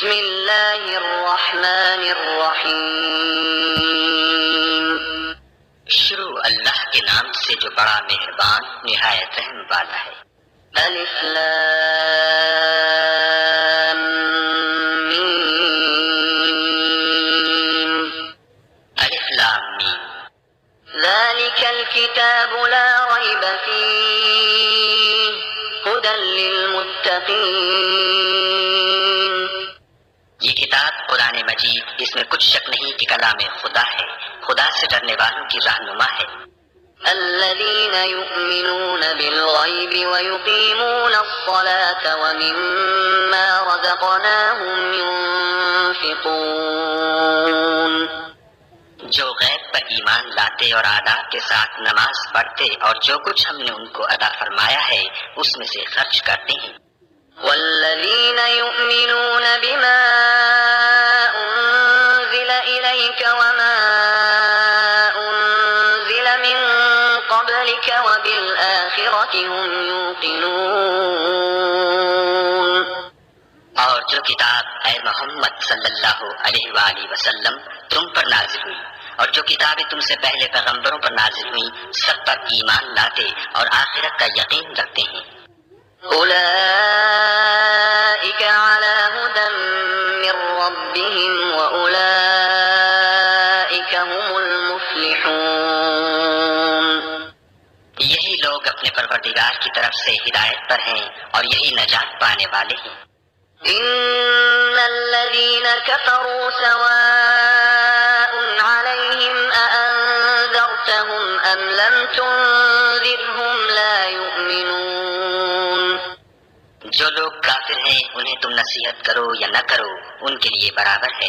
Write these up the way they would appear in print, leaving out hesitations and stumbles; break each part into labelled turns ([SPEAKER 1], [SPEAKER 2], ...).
[SPEAKER 1] بسم اللہ الرحمن الرحیم،
[SPEAKER 2] شروع اللہ کے نام سے جو بڑا مہربان نہایت رحم والا ہے۔
[SPEAKER 1] الف لام میم،
[SPEAKER 2] الف لام میم،
[SPEAKER 1] ذلك الكتاب لا ريب فيه هدى للمتقين۔
[SPEAKER 2] یہ کتاب قرآن مجید، اس میں کچھ شک نہیں کہ کلام خدا ہے، خدا سے ڈرنے والوں کی رہنما ہے۔
[SPEAKER 1] الذين يؤمنون بالغيب ويقيمون الصلاة ومما رزقناهم ينفقون۔
[SPEAKER 2] جو غیب پر ایمان لاتے اور آداب کے ساتھ نماز پڑھتے اور جو کچھ ہم نے ان کو عطا فرمایا ہے اس میں سے خرچ کرتے ہیں۔
[SPEAKER 1] والذين يؤمنون بما أنزل إليك وما أنزل من قبلك وبالآخرة هم يوقنون۔
[SPEAKER 2] اور جو کتاب اے محمد صلی اللہ علیہ وآلہ وسلم تم پر نازل ہوئی اور جو کتابیں تم سے پہلے پیغمبروں پر نازل ہوئی سب پر ایمان لاتے اور آخرت کا یقین رکھتے ہیں۔
[SPEAKER 1] أولئك على هدى من ربهم وأولئك هم المفلحون۔
[SPEAKER 2] یہی لوگ اپنے پروردگار کی طرف سے ہدایت پر ہیں اور یہی نجات پانے والے ہیں۔
[SPEAKER 1] إن الذين كفروا سواء عليهم أأنذرتهم أم لم تنذرهم لا يؤمنون۔
[SPEAKER 2] جو لوگ کافر ہیں انہیں تم نصیحت کرو یا نہ کرو ان کے لیے برابر ہے،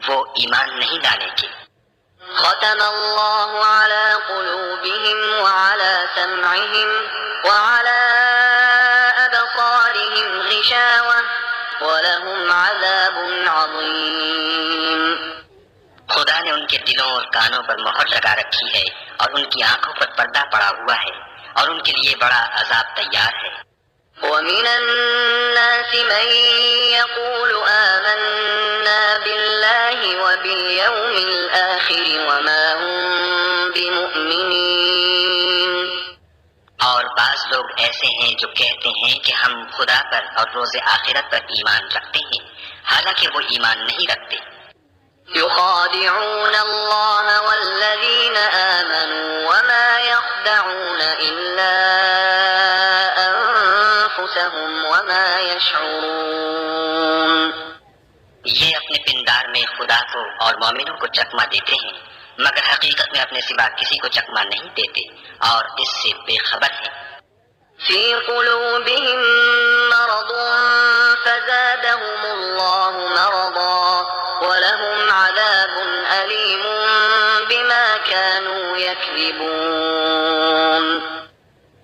[SPEAKER 2] وہ ایمان نہیں لانے کے۔
[SPEAKER 1] ختم اللہ على قلوبهم وعلى سمعهم وعلى أبصارهم غشاوة وَلَهُمْ عَذَابٌ عَظِيمٌ۔
[SPEAKER 2] خدا نے ان کے دلوں اور کانوں پر مہر لگا رکھی ہے اور ان کی آنکھوں پر پردہ پڑا ہوا ہے اور ان کے لیے بڑا عذاب تیار ہے۔
[SPEAKER 1] وَمِنَ النَّاسِ مَن يَقُولُ آمَنَّا بِاللَّهِ وَبِالْيَوْمِ الْآخِرِ وَمَا هُم بِمُؤْمِنِينَ۔
[SPEAKER 2] اور بعض لوگ ایسے ہیں جو کہتے ہیں کہ ہم خدا پر اور روز آخرت پر ایمان رکھتے ہیں، حالانکہ وہ ایمان نہیں رکھتے۔
[SPEAKER 1] يخادعون الله والذين آمنوا وما يخدعون إلا أنفسهم وما يشعرون۔
[SPEAKER 2] یہ اپنے پندار میں خدا کو اور مومنوں کو چکما دیتے ہیں مگر حقیقت میں اپنے سوا کسی کو چکما نہیں دیتے اور اس سے بے خبر ہیں۔
[SPEAKER 1] في قلوبهم مرض فزادهم الله مرضا ولهم عذاب أليم بما كانوا يكذبون۔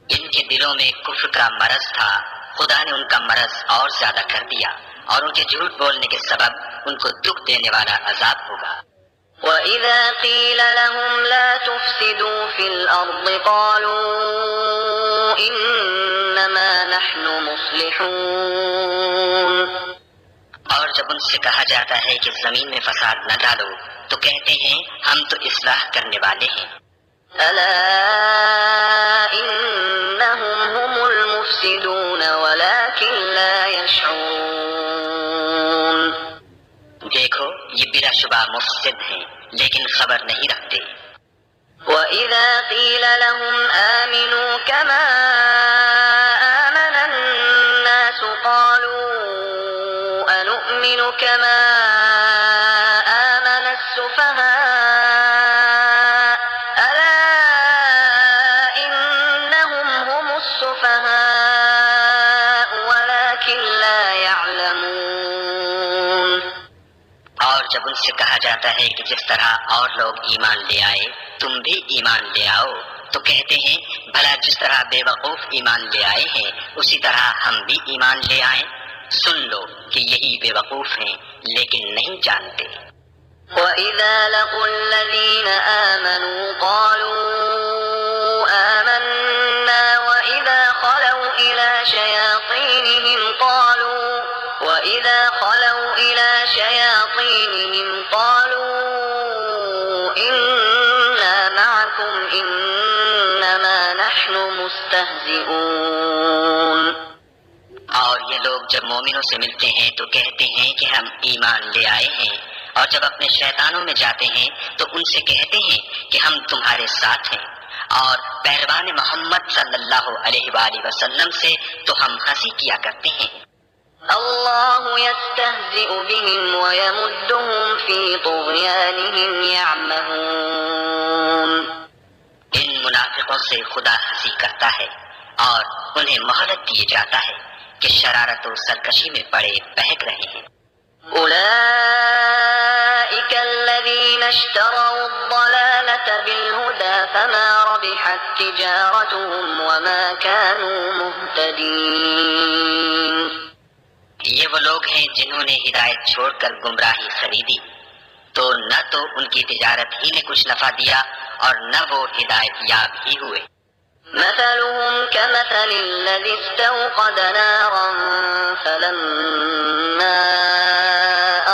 [SPEAKER 2] ان کے دلوں میں کفر کا مرض تھا، خدا نے ان کا مرض اور زیادہ کر دیا اور ان کے جھوٹ بولنے کے سبب ان کو دکھ دینے والا عذاب ہوگا۔
[SPEAKER 1] وَإِذَا قِيلَ لَهُمْ لَا تُفْسِدُوا فِي الْأَرْضِ قَالُوا إِنَّمَا نَحْنُ مُصْلِحُونَ۔
[SPEAKER 2] اور جب ان سے کہا جاتا ہے کہ زمین میں فساد نہ ڈالو تو کہتے ہیں ہم تو اصلاح کرنے والے ہیں۔
[SPEAKER 1] أَلَا إِنَّهُمْ هُمُ الْمُفْسِدُونَ وَلَكِنْ لَا يَشْعُرُونَ۔
[SPEAKER 2] دیکھو یہ بلا شبہ مفسد ہیں لیکن خبر نہیں رکھتے۔
[SPEAKER 1] وَإِذَا قِيلَ لَهُمْ آمِنُوا كَمَا آمَنَ النَّاسُ قَالُوا أَنُؤْمِنُ كَمَا آمَنَ السُّفَهَاءُ أَلَا إِنَّهُمْ هُمُ السُّفَهَاءُ وَلَكِنْ لَا يَعْلَمُونَ۔
[SPEAKER 2] اور جب ان سے کہا جاتا ہے کہ جس طرح اور لوگ ایمان لے آئے تم بھی ایمان لے آؤ تو کہتے ہیں بھلا جس طرح بے وقوف ایمان لے آئے ہیں اسی طرح ہم بھی ایمان لے آئیں۔ سن لو کہ یہی بے وقوف ہیں لیکن نہیں جانتے۔
[SPEAKER 1] وَإِذَا لَقُوا الَّذِينَ آمَنُوا قَالُوا آمَنَّا وَإِذَا خَلَوْا إِلَى شَيَاطِينِهِمْ قَالُوا يستهزئون
[SPEAKER 2] اور یہ لوگ جب مومنوں سے ملتے ہیں تو کہتے ہیں کہ ہم ایمان لے آئے ہیں، اور جب اپنے شیطانوں میں جاتے ہیں تو ان سے کہتے ہیں کہ ہم تمہارے ساتھ ہیں، اور پیروان محمد صلی اللہ علیہ وآلہ وسلم سے تو ہم ہنسی کیا کرتے ہیں۔
[SPEAKER 1] الله يستهزئ بهم ويمدهم في طغيانهم يعمهون
[SPEAKER 2] ان منافقوں سے خدا ہنسی کرتا ہے اور انہیں مہلت دیے جاتا ہے کہ شرارت و سرکشی میں پڑے بہک رہے ہیں۔
[SPEAKER 1] أولئك الذين اشتروا الضلالة بالهدى فما ربحت تجارتهم وما كانوا مهتدين
[SPEAKER 2] یہ وہ لوگ ہیں جنہوں نے ہدایت چھوڑ کر گمراہی خریدی، تو نہ تو ان کی تجارت ہی نے کچھ نفع دیا اور نہ وہ ہدایت یاب ہی ہوئے۔
[SPEAKER 1] مثلهم كمثل الذي استوقد نارا فلما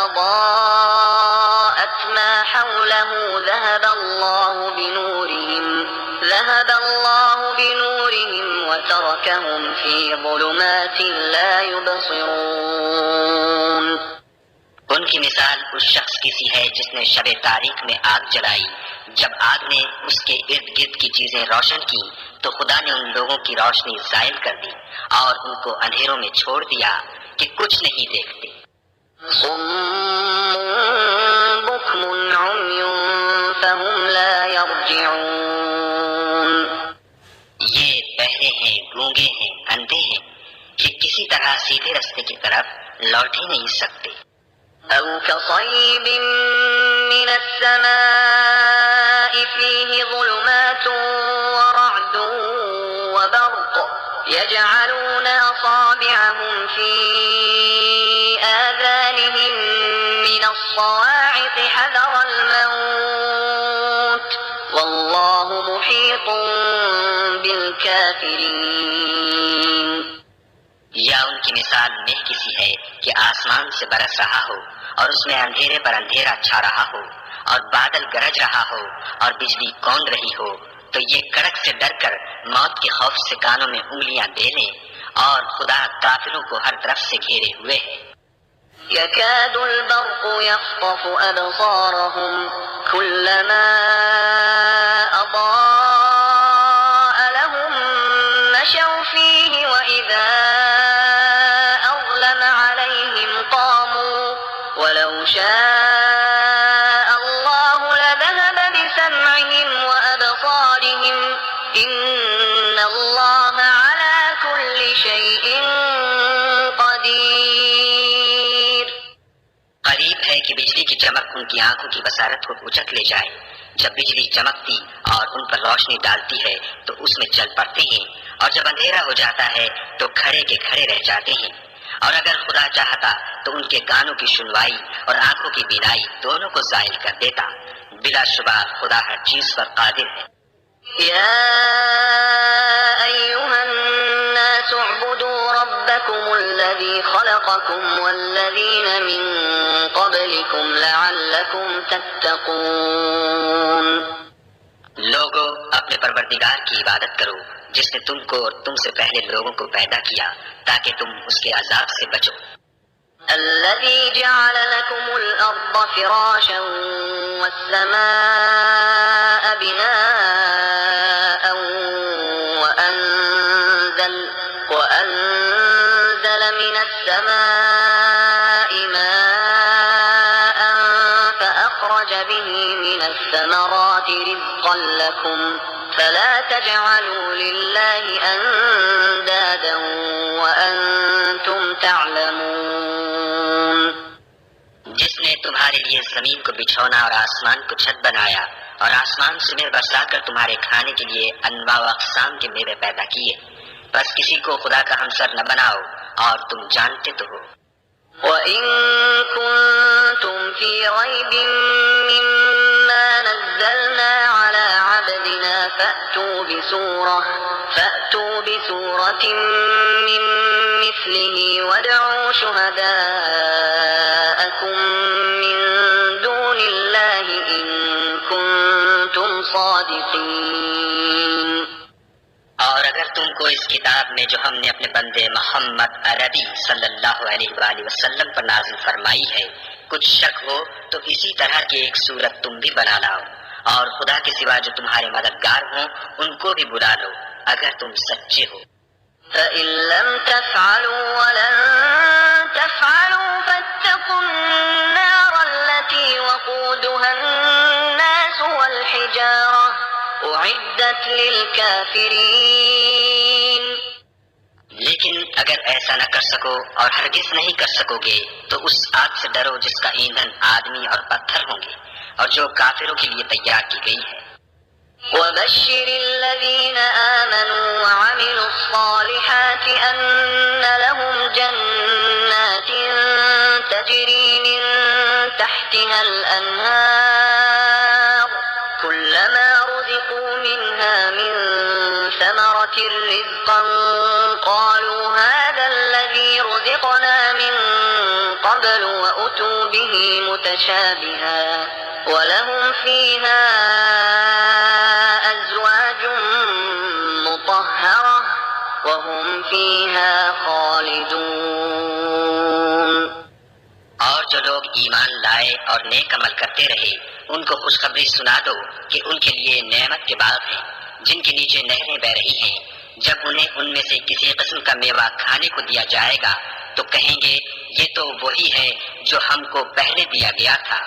[SPEAKER 1] أضاءت ما حوله ذهب الله بنورهم وتركهم في ظلمات لا يبصرون
[SPEAKER 2] ان کی مثال اس شخص کی سی ہے جس نے شب تاریک میں آگ جلائی، جب آگ نے اس کے ارد گرد کی چیزیں روشن کی تو خدا نے ان لوگوں کی روشنی زائل کر دی اور ان کو اندھیروں میں چھوڑ دیا کہ کچھ نہیں دیکھتے۔
[SPEAKER 1] صم بكم عمي فهم لا يرجعون
[SPEAKER 2] یہ بہرے ہیں، گونگے ہیں، اندھے ہیں کہ کسی طرح سیدھے رستے کی طرف لوٹ ہی نہیں سکتے۔
[SPEAKER 1] أو كصيب من السماء فيه ظلمات ورعد وبرق يجعلون أصابعهم في آذانهم من الصواعق حذر الموت والله محيط بالكافرين
[SPEAKER 2] یا ان کی مثال مہ کی سی ہے کہ آسمان سے برس رہا ہو اور اس میں اندھیرے پر اندھیرا چھا رہا ہو اور بادل گرج رہا ہو اور بجلی کون رہی ہو، تو یہ کڑک سے ڈر کر موت کے خوف سے کانوں میں انگلیاں دے لیں، اور خدا کافروں کو ہر طرف سے گھیرے ہوئے ہے۔
[SPEAKER 1] يكاد البرق يخطف أبصارهم كلما أضاء لهم مشوا فيه وإذا أظلم عليهم قاموا ولو شاء الله لذهب بسمعهم وأبصارهم إن الله على كل شيء قدير
[SPEAKER 2] قریب ہے کہ بجلی کی چمک ان کی آنکھوں کی بصارت کو اچک لے جائے، جب بجلی چمکتی اور ان پر روشنی ڈالتی ہے تو اس میں چل پڑتے ہیں، اور جب اندھیرا ہو جاتا ہے تو کھڑے کے کھڑے رہ جاتے ہیں، اور اگر خدا چاہتا تو ان کے کانوں کی سنوائی اور آنکھوں کی بینائی دونوں کو زائل کر دیتا۔ بلا شبہ خدا ہر چیز پر قادر ہے۔
[SPEAKER 1] يا أيها الناس اعبدوا ربكم الذي خلقكم والذين من قبلكم لعلكم تتقون
[SPEAKER 2] لوگو اپنے پروردگار کی عبادت کرو جس نے تم کو اور تم سے پہلے لوگوں کو پیدا کیا تاکہ تم اس کے عذاب سے بچو۔
[SPEAKER 1] الذي جعل لكم الأرض فراشا والسماء بناء وأنزل من السماء ماء فأخرج به من الثمرات رزقا لكم فلا تجعلوا لله أندادا وأنتم تعلمون
[SPEAKER 2] جس نے تمہارے لیے زمین کو بچھونا اور آسمان کو چھت بنایا اور آسمان سے میوہ برسا کر تمہارے کھانے کے لیے انواع و اقسام کے میوے پیدا کیے، بس کسی کو خدا کا ہمسر نہ بناؤ اور تم جانتے تو ہو۔
[SPEAKER 1] وَإِن كُنتُمْ فِي رَيْبٍ مِّمَّا نَزَّلْنَا عَلَى عَبْدِنَا فَأْتُوا بِسُورَةٍ مِّن مِّثْلِهِ وَادْعُوا شُهَدَاءَكُم مِّن دُونِ اللَّهِ إِن كُنتُمْ صَادِقِينَ
[SPEAKER 2] اور اگر تم کو اس کتاب میں جو ہم نے اپنے بندے محمد عربی صلی اللہ علیہ وآلہ وسلم پر نازل فرمائی ہے کچھ شک ہو تو اسی طرح کی ایک صورت تم بھی بنا لاؤ، اور خدا کے سوا جو تمہارے مددگار ہوں ان کو بھی بلا لو اگر تم سچے ہو۔
[SPEAKER 1] فإن لم تفعلوا ولن تفعلوا فاتقوا النار التي وقودها الناس والحجارة أعدت للكافرين۔
[SPEAKER 2] لیکن اگر ایسا نہ کر سکو اور ہرگز نہیں کر سکو گے تو اس آگ سے ڈرو جس کا ایندھن آدمی اور پتھر ہوں گے اور جو کافروں کے لیے تیار کی گئی ہے۔
[SPEAKER 1] وبشر الذين آمنوا وعملوا الصالحات أن لهم جنات تجري من تحتها الأنهار كلما رزقوا منها من ثمرة رزقا قالوا هذا الذي رزقنا من قبل وأتوا به متشابها ولهم فيها أزواج مطهرة وهم فيها خالدون۔
[SPEAKER 2] اور جو لوگ ایمان لائے اور نیک عمل کرتے رہے ان کو خوشخبری سنا دو کہ ان کے لیے نعمت کے باغ ہیں جن کے نیچے نہریں بہ رہی ہیں۔ جب انہیں ان میں سے کسی قسم کا میوہ کھانے کو دیا جائے گا تو کہیں گے یہ تو وہی ہے جو ہم کو پہلے دیا گیا تھا،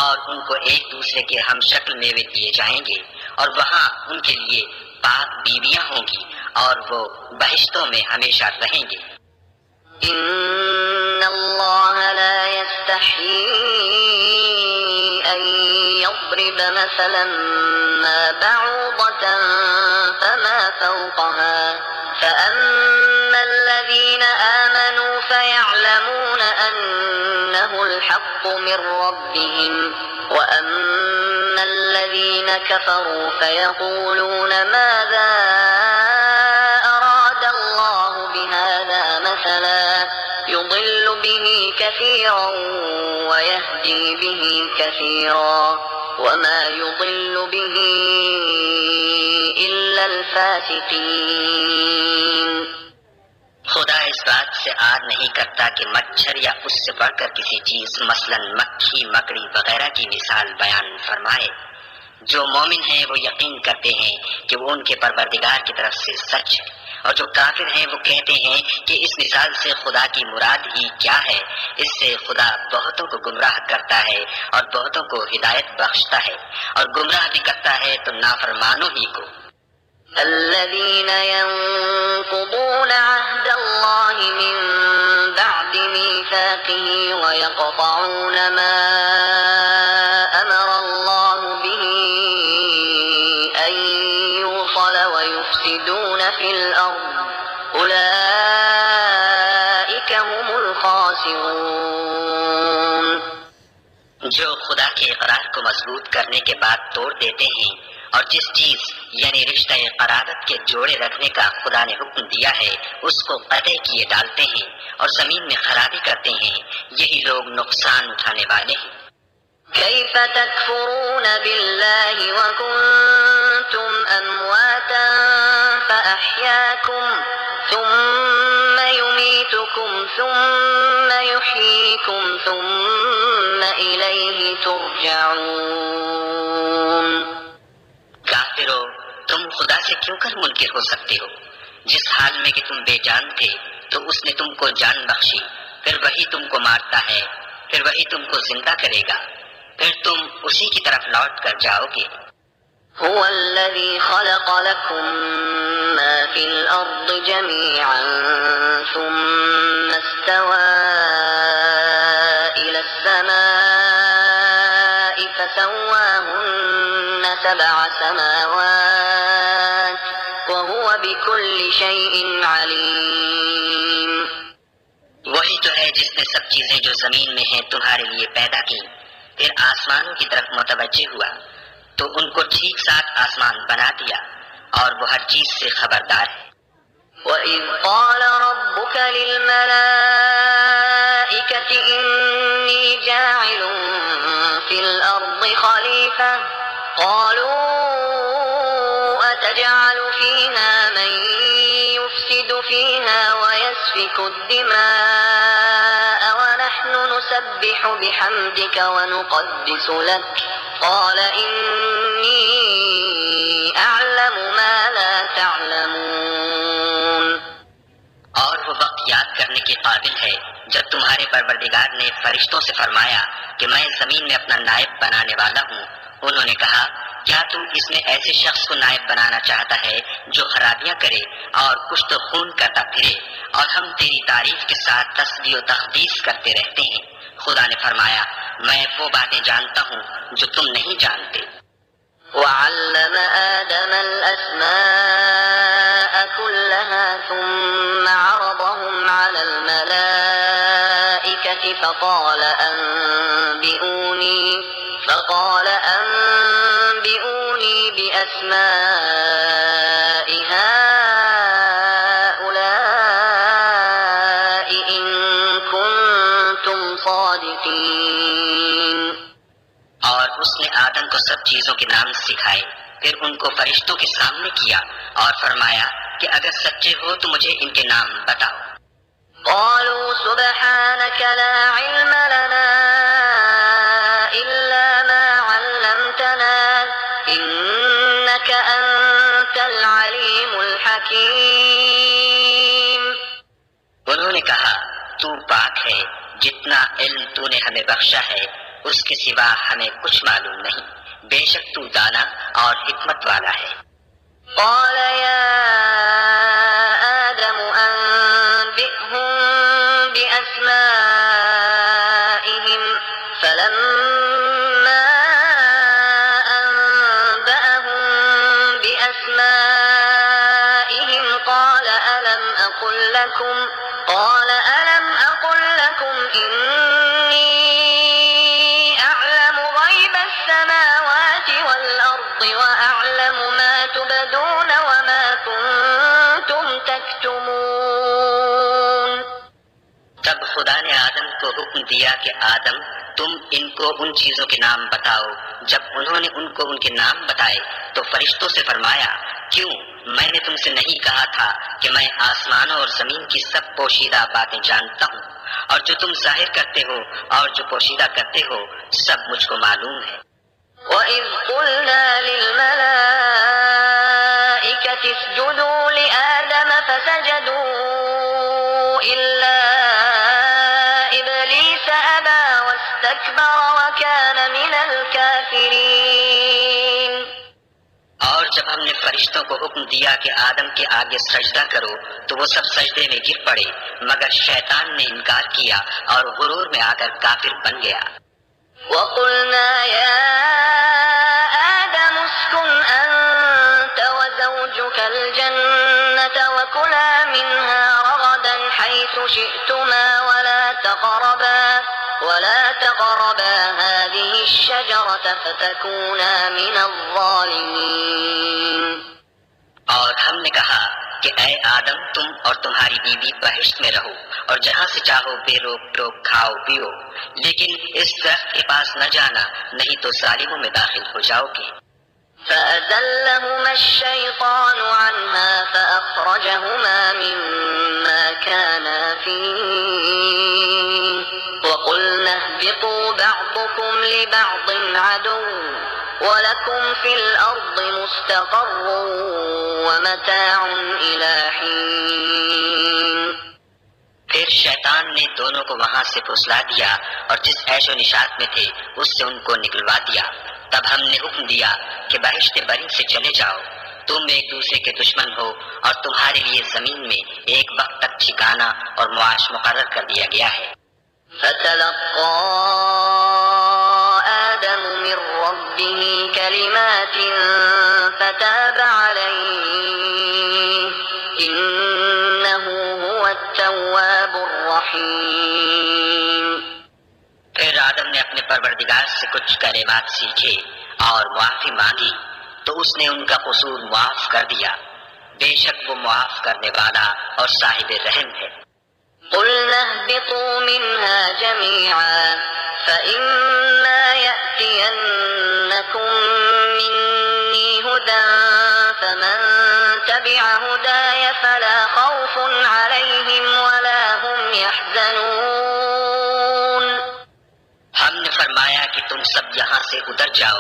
[SPEAKER 2] اور ان کو ایک دوسرے کے ہم شکل میوے دیے جائیں گے اور وہاں ان کے لیے پاک بیویاں ہوں گی اور وہ بہشتوں میں ہمیشہ رہیں گے۔
[SPEAKER 1] إن الله لا يستحيي أن يضرب مثلا ما بعوضة فما فوقها فأما الذين آمنوا فيعلمون أنه الحق من ربهم وأما الذين كفروا فيقولون ماذا أراد الله بهذا مثلا يضل به كثيرا ويهدي به كثيرا وما يضل به إلا الفاسقين۔
[SPEAKER 2] خدا اس بات سے آر نہیں کرتا کہ مچھر یا اس سے بڑھ کر کسی چیز مثلا مکھی مکڑی وغیرہ کی مثال بیان فرمائے۔ جو مومن ہیں وہ یقین کرتے ہیں کہ وہ ان کے پروردگار کی طرف سے سچ ہے، اور جو کافر ہیں وہ کہتے ہیں کہ اس مثال سے خدا کی مراد ہی کیا ہے۔ اس سے خدا بہتوں کو گمراہ کرتا ہے اور بہتوں کو ہدایت بخشتا ہے، اور گمراہ بھی کرتا ہے تو نافرمانوں ہی کو۔
[SPEAKER 1] الذين ينقضون عهد الله من بعد ميثاقه ويقطعون ما أمر الله به أن يوصل ويفسدون في الأرض أولئك هم الخاسرون۔
[SPEAKER 2] جو خدا کے اقرار کو مضبوط کرنے کے بعد توڑ دیتے ہیں اور جس چیز یعنی رشتہ قرابت کے جوڑے رکھنے کا خدا نے حکم دیا ہے اس کو قطع کیے ڈالتے ہیں اور زمین میں خرابی کرتے ہیں، یہی لوگ نقصان اٹھانے والے ہیں۔
[SPEAKER 1] كيف تكفرون بالله وكنتم أمواتا فأحياكم ثم يميتكم ثم يحييكم ثم إليه ترجعون۔
[SPEAKER 2] کافرو، تم خدا سے کیوں کر منکر ہو سکتے ہو؟ جس حال میں کہ تم بے جان تھے تو اس نے تم کو جان بخشی، پھر وہی تم کو مارتا ہے، پھر وہی تم کو زندہ کرے گا، پھر تم اسی کی طرف لوٹ کر جاؤ گے۔
[SPEAKER 1] هو الذي خلق لكم ما في الأرض جميعا ثم استوى إلى السماء فسواهن 7 سماوات وهو بكل شيء عليم۔
[SPEAKER 2] وہی تو ہے جس نے سب چیزیں جو زمین میں ہیں تمہارے لیے پیدا کی، پھر آسمانوں کی طرف متوجہ ہوا تو ان کو ٹھیک ساتھ آسمان بنا دیا، اور وہ ہر چیز سے خبردار ہے۔
[SPEAKER 1] وَإِذْ قَالَ رَبُّكَ لِلْمَلَائِكَةِ إِنِّي جَاعِلٌ فِي الْأَرْضِ خَلِيفَةً قَالُوا أَتَجْعَلُ فِيهَا مَن ويسفك الدماء ونحن نسبح بحمدك ونقدس لك قال إني أعلم ما لا تعلمون.
[SPEAKER 2] اور وہ وقت یاد کرنے کے قابل ہے جب تمہارے پروردگار نے فرشتوں سے فرمایا کہ میں زمین میں اپنا نائب بنانے والا ہوں. انہوں نے کہا کیا تو اس میں ایسے شخص کو نائب بنانا چاہتا ہے جو خرابیاں کرے اور کشت و خون کرتا پھرے، اور ہم تیری تعریف کے ساتھ تسبیح و تقدیس کرتے رہتے ہیں. خدا نے فرمایا میں وہ باتیں جانتا ہوں جو تم نہیں جانتے.
[SPEAKER 1] وعلم آدم الأسماء كلها ثم عرضهم على الملائكة فقال أنبئوني بأسماء هؤلاء إن كنتم صادقين.
[SPEAKER 2] اور اس نے آدم کو سب چیزوں کے نام سکھائے، پھر ان کو فرشتوں کے سامنے کیا اور فرمایا کہ اگر سچے ہو تو مجھے ان کے نام بتاؤ.
[SPEAKER 1] قالوا سبحانك لا علم لنا إلا ما علمتنا إنك أنت العليم الحكيم.
[SPEAKER 2] انہوں نے کہا تو پاک ہے، جتنا علم تو نے ہمیں بخشا ہے اس کے سوا ہمیں کچھ معلوم نہیں، بے شک تو دانا اور حکمت والا ہے.
[SPEAKER 1] قال يا آدم أنبئهم بأسمائهم فلما أنبأهم بأسمائهم قال ألم أقل لكم إني أعلم غيب السماوات والأرض وأعلم ما تبدون وما كنتم تكتمون.
[SPEAKER 2] تب خدا نے آدم کو حکم دیا کہ آدم تم ان کو ان چیزوں کے نام بتاؤ. جب انہوں نے ان کو ان کے نام بتائے تو فرشتوں سے فرمایا کیوں میں نے تم سے نہیں کہا تھا کہ میں آسمانوں اور زمین کی سب پوشیدہ باتیں جانتا ہوں، اور جو تم ظاہر کرتے ہو اور جو پوشیدہ کرتے ہو سب مجھ کو معلوم ہے.
[SPEAKER 1] وَإِذْ قُلْنَا لِلْمَلَائِكَةِ اسْجُدُوا لِآدَمَ فَسَجَدُوا إِلَّا إِبْلِيسَ أَبَى وَاسْتَكْبَرَ وَكَانَ مِنَ الْكَافِرِينَ.
[SPEAKER 2] اور جب ہم نے فرشتوں کو حکم دیا کہ آدم کے آگے سجدہ کرو تو وہ سب سجدے میں گر پڑے، مگر شیطان نے انکار کیا اور غرور میں آ کر کافر بن گیا.
[SPEAKER 1] وَقُلْنَا يَا آدَمُ اسْكُنْ أَنْتَ وَزَوْجُكَ الْجَنَّةَ وَكُلَا مِنْهَا رَغَدًا حَيْثُ شِئْتُمَا ولا تقربا هذه الشجرة فتكونا من الظالمين.
[SPEAKER 2] اور ہم نے کہا کہ اے آدم تم اور تمہاری بیوی بہشت میں رہو اور جہاں سے چاہو بے روک ٹوک کھاؤ پیو، لیکن اس درخت کے پاس نہ جانا نہیں تو ظالموں میں داخل ہو جاؤ گے.
[SPEAKER 1] فأزلهما الشيطان عنها فأخرجهما مما كانا فيه وقلنا اهبطوا بعضكم لبعض عدو ولكم في الأرض مستقر ومتاع إلى حين.
[SPEAKER 2] پھر شیطان نے دونوں کو وہاں سے پھسلا دیا اور جس عیش و نشاط میں تھے اس سے ان کو نکلوا دیا. تب ہم نے حکم دیا کہ بہشت بری سے چلے جاؤ، تم ایک دوسرے کے دشمن ہو اور تمہارے لیے زمین میں ایک وقت تک ٹھکانہ اور معاش مقرر کر دیا گیا ہے.
[SPEAKER 1] فتلقى آدم من ربه كلمات فتاب عليه إنه هو التواب الرحيم.
[SPEAKER 2] پھر آدم نے اپنے پروردگار سے کچھ کلمات سیکھے اور معافی مانگی تو اس نے ان کا قصور معاف کر دیا، بے شک وہ معاف کرنے والا اور صاحب رحم ہے.
[SPEAKER 1] قلنا اهبطوا منها جميعا فإما يأتينكم مني هدى فمن تبع هداي فلا خوف عليهم ولا
[SPEAKER 2] ہم نے فرمایا کہ تم سب یہاں سے اتر جاؤ،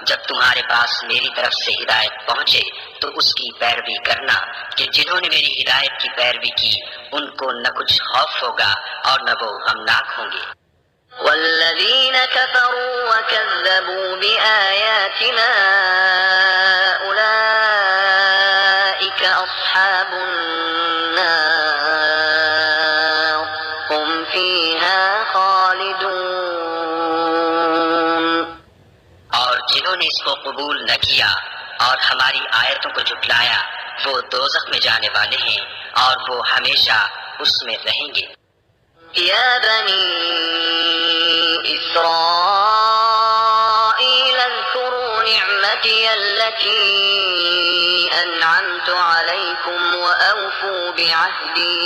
[SPEAKER 2] جب تمہارے پاس میری طرف سے ہدایت پہنچے تو اس کی پیروی کرنا، کہ جنہوں نے میری ہدایت کی پیروی کی ان کو نہ کچھ خوف ہوگا اور نہ وہ غمناک ہوں گے۔
[SPEAKER 1] والذين كفروا وكذبوا بآياتنا أولئك أصحاب النار هم فيها خالدون۔
[SPEAKER 2] اور جنہوں نے اس کو قبول نہ کیا اور ہماری آیتوں کو جھٹلایا وہ دوزخ میں جانے والے ہیں اور وہ ہمیشہ اس میں رہیں گے۔
[SPEAKER 1] يا بني إسرائيل اذكروا نعمتي التي أنعمت عليكم وأوفوا بعهدي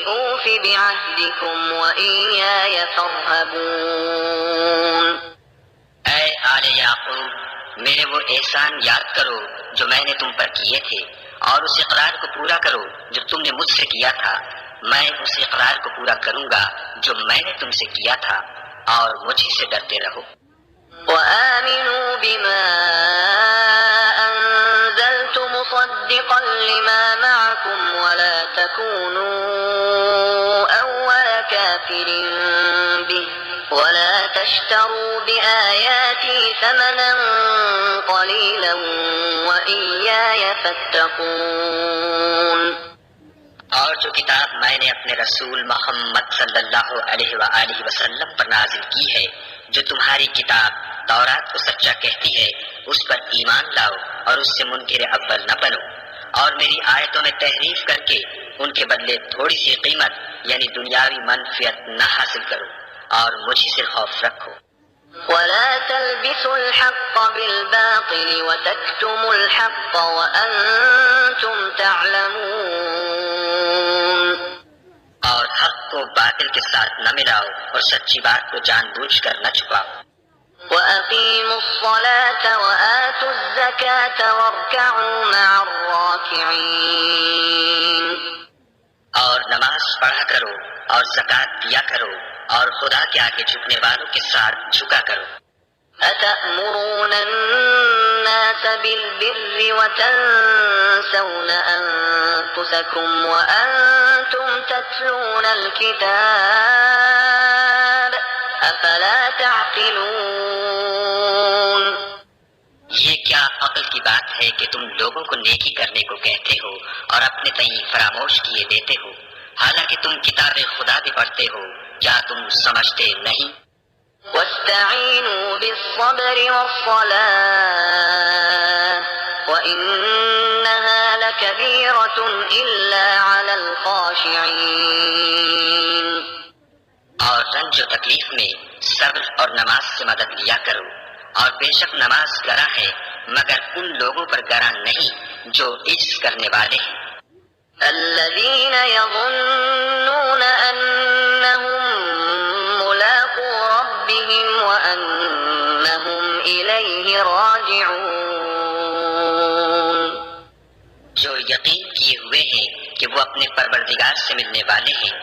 [SPEAKER 1] أوف بعهدكم وإياي فارهبون۔
[SPEAKER 2] اے آل یعقوب، میرے وہ احسان یاد کرو جو میں نے تم پر کیے تھے، اور اس اقرار کو پورا کرو جو تم نے مجھ سے کیا تھا۔ میں اس اقرار کو پورا کروں گا جو میں نے تم سے کیا تھا، اور مجھے سے ڈرتے رہو۔
[SPEAKER 1] وآمنوا بما أنزلت مصدقا لما معكم ولا تكونوا أول كافر به ولا تشتروا بآياتي ثمنا قليلا وإياي فاتقون۔
[SPEAKER 2] اور جو کتاب میں نے اپنے رسول محمد صلی اللہ علیہ وآلہ وسلم پر نازل کی ہے، جو تمہاری کتاب تورات کو سچا کہتی ہے، اس پر ایمان لاؤ اور اس سے منکر اول نہ بنو، اور میری آیتوں میں تحریف کر کے ان کے بدلے تھوڑی سی قیمت یعنی دنیاوی منفعت نہ حاصل کرو، اور مجھے سے خوف رکھو۔
[SPEAKER 1] ولا تلبسوا الحق بالباطل وتكتموا الحق وأنتم تعلمون۔
[SPEAKER 2] اور حق کو باطل کے ساتھ نہ ملاؤ اور سچی بات کو جان بوجھ کر نہ چھپاؤ۔
[SPEAKER 1] وأقيموا الصلاة وآتوا الزكاة واركعوا مع الراكعين۔
[SPEAKER 2] اور نماز پڑھا کرو اور زکوٰۃ دیا کرو اور خدا کے آگے جھکنے والوں کے ساتھ جھکا کرو۔
[SPEAKER 1] أتأمرون الناس بالبر وتنسون أنفسكم وأنتم تتلون الكتاب أفلا تعقلون۔
[SPEAKER 2] یہ کیا عقل کی بات ہے کہ تم لوگوں کو نیکی کرنے کو کہتے ہو اور اپنے تئیں فراموش کیے دیتے ہو، حالانکہ تم کتاب خدا بھی پڑھتے ہو، کیا تم سمجھتے نہیں؟
[SPEAKER 1] واستعینوا بالصبر والصلاة وإنها لكبيرة إلا على الخاشعين۔
[SPEAKER 2] اور رنج و تکلیف میں صبر اور نماز سے مدد لیا کرو، اور بے شک نماز گراں ہے مگر ان لوگوں پر گراں نہیں جو عجز کرنے والے ہیں۔
[SPEAKER 1] الذين يظنون أنهم ملاقو ربهم وأنهم إليه راجعون۔
[SPEAKER 2] جو یقین کیے ہوئے ہیں کہ وہ اپنے پروردگار سے ملنے والے ہیں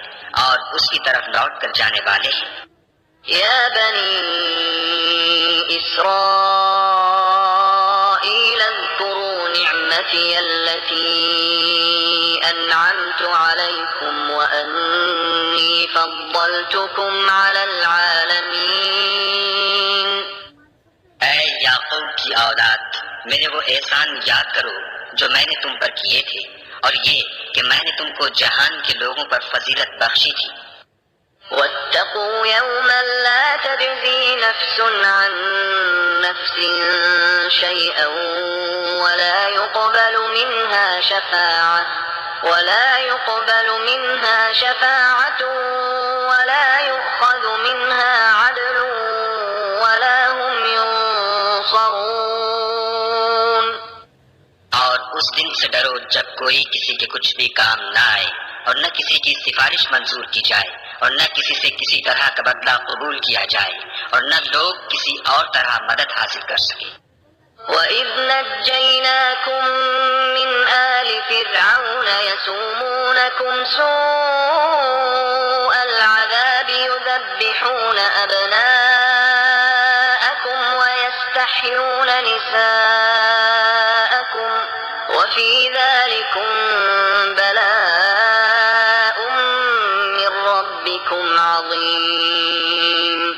[SPEAKER 2] اور اس کی طرف لوٹ کر جانے والے ہیں۔
[SPEAKER 1] يا بني إسرائيل اذكروا نعمتي التي أنعمت عليكم وأني فضلتكم على العالمين۔
[SPEAKER 2] اے یعقوب کی اولاد، میرے وہ احسان یاد کرو جو میں نے تم پر کیے تھے، اور یہ کہ میں نے تم کو جہان کے لوگوں پر فضیلت بخشی تھی۔
[SPEAKER 1] واتقوا يوما لا تجزي نفس عن نفس شيئا ولا يقبل منها شفاعة ولا يؤخذ منها عدل ولا هم ينصرون۔
[SPEAKER 2] اور اس دن سے ڈرو جب کوئی کسی کے کچھ بھی کام نہ آئے، اور نہ کسی کی سفارش منظور کی جائے، اور نہ کسی سے کسی طرح کا بدلہ قبول کیا جائے، اور نہ لوگ کسی اور طرح مدد حاصل کر سکیں۔
[SPEAKER 1] وَإِذْ نَجَّيْنَاكُمْ مِنْ آلِ فِرْعَوْنَ يَسُومُونَكُمْ سُوءَ الْعَذَابِ أبناءكم ويستحيون نساءكم وفي ذلكم بلاء من ربكم عظيم۔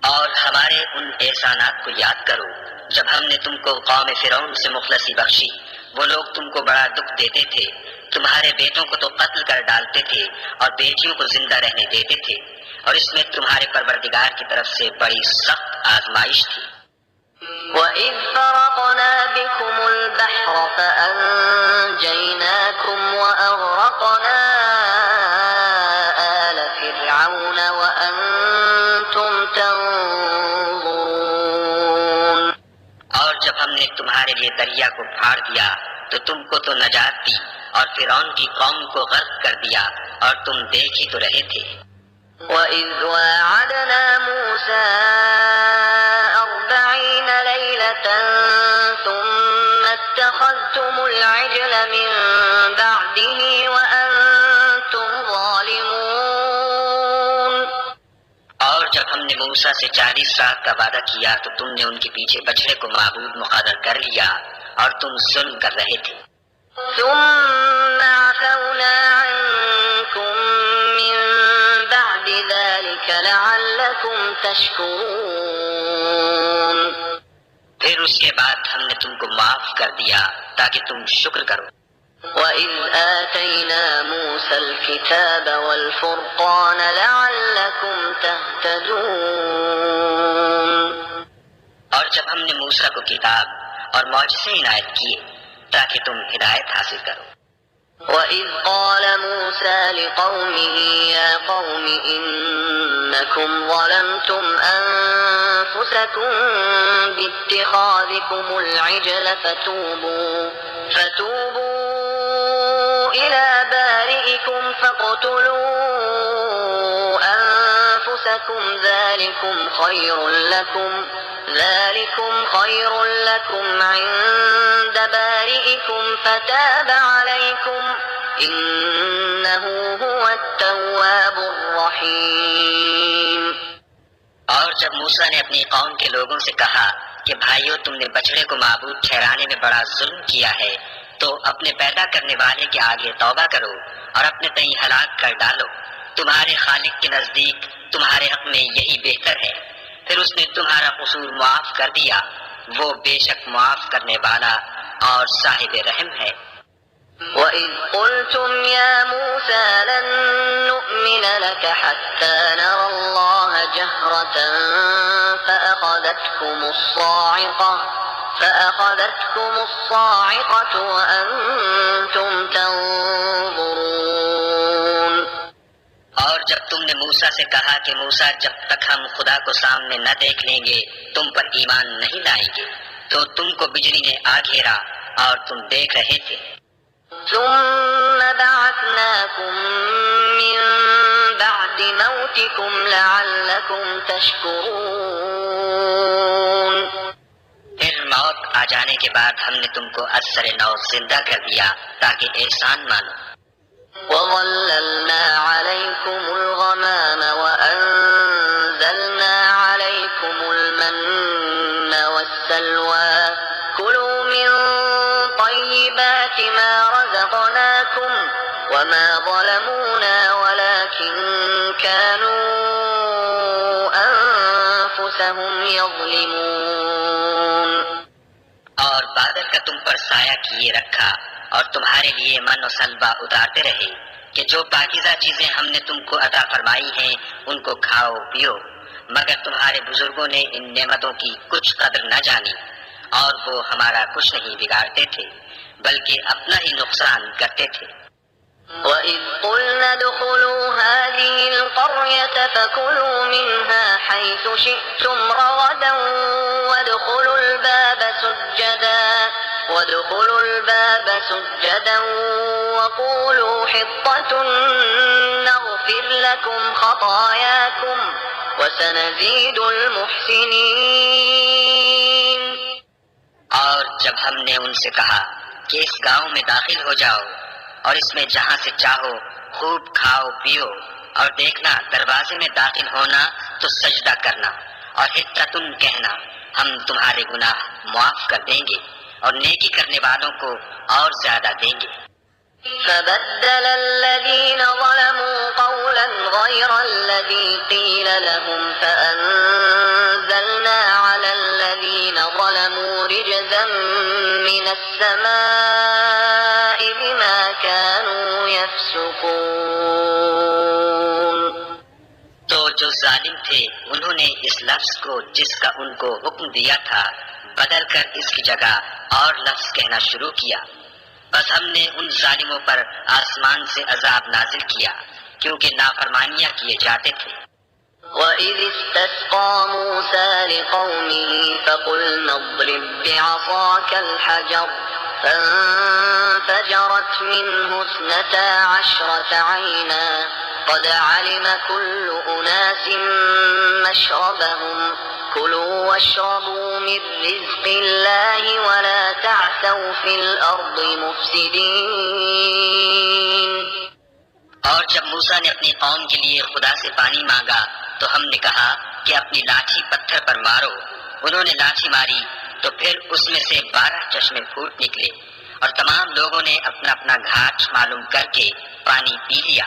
[SPEAKER 2] اور ہمارے ان احسانات کو یاد کرو جب ہم نے تم کو قوم فرعون سے مخلصی بخشی۔ وہ لوگ تم کو بڑا دکھ دیتے تھے، تمہارے بیٹوں کو تو قتل کر ڈالتے تھے اور بیٹیوں کو زندہ رہنے دیتے تھے، اور اس میں تمہارے پروردگار کی طرف سے بڑی سخت آزمائش تھی۔
[SPEAKER 1] وَإِذْ فَرَقْنَا بِكُمُ الْبَحْرَ فَأَنْجَيْنَاكُمْ وَأَغْرَقْنَا آلَ فِرْعَوْنَ وَأَنْتُمْ تَنْظُرُونَ۔
[SPEAKER 2] اور جب ہم نے تمہارے لیے دریا کو پھاڑ دیا تو تم کو تو نجات دی اور فرعون کی قوم کو غرق کر دیا اور تم دیکھ ہی تو رہے تھے۔
[SPEAKER 1] وَإِذْ وَاعَدْنَا مُوسَىٰ 40 لَيْلَةً ثُمَّ اتَّخَذْتُمُ الْعِجْلَ مِن بَعْدِهِ وَأَنْتُمْ ظَالِمُونَ۔
[SPEAKER 2] اور جب ہم نے موسیٰ سے 40 رات کا وعدہ کیا تو تم نے ان کے پیچھے بچڑے کو معبود مقرر کر لیا اور تم ظلم کر رہے تھے۔
[SPEAKER 1] ثُمَّ عَفَوْنَا عَنْكُمْ مِن بَعْدِ ذَلِكَ لَعَلَّكُمْ تَشْكُرُونَ۔
[SPEAKER 2] پھر اس کے بعد ہم نے تم کو معاف کر دیا تاکہ تم شکر کرو۔
[SPEAKER 1] وَإِذْ آتَيْنَا مُوسَى الْكِتَابَ وَالْفُرْقَانَ لَعَلَّكُمْ تَهْتَدُونَ۔
[SPEAKER 2] اور جب ہم نے موسیٰ کو کتاب اور معجزے عنایت کیے تاکہ تم ہدایت حاصل کرو۔
[SPEAKER 1] وَإِذْ قَالَ مُوسَى لِقَوْمِهِ يَا قَوْمِ إِنَّكُمْ ظَلَمْتُمْ أَنفُسَكُمْ بِاتِّخَاذِكُمُ الْعِجْلَ فَتُوبُوا إِلَى بَارِئِكُمْ فَاقْتُلُوا أَنفُسَكُمْ ذَلِكُمْ خَيْرٌ لَكُمْ عِندَ بَارِئِكُمْ فَتَابَ عَلَيْكُمْ إِنَّهُ هُوَ التَّوَّابُ الرَّحِيمُ۔
[SPEAKER 2] اور جب موسیٰ نے اپنی قوم کے لوگوں سے کہا کہ بھائیو تم نے بچڑے کو معبود ٹھہرانے میں بڑا ظلم کیا ہے تو اپنے پیدا کرنے والے کے آگے توبہ کرو اور اپنے تئیں ہلاک کر ڈالو، تمہارے خالق کے نزدیک تمہارے حق میں یہی بہتر ہے۔ پھر اس نے تمہارا قصور معاف کر دیا، وہ بے شک معاف کرنے والا اور صاحب رحم ہے۔
[SPEAKER 1] وَإِذْ قُلْتُمْ يَا مُوسَىٰ لَن نُّؤْمِنَ لَكَ حَتَّىٰ نَرَى اللَّهَ جَهْرَةً فَأَخَذَتْكُمُ الصَّاعِقَةُ وَأَنْتُمْ تَنظُرُونَ۔
[SPEAKER 2] اور جب تم نے موسیٰ سے کہا کہ موسیٰ جب تک ہم خدا کو سامنے نہ دیکھ لیں گے تم پر ایمان نہیں لائیں گے، تو تم کو بجلی نے آ گھیرا اور تم دیکھ رہے تھے۔
[SPEAKER 1] ثُمَّ بَعَثْنَاكُم مِّن بَعْدِ مَوْتِكُمْ لَعَلَّكُمْ تَشْكُرُونَ۔
[SPEAKER 2] پھر موت آ جانے کے بعد ہم نے تم کو اثر نو زندہ کر دیا تاکہ احسان مانو۔
[SPEAKER 1] وَظَلَّلْنَا عَلَيْكُمُ الْغَمَامَ وَأَنزَلْنَا عَلَيْكُمُ الْمَنَّ وَالسَّلْوَىٰ كُلُوا مِن طَيِّبَاتِ مَا رَزَقْنَاكُمْ وَمَا ظَلَمُونَا وَلَٰكِن كَانُوا أَنفُسَهُمْ يَظْلِمُونَ۔
[SPEAKER 2] اور بادل کا تم پر سایہ کیے رکھا اور تمہارے لیے من و سلوہ اتارتے رہے کہ جو پاکیزہ چیزیں ہم نے تم کو عطا فرمائی ہیں ان کو کھاؤ پیو، مگر تمہارے بزرگوں نے ان نعمتوں کی کچھ قدر نہ جانی اور وہ ہمارا کچھ نہیں بگاڑتے تھے بلکہ اپنا ہی نقصان کرتے تھے۔
[SPEAKER 1] وَإِذْ قُلْنَا ادْخُلُوا هَٰذِهِ الْقَرْيَةَ فَكُلُوا مِنْهَا حَيْثُ شِئْتُمْ رَغَدًا وَادْخُلُوا الْبَابَ سُجَّدًا وَقُولُوا حِطَّةٌ نَّغْفِرْ لَكُمْ خَطَايَاكُمْ وَسَنَزِيدُ الْمُحْسِنِينَ۔
[SPEAKER 2] اور جب ہم نے ان سے کہا کہ اس گاؤں میں داخل ہو جاؤ اور اس میں جہاں سے چاہو خوب کھاؤ پیو، اور دیکھنا دروازے میں داخل ہونا تو سجدہ کرنا اور حطتن کہنا، ہم تمہارے گناہ معاف کر دیں گے اور نیکی کرنے والوں کو اور زیادہ دیں گے۔
[SPEAKER 1] فبدل الذين ظلموا قولا غير الذي قيل لهم فأنزلنا على الذين ظلموا رجزا من السماء بما كانوا يفسقون۔
[SPEAKER 2] تو جو ظالم تھے انہوں نے اس لفظ کو جس کا ان کو حکم دیا تھا بدل کر اس کی جگہ اور لفظ کہنا شروع کیا، بس ہم نے ان ظالموں پر آسمان سے عذاب نازل کیا کیونکہ نافرمانیاں کیے جاتے تھے۔
[SPEAKER 1] وَإِذِ اسْتَسْقَى مُوسَى لِقَوْمِهِ فَقُلْنَا اضْرِب بِّعَصَاكَ الْحَجَرَ فَانفَجَرَتْ مِنْهُ 12 عَيْنًا قَدْ عَلِمَ كُلُّ أُنَاسٍ مَّشْرَبَهُمْ كُلُوا وَاشْرَبُوا مِن رِّزْقِ اللَّهِ وَلَا تَعْثَوْا فِي الْأَرْضِ مُفْسِدِينَ۔
[SPEAKER 2] اور جب موسیٰ نے اپنی قوم کے لیے خدا سے پانی مانگا تو ہم نے کہا کہ اپنی لاٹھی پتھر پر مارو۔ انہوں نے لاٹھی ماری تو پھر اس میں سے 12 چشمے پھوٹ نکلے اور تمام لوگوں نے اپنا اپنا گھاٹ معلوم کر کے پانی پی لیا۔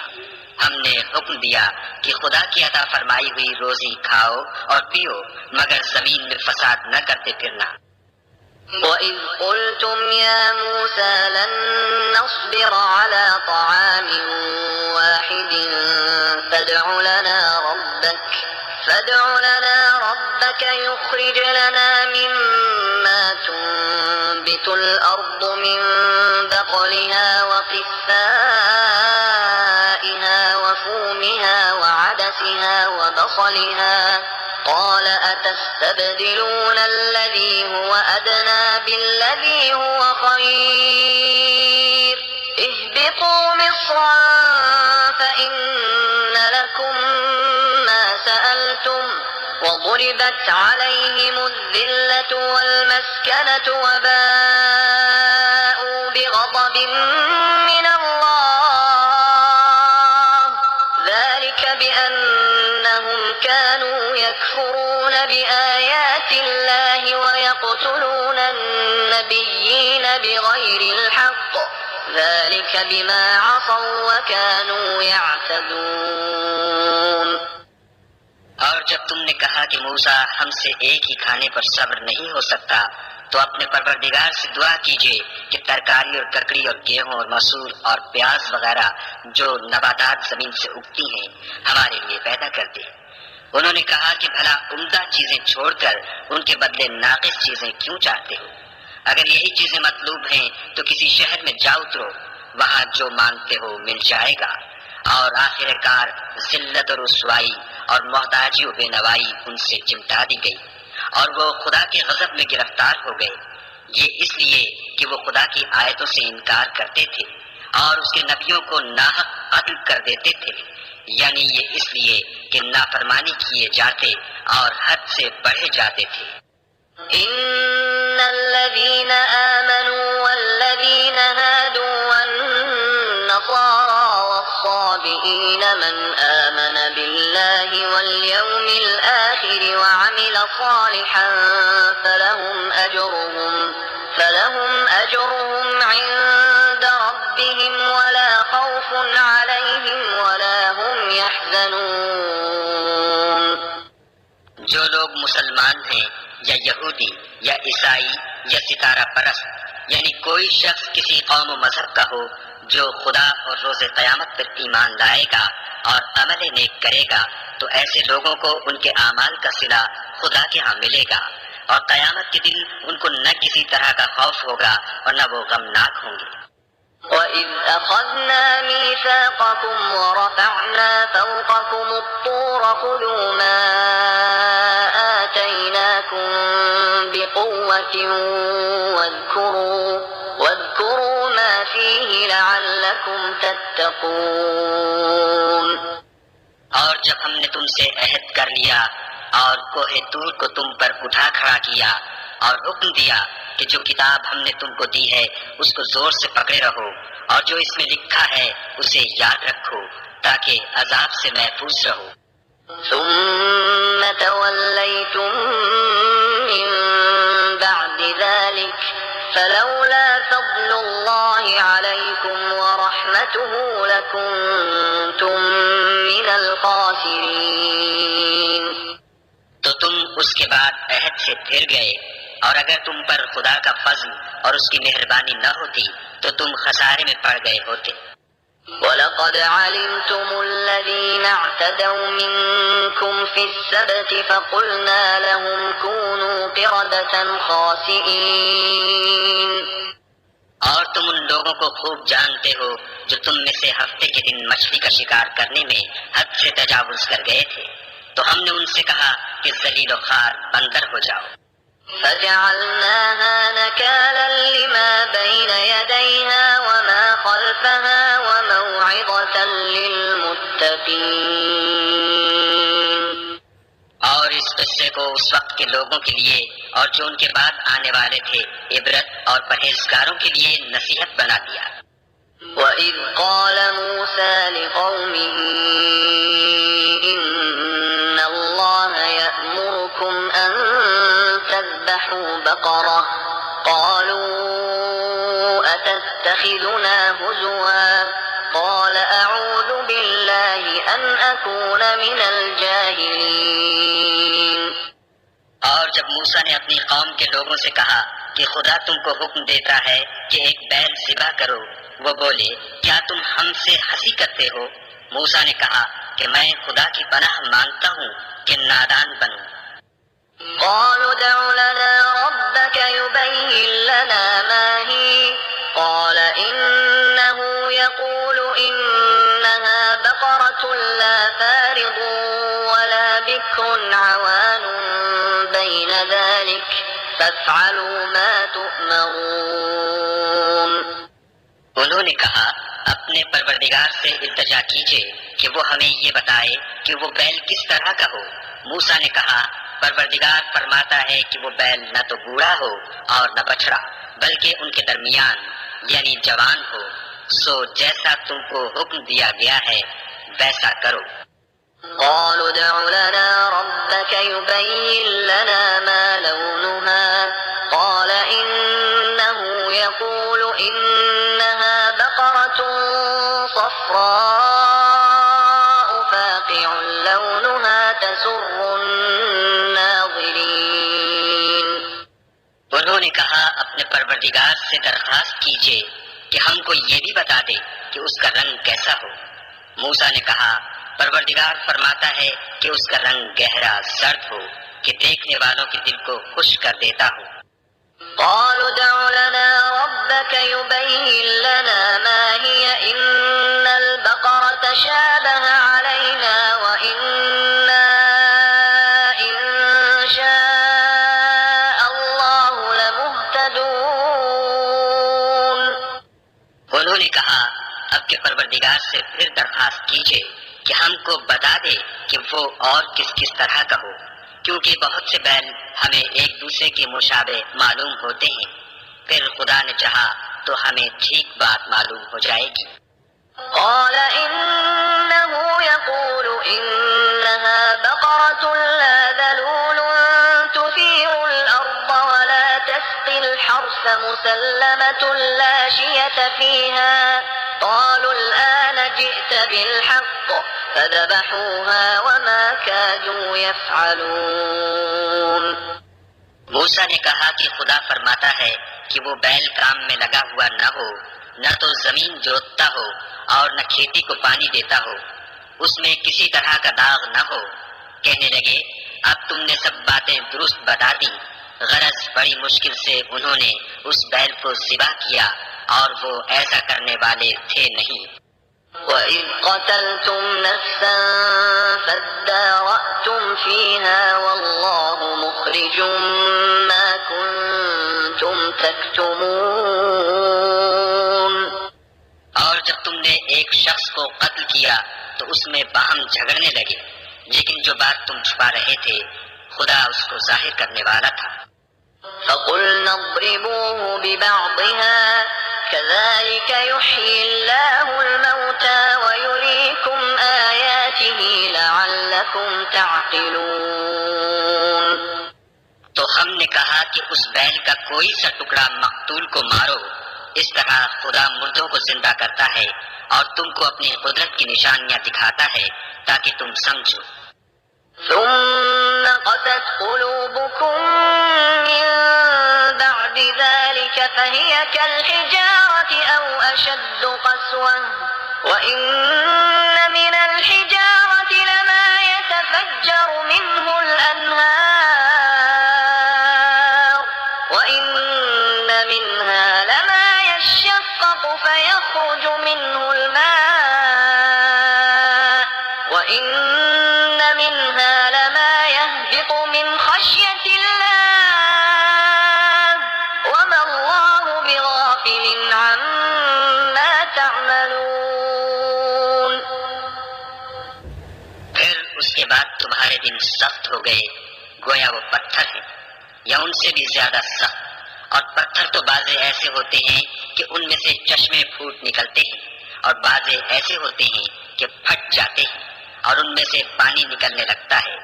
[SPEAKER 2] ہم نے حکم دیا کہ خدا کی عطا فرمائی ہوئی روزی کھاؤ اور پیو مگر زمین میں فساد نہ کرتے پھرنا۔
[SPEAKER 1] وَإِذْ قُلْتُمْ يَا مُوسَى لَن نَّصْبِرَ عَلَىٰ طَعَامٍ وَاحِدٍ فَادْعُ لَنَا رَبَّكَ يُخْرِجْ لَنَا مِمَّا تُنبِتُ الْأَرْضُ مِن بَقْلِهَا وَقِثَّائِهَا وَفُومِهَا وَعَدَسِهَا وَبَصَلِهَا قَالَ أَتَسْتَبْدِلُونَ الَّذِي هُوَ أَدْنَىٰ بِالَّذِي هُوَ خَيْرٌ اهْبِطُوا مِصْرًا فَإِنَّ لَكُم مَّا سَأَلْتُمْ وَضُرِبَتْ عَلَيْهِمُ الذِّلَّةُ وَالْمَسْكَنَةُ وَبَاءُوا بِغَضَبٍ مِّنَ اللَّهِ ذَلِكَ بِأَنَّهُمْ كَانُوا يَكْفُرُونَ بِآيَاتِ اللَّهِ وَيَقْتُلُونَ النَّبِيِّينَ بِغَيْرِ الْحَقِّ ذَلِكَ بِمَا عَصَوا وَكَانُوا يَعْتَدُونَ۔
[SPEAKER 2] اور جب تم نے کہا کہ موسیٰ ہم سے ایک ہی کھانے پر صبر نہیں ہو سکتا تو اپنے پروردگار سے دعا کیجیے کہ ترکاری اور ککڑی اور گیہوں اور مسور اور پیاز وغیرہ جو نباتات زمین سے اگتی ہیں ہمارے لیے پیدا کر دے۔ انہوں نے کہا کہ بھلا عمدہ چیزیں چھوڑ کر ان کے بدلے ناقص چیزیں کیوں چاہتے ہو؟ اگر یہی چیزیں مطلوب ہیں تو کسی شہر میں جا اترو، وہاں جو مانگتے ہو مل جائے گا۔ اور آخر کار ذلت اور رسوائی اور محتاجی و بے نوائی ان سے چمٹا دی گئی اور وہ خدا کے غضب میں گرفتار ہو گئے۔ یہ اس لیے کہ وہ خدا کی آیتوں سے انکار کرتے تھے اور اس کے نبیوں کو ناحق قتل کر دیتے تھے، یعنی یہ اس لیے کہ نافرمانی کیے جاتے اور حد سے بڑھے جاتے تھے۔
[SPEAKER 1] إن الذين آمنوا والذين هادوا والنصارى والصابئين من آمن بالله واليوم الآخر وعمل صالحا فلهم أجرهم عند ربهم ولا خوف عليهم ولا هم يحزنون۔
[SPEAKER 2] جو لوگ مسلمان ہیں یا یہودی یا عیسائی یا ستارہ پرست، یعنی کوئی شخص کسی قوم و مذہب کا ہو جو خدا اور روز قیامت پر ایمان لائے گا اور عمل نیک کرے گا تو ایسے لوگوں کو ان کے اعمال کا صلہ خدا کے ہاں ملے گا اور قیامت کے دن ان کو نہ کسی طرح کا خوف ہوگا اور نہ وہ غمناک ہوں گے۔
[SPEAKER 1] وَإِذْ أَخَذْنَا مِيثَاقَكُمْ وَرَفَعْنَا فَوْقَكُمُ الطُّورَ خُذُوا مَا آتَيْنَاكُمْ بِقُوَّةٍ وَاذْكُرُوا مَا فِيهِ لَعَلَّكُمْ تَتَّقُونَ۔
[SPEAKER 2] اور جب ہم نے تم سے عہد کر لیا اور کوہ طور کو تم پر اٹھا کھڑا کیا اور حکم دیا کہ جو کتاب ہم نے تم کو دی ہے اس کو زور سے پکڑے رہو اور جو اس میں لکھا ہے اسے یاد رکھو تاکہ عذاب سے محفوظ رہو۔
[SPEAKER 1] ثم توليتم من بعد ذلك فلولا فضل الله عليكم ورحمته لكنتم من الخاسرين۔
[SPEAKER 2] تو تم اس کے بعد عہد سے پھر گئے، اور اگر تم پر خدا کا فضل اور اس کی مہربانی نہ ہوتی تو تم خسارے میں پڑ گئے ہوتے۔
[SPEAKER 1] وَلَقَدْ عَلِمْتُمُ الَّذِينَ اعْتَدَوْا مِنكُمْ فِي السَّبْتِ فَقُلْنَا لَهُمْ كُونُوا قِرَدَةً خَاسِئِينَ۔
[SPEAKER 2] اور تم ان لوگوں کو خوب جانتے ہو جو تم میں سے ہفتے کے دن مچھلی کا شکار کرنے میں حد سے تجاوز کر گئے تھے، تو ہم نے ان سے کہا کہ ذلیل و خوار بندر ہو جاؤ۔
[SPEAKER 1] فَجَعَلْنَاهَا نَكَالًا لِمَا بَيْنَ يَدَيْهَا وَمَا خَلْفَهَا وَمَوْعِظَةً لِلْمُتَّقِينَ۔
[SPEAKER 2] اور اس قصے کو اس وقت کے لوگوں کے لیے اور جو ان کے بعد آنے والے تھے عبرت اور پرہیزگاروں کے لیے نصیحت بنا دیا۔
[SPEAKER 1] وَإِذْ قَالَ مُوسَى لِقَوْمِهِ إِنَّ اللَّهَ يَأْمُرُكُمْ أَن تَذْبَحُوا بَقَرَةً قَالُوا أَتَتَّخِذُنَا هُزُوًا قَالَ أَعُوذُ بِاللَّهِ أَنْ أَكُونَ مِنَ الْجَاهِلِينَ۔
[SPEAKER 2] اور جب موسیٰ نے اپنی قوم کے لوگوں سے کہا کہ خدا تم کو حکم دیتا ہے کہ ایک بیل ذبح کرو، وہ بولے کیا تم ہم سے ہنسی کرتے ہو؟ موسیٰ نے کہا کہ میں خدا کی پناہ مانگتا ہوں کہ نادان بنوں۔
[SPEAKER 1] قالوا ادع لنا ربك يبين لنا ما هي قال إنه يقول إنها بقرة لا فارض ولا بكر عوان بين ذلك فافعلوا ما تؤمرون۔
[SPEAKER 2] انہوں نے کہا اپنے پروردگار سے التجا کیجئے کہ وہ ہمیں یہ بتائے کہ وہ بیل کس طرح کا ہو۔ موسیٰ نے کہا پروردگار فرماتا ہے کہ وہ بیل نہ تو بوڑھا ہو اور نہ بچڑا، بلکہ ان کے درمیان یعنی جوان ہو، سو جیسا تم کو حکم دیا گیا ہے ویسا کرو۔
[SPEAKER 1] قالوا ادع لنا ربك يبين لنا ما لونها قال إنه يقول إنها بقرة صفراء فاقع لونها تسر الناظرين۔
[SPEAKER 2] انہوں نے کہا اپنے پروردگار سے درخواست کیجئے کہ ہم کو یہ بھی بتا دے کہ اس کا رنگ کیسا ہو۔ موسیٰ نے کہا پروردگار فرماتا ہے کہ اس کا رنگ گہرا زرد ہو کہ دیکھنے والوں کے دل کو خوش کر دیتا ہو۔
[SPEAKER 1] قالوا ادع لنا ربك يبين لنا ما هي إن البقرة شابه علينا وإنا إن شاء الله لمهتدون۔
[SPEAKER 2] انہوں نے کہا اب کے پروردگار سے پھر درخواست کیجئے کہ ہم کو بتا دے کہ وہ اور کس کس طرح کا ہو، کیونکہ بہت سے بیل ہمیں ایک دوسرے کے مشابہ معلوم ہوتے ہیں، پھر خدا نے چاہا تو ہمیں ٹھیک بات معلوم ہو جائے گی۔
[SPEAKER 1] قال إنه يقول إنها بقرة لا ذلول تثير الأرض ولا تسقي الحرث مسلمة لا شية فيها قالوا الآن جئت بالحق فذبحوها وما كادوا يفعلون۔
[SPEAKER 2] موسیٰ نے کہا کہ خدا فرماتا ہے کہ وہ بیل کام میں لگا ہوا نہ ہو، نہ تو زمین جوتتا ہو اور نہ کھیتی کو پانی دیتا ہو، اس میں کسی طرح کا داغ نہ ہو۔ کہنے لگے اب تم نے سب باتیں درست بتا دی، غرض بڑی مشکل سے انہوں نے اس بیل کو ذبح کیا اور وہ ایسا کرنے والے تھے نہیں۔
[SPEAKER 1] وَإِذْ قَتَلْتُمْ نَفْسًا فَادَّارَأْتُمْ فِيهَا وَاللَّهُ مُخْرِجٌ مَا كُنْتُمْ تَكْتُمُونَ۔
[SPEAKER 2] اور جب تم نے ایک شخص کو قتل کیا تو اس میں باہم جھگڑنے لگے، لیکن جو بات تم چھپا رہے تھے خدا اس کو ظاہر کرنے والا تھا۔
[SPEAKER 1] فَقُلْنَا اضْرِبُوهُ بِبَعْضِهَا كَذَلِكَ يُحْيِي اللَّهُ الْمَوْتَى وَيُرِيكُمْ آيَاتِهِ لَعَلَّكُمْ تَعْقِلُونَ۔
[SPEAKER 2] کہا کہ اس بیل کا کوئی سا ٹکڑا مقتول کو مارو، اس طرح خدا مردوں کو زندہ کرتا ہے اور تم کو اپنی قدرت کی نشانیاں دکھاتا ہے تاکہ تم سمجھو۔
[SPEAKER 1] ثم قست قلوبكم من بعد ذلك فهي كالحجارة أو أشد قسوة وإن من الحجارة لما يتفجر منه الأنهار وإن منها لما يشقق فيخرج منه الماء وإن منها لما يهبط من خشية الله وما الله بغافل عما تعملون۔
[SPEAKER 2] پھر اس کے بعد تمہارے دن سخت ہو گئے گویا وہ پتھر ہے یا ان سے بھی زیادہ سخت، اور پتھر تو بعضے ایسے ہوتے ہیں کہ ان میں سے چشمے پھوٹ نکلتے ہیں اور بعضے ایسے ہوتے ہیں کہ پھٹ جاتے ہیں اور ان میں سے پانی نکلنے لگتا ہے،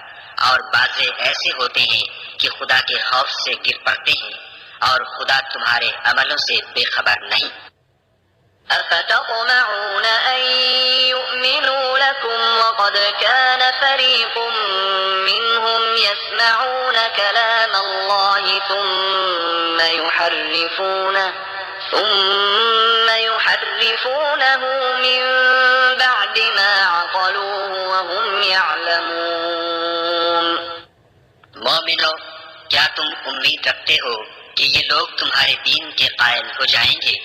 [SPEAKER 2] اور بعضے ایسے ہوتے ہیں کہ خدا کے خوف سے گر پڑتے ہیں اور خدا تمہارے عملوں سے بے خبر نہیں۔
[SPEAKER 1] أفتطمعون أن يؤمنوا لكم وقد كان فريق منهم يسمعون كلام الله ثم يحرفونه من بعد ما عقلوه وهم يعلمون۔
[SPEAKER 2] مومنو، کیا تم امید رکھتے ہو کہ یہ لوگ تمہارے دین کے قائل ہو جائیں گے،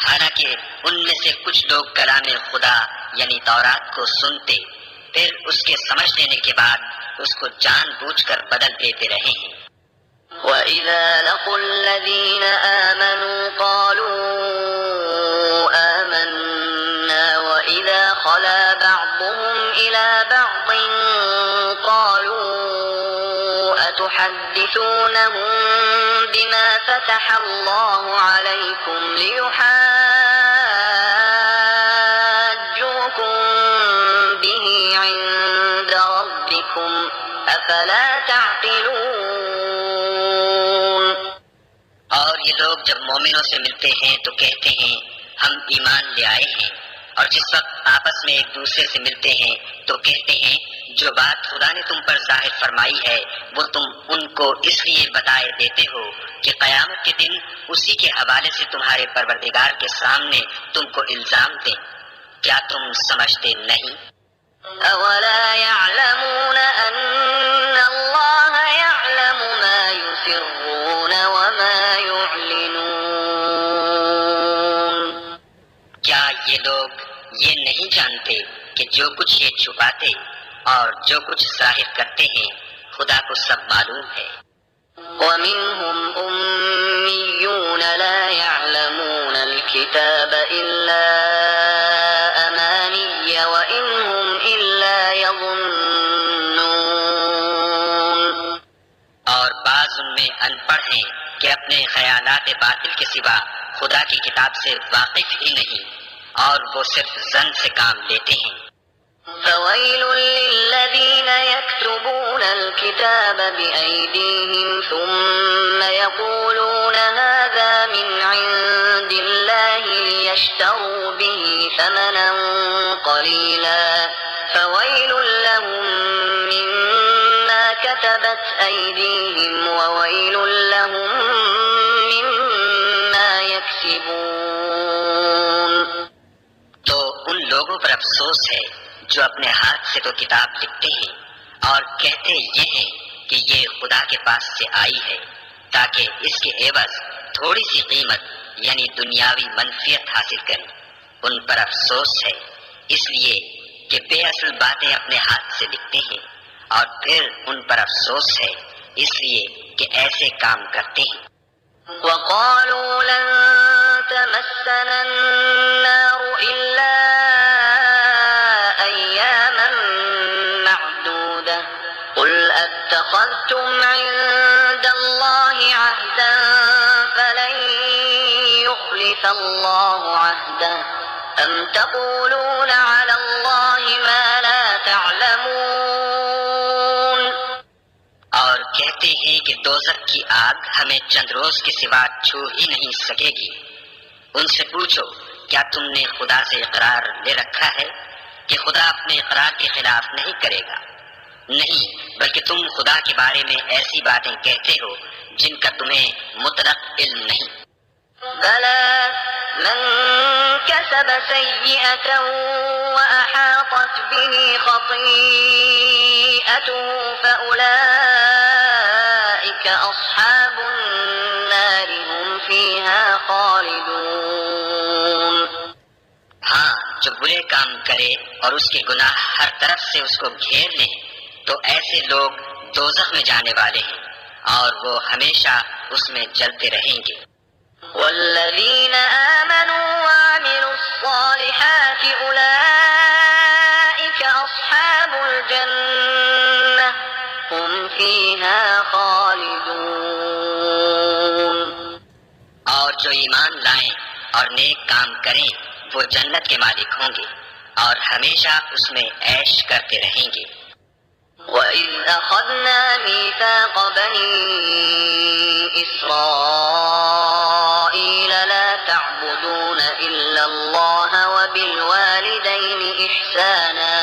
[SPEAKER 2] حالانکہ ان میں سے کچھ لوگ کلام خدا یعنی تورات کو سنتے پھر اس کے سمجھ لینے کے بعد اس کو جان بوجھ کر بدل دیتے رہے ہیں۔
[SPEAKER 1] وَإِذَا لَقُوا الَّذِينَ آمَنُوا قَالُوا آمَنَّا وَإِذَا خَلَا بَعْضُهُمْ إِلَى بَعْضٍ قَالُوا أَتُحَدِّثُونَهُم بِمَا فَتَحَ اللَّهُ عَلَيْكُمْ لِيُحَاجُّوكُم بِهِ عِندَ رَبِّكُمْ أَفَلَا تَعْقِلُونَ۔
[SPEAKER 2] اور یہ لوگ جب مومنوں سے ملتے ہیں تو کہتے ہیں ہم ایمان لے آئے ہیں، اور جس وقت آپس میں ایک دوسرے سے ملتے ہیں تو کہتے ہیں جو بات خدا نے تم پر ظاہر فرمائی ہے وہ تم ان کو اس لیے بتائے دیتے ہو کہ قیامت کے دن اسی کے حوالے سے تمہارے پروردگار کے سامنے تم کو الزام دیں۔ کیا تم سمجھتے نہیں؟
[SPEAKER 1] أَوَلَا يَعْلَمُونَ أَنَّ اللَّهَ يَعْلَمُ مَا يُسِرُّونَ وَمَا يُعْلِنُونَ۔
[SPEAKER 2] کیا یہ لوگ یہ نہیں جانتے کہ جو کچھ یہ چھپاتے اور جو کچھ ظاہر کرتے ہیں خدا کو سب معلوم ہے۔
[SPEAKER 1] وَمِنْهُمْ أُمِّيُّونَ لَا يَعْلَمُونَ الْكِتَابَ إِلَّا أَمَانِيَّ وَإِنْ هُمْ إِلَّا يَظُنُّونَ۔
[SPEAKER 2] اور بعض ان میں ان پڑھ ہیں کہ اپنے خیالات باطل کے سوا خدا کی کتاب سے واقف ہی نہیں، اور وہ صرف ظن سے کام لیتے ہیں۔
[SPEAKER 1] فَوَيْلٌ لِّلَّذِينَ يَكْتُبُونَ الْكِتَابَ بِأَيْدِيهِمْ ثُمَّ يَقُولُونَ هَٰذَا مِنْ عِندِ اللَّهِ لِيَشْتَرُوا بِهِ ثَمَنًا قَلِيلًا فَوَيْلٌ لَّهُم مِّمَّا كَتَبَتْ أَيْدِيهِمْ وَوَيْلٌ لَّهُم مِّمَّا يَكْسِبُونَ۔
[SPEAKER 2] تو ان لوگوں پر افسوس ہے جو اپنے ہاتھ سے تو کتاب لکھتے ہیں اور کہتے یہ ہیں کہ یہ خدا کے پاس سے آئی ہے تاکہ اس کے عوض تھوڑی سی قیمت یعنی دنیاوی منفیت حاصل کریں۔ ان پر افسوس ہے اس لیے کہ بے اصل باتیں اپنے ہاتھ سے لکھتے ہیں، اور پھر ان پر افسوس ہے اس لیے کہ ایسے کام کرتے ہیں۔
[SPEAKER 1] وَقَالُوا لَن تَمَسَّنَا النَّارُ إِلَّا أَيَّامًا مَّعْدُودَةً قُلْ أَتَّخَذْتُمْ عِندَ اللَّهِ عَهْدًا فَلَن يُخْلِفَ اللَّهُ عَهْدَهُ أَمْ تَقُولُونَ عَلَى اللَّهِ مَا لَا تَعْلَمُونَ۔
[SPEAKER 2] اور کہتے ہیں کہ دوزخ کی آگ ہمیں چند روز کے سوا چھو ہی نہیں سکے گی۔ ان سے پوچھو کیا تم نے خدا سے اقرار لے رکھا ہے کہ خدا اپنے اقرار کے خلاف نہیں کرے گا؟ نہیں، بلکہ تم خدا کے بارے میں ایسی باتیں کہتے ہو جن کا تمہیں مطلق علم نہیں۔
[SPEAKER 1] بلى من كسب سيئة وأحاطت به خطيئته فأولئك أصحاب النار هم فيها خالدون۔
[SPEAKER 2] ہاں، جو برے کام کرے اور اس کے گناہ ہر طرف سے اس کو گھیر لیں تو ایسے لوگ دوزخ میں جانے والے ہیں اور وہ ہمیشہ اس میں جلتے رہیں گے۔
[SPEAKER 1] والذين آمنوا وعملوا الصالحات أولئك أصحاب الجنة هم فيها خالدون۔
[SPEAKER 2] اور جو ایمان لائیں اور نیک کام کریں وہ جنت کے مالک ہوں گے اور ہمیشہ اس میں عیش کرتے رہیں گے۔
[SPEAKER 1] وَإِذْ أَخَذْنَا مِيثَاقَ بَنِي إِسْرَائِيلَ لَا تَعْبُدُونَ إِلَّا اللَّهَ وَبِالْوَالِدَيْنِ إِحْسَانًا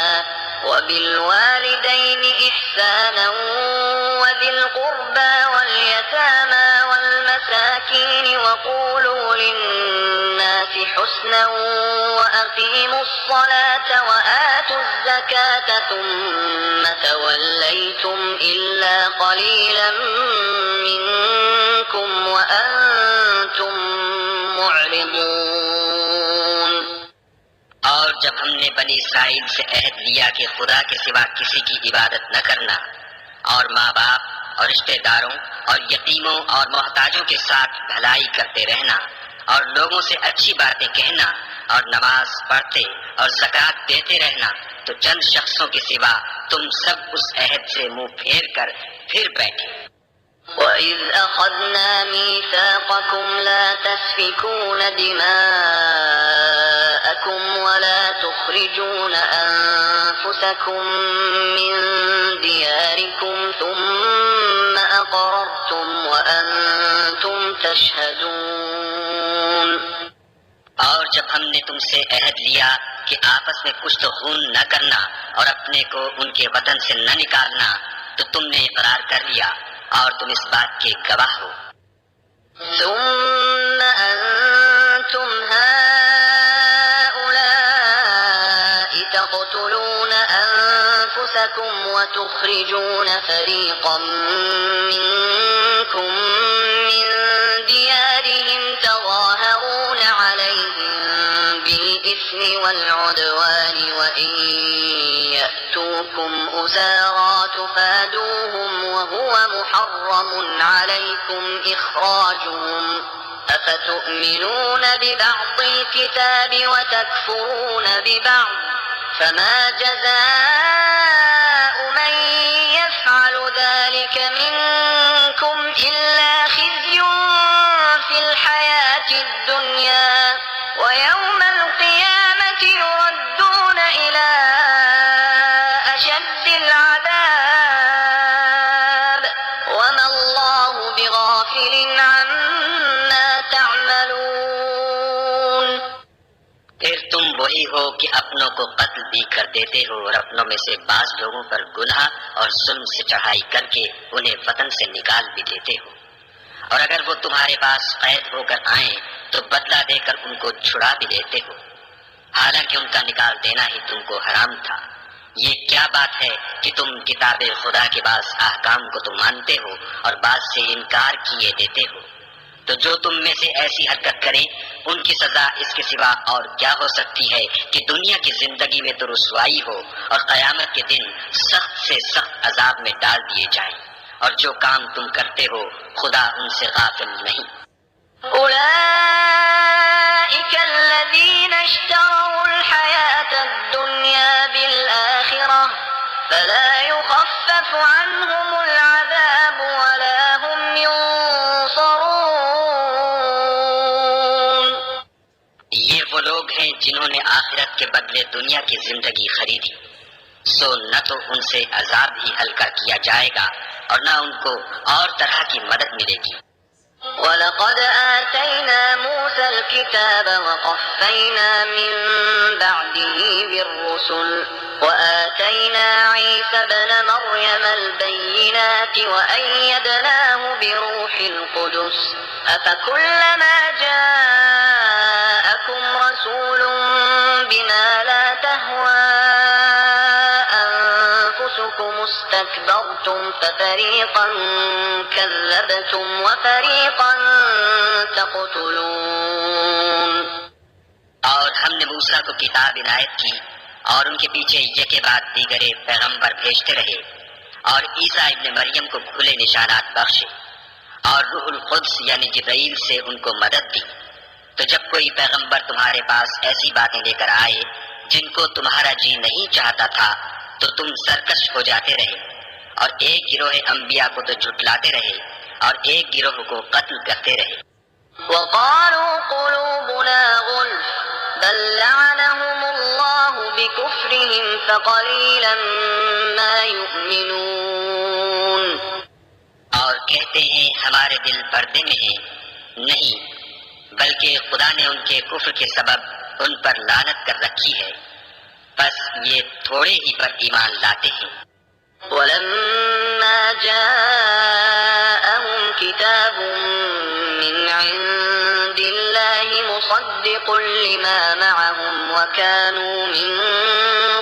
[SPEAKER 1] وَذِي الْقُرْبَى وَالْيَتَامَى وَالْمَسَاكِينِ وَقُولُوا لِلنَّاسِ حُسْنًا وَأَقِيمُوا الصَّلَاةَ وَآتُوا الزَّكَاةَ ثُمَّ تَوَلَّيْتُمْ إِلَّا قَلِيلًا مِّنكُمْ وَأَنتُم مُّعْرِضُونَ۔
[SPEAKER 2] اور جب ہم نے بنی اسرائیل سے عہد لیا کہ خدا کے سوا کسی کی عبادت نہ کرنا اور ماں باپ اور رشتہ داروں اور یتیموں اور محتاجوں کے ساتھ بھلائی کرتے رہنا اور لوگوں سے اچھی باتیں کہنا اور نماز پڑھتے اور زکوٰۃ دیتے رہنا، تو چند شخصوں کے سوا تم سب اس عہد سے منہ پھیر کر پھر بیٹھے۔
[SPEAKER 1] وَإِذْ أَخَذْنَا مِيثَاقَكُمْ لَا تَسْفِكُونَ دِمَاءَكُمْ وَلَا تُخْرِجُونَ أَنفُسَكُم مِّن دِيَارِكُمْ ثُمَّ أَقْرَرْتُمْ وَأَنتُمْ تَشْهَدُونَ۔
[SPEAKER 2] اور جب ہم نے تم سے عہد لیا کہ آپس میں کشت و خون نہ کرنا اور اپنے کو ان کے وطن سے نہ نکالنا، تو تم نے اقرار کر لیا اور تم اس بات کے گواہ ہو۔
[SPEAKER 1] ثم أنتم هؤلاء تقتلون أنفسكم وتخرجون فريقا منكم من ديارهم تظاهرون عليهم بالإثم والعدوان وإن يأتوكم أسارى تفادوهم وهو محرم عليكم إخراجهم أفتؤمنون ببعض الكتاب وتكفرون ببعض فما جزاء من يفعل ذلك منكم إلا خزي في الحياة الدنيا ويوم القيامة يردون إلى أشد العذاب وما الله بغافل عما تعملون۔
[SPEAKER 2] پھر تم وہی ہو کہ اپنوں کو قتل بھی کر دیتے ہو اور اپنوں میں سے بعض لوگوں پر گناہ اور ظلم سے چڑھائی کر کے انہیں وطن سے نکال بھی دیتے ہو، اور اگر وہ تمہارے پاس قید ہو کر آئیں تو بدلہ دے کر ان کو چھڑا بھی لیتے ہو، حالانکہ ان کا نکال دینا ہی تم کو حرام تھا۔ یہ کیا بات ہے کہ تم کتاب خدا کے بعض احکام کو تو مانتے ہو اور بعض سے انکار کیے دیتے ہو؟ تو جو تم میں سے ایسی حرکت کریں ان کی سزا اس کے سوا اور کیا ہو سکتی ہے کہ دنیا کی زندگی میں تو رسوائی ہو اور قیامت کے دن سخت سے سخت عذاب میں ڈال دیے جائیں، اور جو کام تم کرتے ہو خدا ان سے غافل نہیں۔
[SPEAKER 1] أولئك الذين اشتروا الحياة الدنيا بالآخرة فلا يخفف عنهم العذاب ولا هم ينصرون۔
[SPEAKER 2] یہ وہ لوگ ہیں جنہوں نے آخرت کے بدلے دنیا کی زندگی خریدی، سو نہ تو ان سے عذاب ہی ہلکا کیا جائے گا اور نہ ان کو اور طرح کی مدد ملے گی۔
[SPEAKER 1] وَلَقَدْ آتَيْنَا مُوسَى الْكِتَابَ وَقَفَّيْنَا مِن بَعْدِهِ بِالرُّسُلِ وَآتَيْنَا عِيسَى ابْنَ مَرْيَمَ الْبَيِّنَاتِ وَأَيَّدْنَاهُ بِرُوحِ الْقُدُسِ أَفَكُلَّمَا جَاءَكُمْ رَسُولٌ بِمَا لَا تَهْوَىٰ أَنفُسُكُمُ اسْتَكْبَرْتُمْ فَفَرِيقًا كَذَّبْتُمْ وَفَرِيقًا تَقْتُلُونَ۔
[SPEAKER 2] اور ہم نے موسیٰ کو کتاب عنایت کی اور ان کے پیچھے یکے بعد دیگرے پیغمبر بھیجتے رہے اور عیسیٰ ابن مریم کو کھلے نشانات بخشے اور روح القدس یعنی جبرائیل سے ان کو مدد دی۔ تو جب کوئی پیغمبر تمہارے پاس ایسی باتیں لے کر آئے جن کو تمہارا جی نہیں چاہتا تھا تو تم سرکش ہو جاتے رہے، اور ایک گروہ انبیاء کو تو جھٹلاتے رہے اور ایک گروہ کو قتل کرتے رہے۔
[SPEAKER 1] وَقَالُوا قُلُوبُنَا غُلْفٌ بَل لَّعَنَهُمُ اللَّهُ بِكُفْرِهِمْ فَقَلِيلًا مَّا يُؤْمِنُونَ۔
[SPEAKER 2] اور کہتے ہیں ہمارے دل پردے میں ہیں، نہیں بلکہ خدا نے ان کے کفر کے سبب ان پر لعنت کر رکھی ہے، بس یہ تھوڑے ہی پر ایمان لاتے ہیں۔
[SPEAKER 1] وَلَمَّا جَاءَهُمْ كِتَابٌ مِّنْ عِندِ اللَّهِ مُصَدِّقٌ لِّمَا مَعَهُمْ وَكَانُوا مِن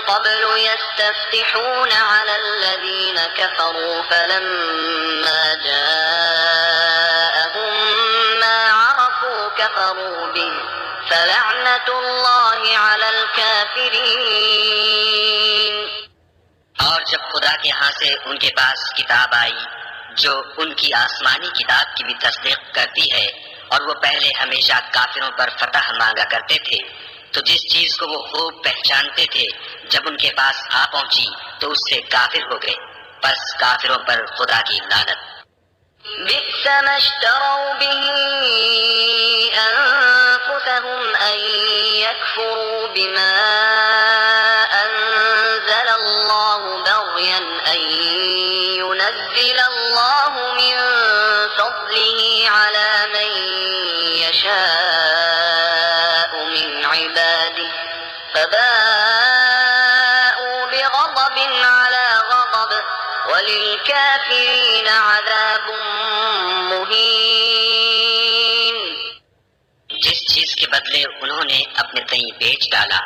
[SPEAKER 1] قَبْلُ يَسْتَفْتِحُونَ عَلَى الَّذِينَ كَفَرُوا فَلَمَّا جَاءَهُم مَّا عَرَفُوا كَفَرُوا بِهِ فَلَعْنَةُ اللَّهِ عَلَى الْكَافِرِينَ۔
[SPEAKER 2] اور جب خدا کے ہاں سے ان کے پاس کتاب آئی جو ان کی آسمانی کتاب کی بھی تصدیق کرتی ہے، اور وہ پہلے ہمیشہ کافروں پر فتح مانگا کرتے تھے، تو جس چیز کو وہ خوب پہچانتے تھے جب ان کے پاس آ پہنچی تو اس سے کافر ہو گئے، بس کافروں پر خدا کی لعنت۔
[SPEAKER 1] بئس ما اشتروا به أنفسهم أن يكفروا بما أنزل الله بغيا أن ينزل الله من فضله على من يشاء من عباده فباءوا بغضب على غضب وَلِلْكَافِرِينَ عَذَابٌ مُّهِينٌ۔
[SPEAKER 2] جس چیز کے بدلے انہوں نے اپنے تئیں بیچ ڈالا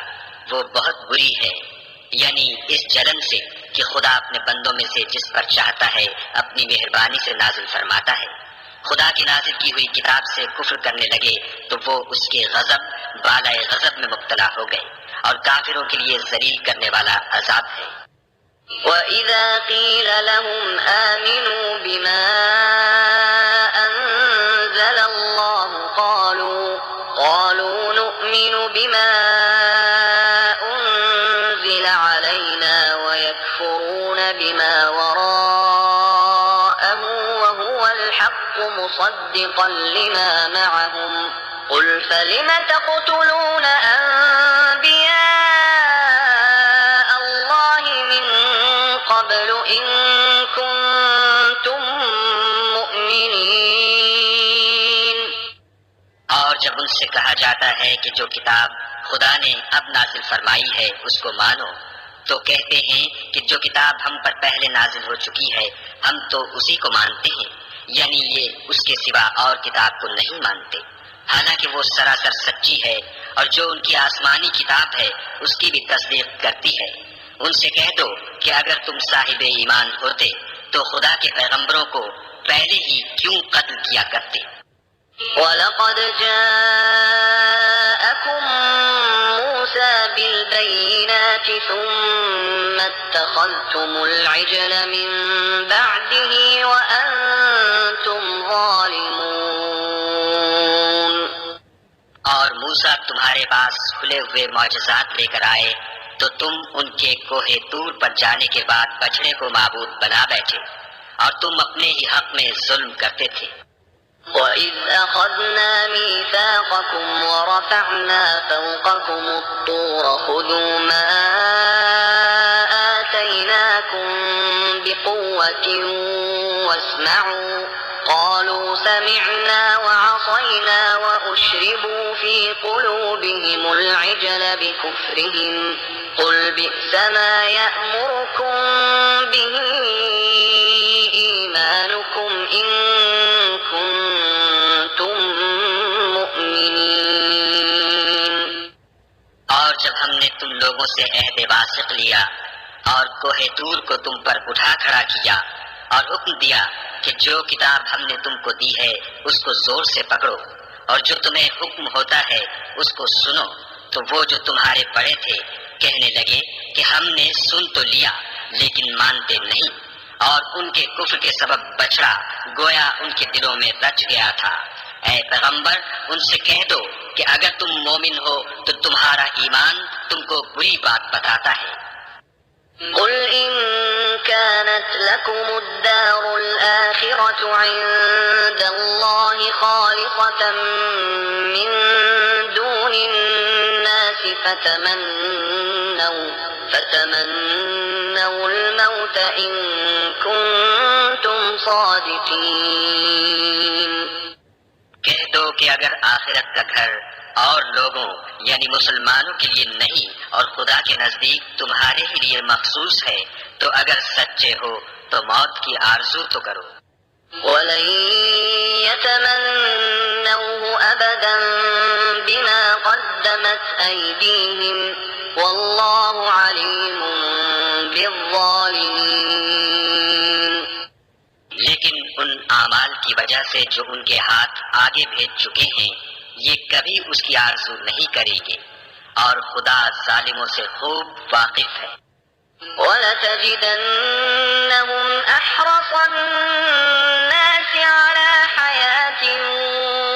[SPEAKER 2] وہ بہت بری ہے، یعنی اس جلن سے کہ خدا اپنے بندوں میں سے جس پر چاہتا ہے اپنی مہربانی سے نازل فرماتا ہے۔ خدا کی نازل کی ہوئی کتاب سے کفر کرنے لگے تو وہ اس کے غضب بالائے غضب میں مبتلا ہو گئے، اور کافروں کے لیے ذلیل کرنے والا عذاب ہے۔
[SPEAKER 1] وَإِذَا قِيلَ لَهُمْ آمِنُوا بِمَا أَنزَلَ اللَّهُ قَالُوا نُؤْمِنُ بِمَا أُنزِلَ عَلَيْنَا وَيَكْفُرُونَ بِمَا وَرَاءَهُ وَهُوَ الْحَقُّ مُصَدِّقًا لِّمَا مَعَهُمْ قُلْ فَلِمَ تَقْتُلُونَ أَنبِيَاءَ اللَّهِ مِن قَبْلُ إِن كُنتُم مُّؤْمِنِينَ۔
[SPEAKER 2] اور جب ان سے کہا جاتا ہے کہ جو کتاب خدا نے اب نازل فرمائی ہے اس کو مانو، تو کہتے ہیں کہ جو کتاب ہم پر پہلے نازل ہو چکی ہے ہم تو اسی کو مانتے ہیں، یعنی یہ اس کے سوا اور کتاب کو نہیں مانتے، حالانکہ وہ سراسر سچی ہے، اور جو ان کی آسمانی کتاب ہے اس کی بھی تصدیق کرتی ہے۔ ان سے کہہ دو کہ اگر تم صاحب ایمان ہوتے تو خدا کے پیغمبروں کو پہلے ہی کیوں قتل کیا کرتے۔
[SPEAKER 1] وَلَقَدْ جَاءَكُم مُّوسَىٰ بِالْبَيِّنَاتِ ثُمَّ اتَّخَذْتُمُ الْعِجْلَ مِن بَعْدِهِ وَأَنتُمْ ظَالِمُونَ۔
[SPEAKER 2] اور موسیٰ تمہارے پاس کھلے ہوئے معجزات لے کر آئے تو تم ان کے کوہ طور پر جانے کے بعد بچڑے کو معبود بنا بیٹھے، اور تم اپنے ہی حق میں ظلم کرتے تھے۔
[SPEAKER 1] وَإِذْ أَخَذْنَا مِيثَاقَكُمْ وَرَفَعْنَا فَوْقَكُمُ الطُّورَ خُذُوا مَا لكم بقوة واسمعوا قالوا سمعنا وعصينا وأشربوا في قلوبهم العجل بكفرهم قل بئس ما يأمركم به إيمانكم إن كنتم مؤمنين۔
[SPEAKER 2] اور جب ہم نے تم لوگوں سے عہد واثق لیا اور کوہ طور کو تم پر اٹھا کھڑا کیا اور حکم دیا کہ جو کتاب ہم نے تم کو دی ہے اس کو زور سے پکڑو اور جو تمہیں حکم ہوتا ہے اس کو سنو، تو وہ جو تمہارے بڑے تھے کہنے لگے کہ ہم نے سن تو لیا لیکن مانتے نہیں، اور ان کے کفر کے سبب بچڑا گویا ان کے دلوں میں رچ گیا تھا۔ اے پیغمبر ان سے کہہ دو کہ اگر تم مومن ہو تو تمہارا ایمان تم کو بری بات بتاتا ہے۔
[SPEAKER 1] قل إن كانت لكم الدار الآخرة عند الله خالصة من دون الناس فتمنوا الموت إن كنتم صادقين۔
[SPEAKER 2] کہہ دو کہ اگر آخرت کا گھر اور لوگوں یعنی مسلمانوں کے لیے نہیں اور خدا کے نزدیک تمہارے ہی لیے مخصوص ہے تو اگر سچے ہو تو موت کی آرزو تو کرو۔
[SPEAKER 1] وَلَن يَتَمَنَّوْهُ أَبَدًا بِمَا قَدَّمَتْ أَيْدِيهِمْ وَاللَّهُ عَلِيمٌ بِالظَّالِمِينَ۔
[SPEAKER 2] لیکن ان اعمال کی وجہ سے جو ان کے ہاتھ آگے بھیج چکے ہیں یہ کبھی اس کی آرزو نہیں کریں گے، اور خدا ظالموں سے خوب واقف ہے۔
[SPEAKER 1] وَلَتَجِدَنَّهُمْ أَحْرَصَ النَّاسِ عَلَى حَيَاةٍ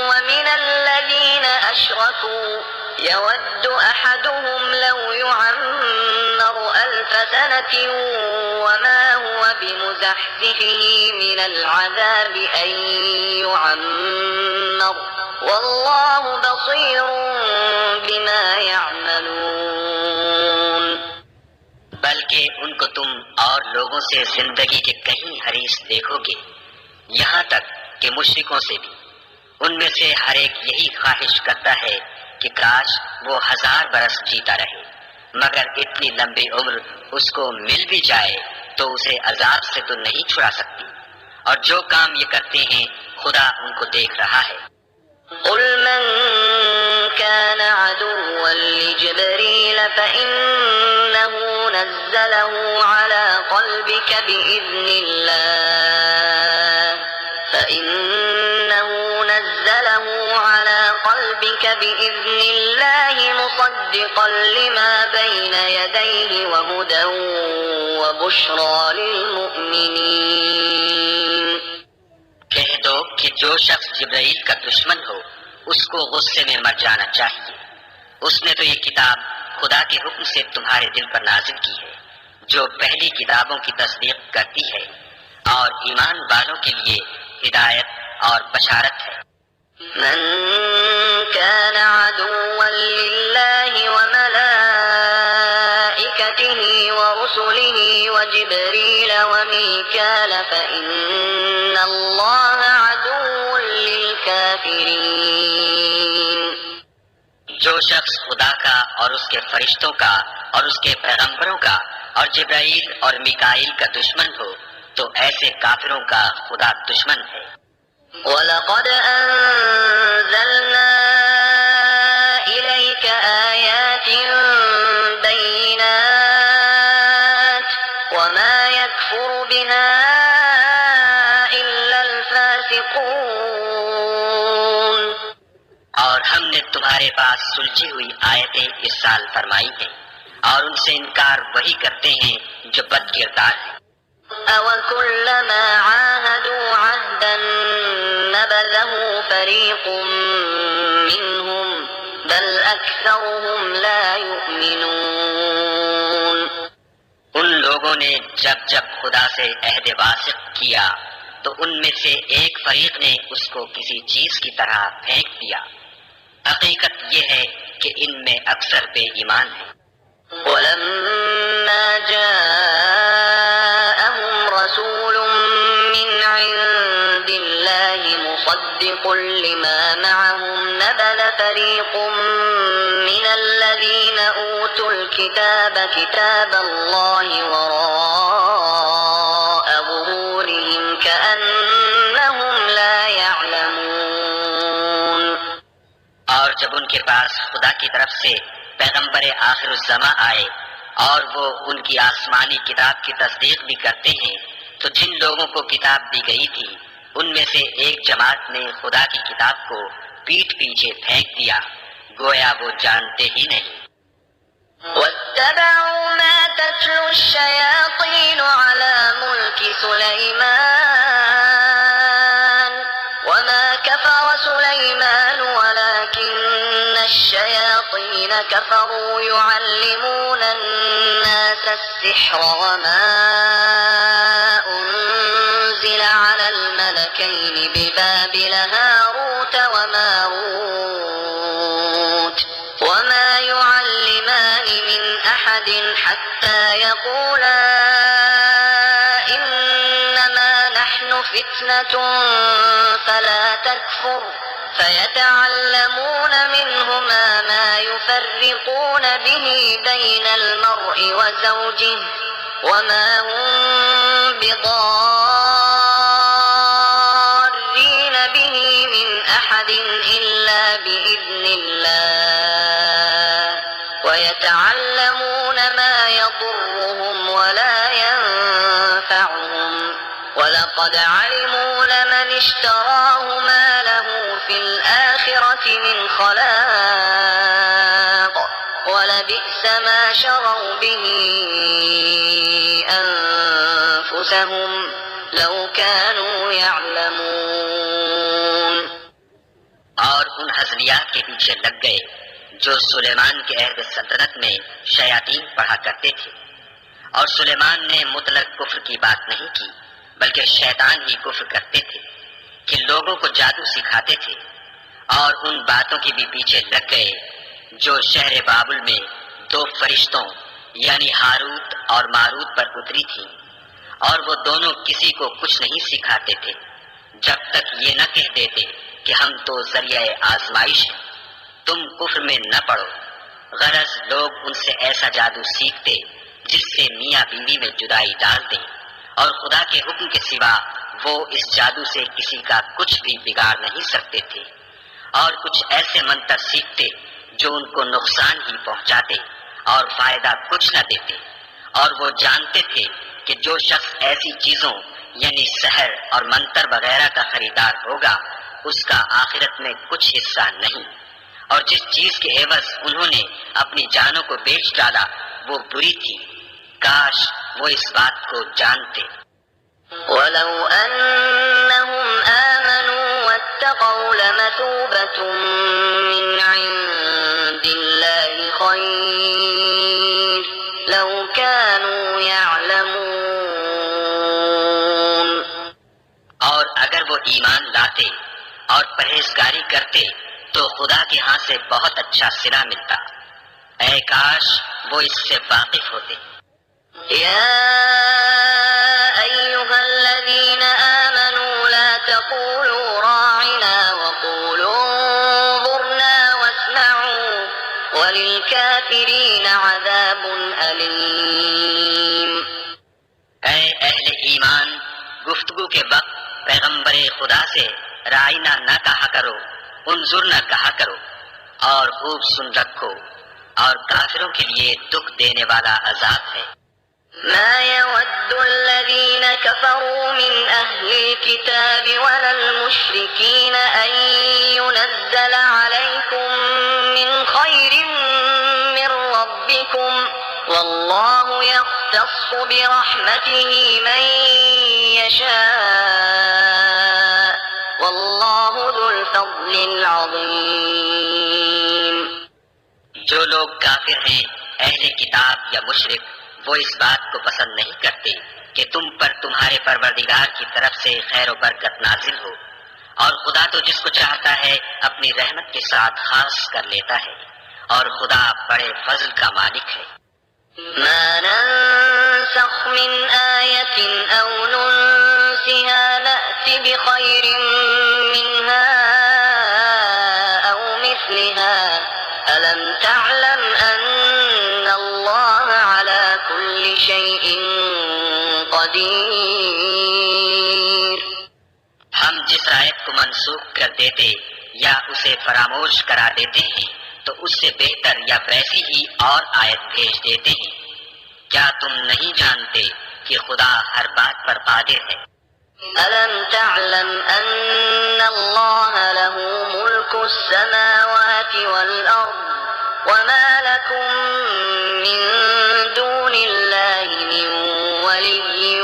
[SPEAKER 1] وَمِنَ الَّذِينَ أَشْرَكُوا يَوَدُّ أَحَدُهُمْ لَوْ يُعَمَّرُ أَلْفَ سَنَةٍ وَمَا هُوَ بِمُزَحْزِحِهِ مِنَ الْعَذَابِ أَن يُعَمَّرَ وَاللَّهُ بَصِيرٌ بِمَا يَعْمَلُونَ۔
[SPEAKER 2] بلکہ ان کو تم اور لوگوں سے زندگی کے کہیں حریص دیکھو گے، یہاں تک کہ مشرکوں سے بھی۔ ان میں سے ہر ایک یہی خواہش کرتا ہے کہ کاش وہ 1000 برس جیتا رہے، مگر اتنی لمبی عمر اس کو مل بھی جائے تو اسے عذاب سے تو نہیں چھڑا سکتی، اور جو کام یہ کرتے ہیں خدا ان کو دیکھ رہا ہے۔
[SPEAKER 1] قل من كان عدوا لجبريل فإنه نزله على قلبك بإذن الله مصدقا لما بين يديه وهدى وبشرى للمؤمنين۔
[SPEAKER 2] کہہ دو کہ جو شخص جبرائیل کا دشمن ہو اس کو غصے میں مر جانا چاہیے، اس نے تو یہ کتاب خدا کے حکم سے تمہارے دل پر نازل کی ہے جو پہلی کتابوں کی تصدیق کرتی ہے، اور ایمان والوں کے لیے ہدایت اور بشارت ہے۔
[SPEAKER 1] من كان عدوا لله وملائكته ورسله وجبريل وميكال فإن الله عدو للكافرين۔
[SPEAKER 2] جو شخص خدا کا اور اس کے فرشتوں کا اور اس کے پیغمبروں کا اور جبرائیل اور میکائیل کا دشمن ہو تو ایسے کافروں کا خدا دشمن ہے۔
[SPEAKER 1] وَلَقَدْ أَنزَلْنَا إِلَيْكَ آيَاتٍ بَيِّنَاتٍ وَمَا يَكْفُرُ بِهَا إِلَّا الْفَاسِقُونَ۔
[SPEAKER 2] اور ہم نے تمہارے پاس سلجھی ہوئی آیتیں ارسال فرمائی ہیں، اور ان سے انکار وہی کرتے ہیں جو بد کردار ہیں۔
[SPEAKER 1] أَوَكُلَّمَا عَاهَدُوا عَهْدًا نَبَذَهُ فَرِيقٌ مِّنْهُمْ بَلْ أَكْثَرُهُمْ لَا يُؤْمِنُونَ۔
[SPEAKER 2] ان لوگوں نے جب جب خدا سے عہد واثق کیا تو ان میں سے ایک فریق نے اس کو کسی چیز کی طرح پھینک دیا۔ حقیقت یہ ہے کہ ان میں اکثر بے ایمان ہیں۔
[SPEAKER 1] وَلَمَّا جَاءَ لما معهم نبذ فريق من الذين أوتوا الكتاب كتاب الله وراء ظهورهم كأنهم لا يعلمون.
[SPEAKER 2] اور جب ان کے پاس خدا کی طرف سے پیغمبر آخر الزماں آئے اور وہ ان کی آسمانی کتاب کی تصدیق بھی کرتے ہیں، تو جن لوگوں کو کتاب دی گئی تھی ان میں سے ایک جماعت نے خدا کی کتاب کو پیٹھ پیچھے پھینک دیا، گویا وہ جانتے ہی نہیں.
[SPEAKER 1] واتبعوا ما تتلو الشياطين على ملك سليمان وما كفر سليمان ولكن الشياطين كفروا يعلمون الناس السحر وما أنزل على الملكين ببابل هاروت وماروت وما يعلمان من أحد حتى يقولا إنما نحن فتنة فلا تكفر فيتعلمون منهما ما يفرقون به بين المرء وزوجه وما هم بضارين به من أحد إلا بإذن الله ويتعلمون ما يضرهم ولا ينفعهم ولقد علموا لمن اشتراه ما له في الآخرة من خلاق ولبئس ما شروا به أنفسهم لو كانوا يعلمون.
[SPEAKER 2] اور ان حزلیات کے پیچھے لگ گئے جو سلیمان کے عہد سلطنت میں شیاطین پڑھا کرتے تھے، اور سلیمان نے مطلق کفر کی بات نہیں کی بلکہ شیطان ہی کفر کرتے تھے کہ لوگوں کو جادو سکھاتے تھے، اور ان باتوں کے بھی پیچھے لگ گئے جو شہر بابل میں دو فرشتوں یعنی ہاروت اور ماروت پر اتری تھیں، اور وہ دونوں کسی کو کچھ نہیں سکھاتے تھے جب تک یہ نہ کہہ دیتے کہ ہم تو ذریعہ آزمائش ہیں، تم کفر میں نہ پڑو. غرض لوگ ان سے ایسا جادو سیکھتے جس سے میاں بیوی میں جدائی ڈال دیں، اور خدا کے حکم کے سوا وہ اس جادو سے کسی کا کچھ بھی بگاڑ نہیں سکتے تھے، اور کچھ ایسے منتر سیکھتے جو ان کو نقصان ہی پہنچاتے اور فائدہ کچھ نہ دیتے. اور وہ جانتے تھے کہ جو شخص ایسی چیزوں یعنی سحر اور منتر وغیرہ کا خریدار ہوگا اس کا آخرت میں کچھ حصہ نہیں، اور جس چیز کے عوض انہوں نے اپنی جانوں کو بیچ ڈالا وہ بری تھی. کاش وہ اس بات کو جانتے.
[SPEAKER 1] ولو أنهم آمنوا واتقوا لمثوبة من عند الله خير لو كانوا يعلمون.
[SPEAKER 2] اور اگر وہ ایمان لاتے اور پرہیزگاری کرتے تو خدا کے ہاں سے بہت اچھا صلہ ملتا. اے کاش وہ اس سے واقف ہوتے.
[SPEAKER 1] يا أيها الذين آمنوا لا تقولوا راعنا وقولوا انظرنا واسمعوا وللكافرين عذاب أليم.
[SPEAKER 2] اے اہل ایمان، گفتگو کے وقت پیغمبر خدا سے رائنا نہ کہا کرو، انظر نہ کہا کرو، اور خوب سن رکھو، اور کافروں کے لیے دکھ دینے والا عذاب ہے.
[SPEAKER 1] ما يود الذين كفروا من أهل الكتاب ولا المشركين أن ينزل عليكم من خير من ربكم والله يختص برحمته من يشاء والله ذو الفضل العظيم.
[SPEAKER 2] جو لوگ کافر ہیں اہل کتاب یا مشرک وہ اس بات کو پسند نہیں کرتے کہ تم پر تمہارے پروردگار کی طرف سے خیر و برکت نازل ہو، اور خدا تو جس کو چاہتا ہے اپنی رحمت کے ساتھ خاص کر لیتا ہے، اور خدا بڑے فضل کا مالک ہے.
[SPEAKER 1] ما ننسخ من آية أو ننسها نأت بخير منها
[SPEAKER 2] آیت کو منسوخ کر دیتے یا اسے فراموش کرا دیتے ہیں تو اس سے بہتر یا ویسی ہی اور آیت بھیج دیتے ہیں۔ کیا تم نہیں جانتے کہ خدا ہر بات پر قادر ہے؟
[SPEAKER 1] ألم تعلم أن الله له ملك السماوات والأرض وما لكم من دون الله من ولي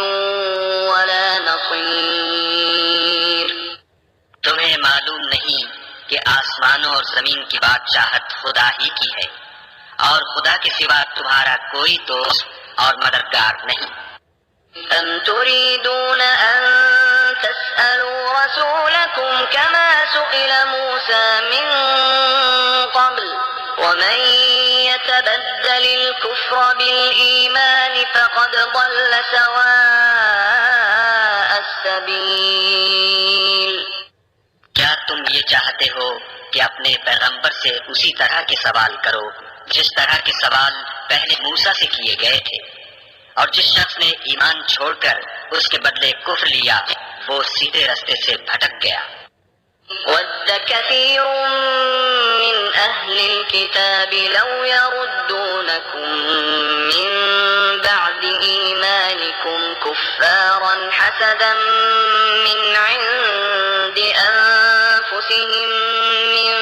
[SPEAKER 1] ولا نصير؟
[SPEAKER 2] تمہیں معلوم نہیں کہ آسمانوں اور زمین کی بادشاہت خدا ہی کی ہے اور خدا کے سوا تمہارا کوئی دوست اور مددگار نہیں۔
[SPEAKER 1] أم تريدون أن تسألوا رسولكم كما سئل موسى من قبل ومن يتبدل الكفر بالإيمان فقد ضل سواء السبيل؟
[SPEAKER 2] کیا تم یہ چاہتے ہو کہ اپنے پیغمبر سے اسی طرح کے سوال کرو جس طرح کے سوال پہلے موسیٰ سے کیے گئے تھے، اور جس شخص نے ایمان چھوڑ کر اس کے بدلے کفر لیا وہ سیدھے رستے سے بھٹک گیا۔
[SPEAKER 1] وَدَّ كَثِيرٌ مِّنْ أَهْلِ الْكِتَابِ لَوْ يَرُدُّونَكُم مِّن بَعْدِ إِيمَانِكُمْ كُفَّارًا حَسَدًا مِّنْ عِندِ أَنفُسِهِم مِّن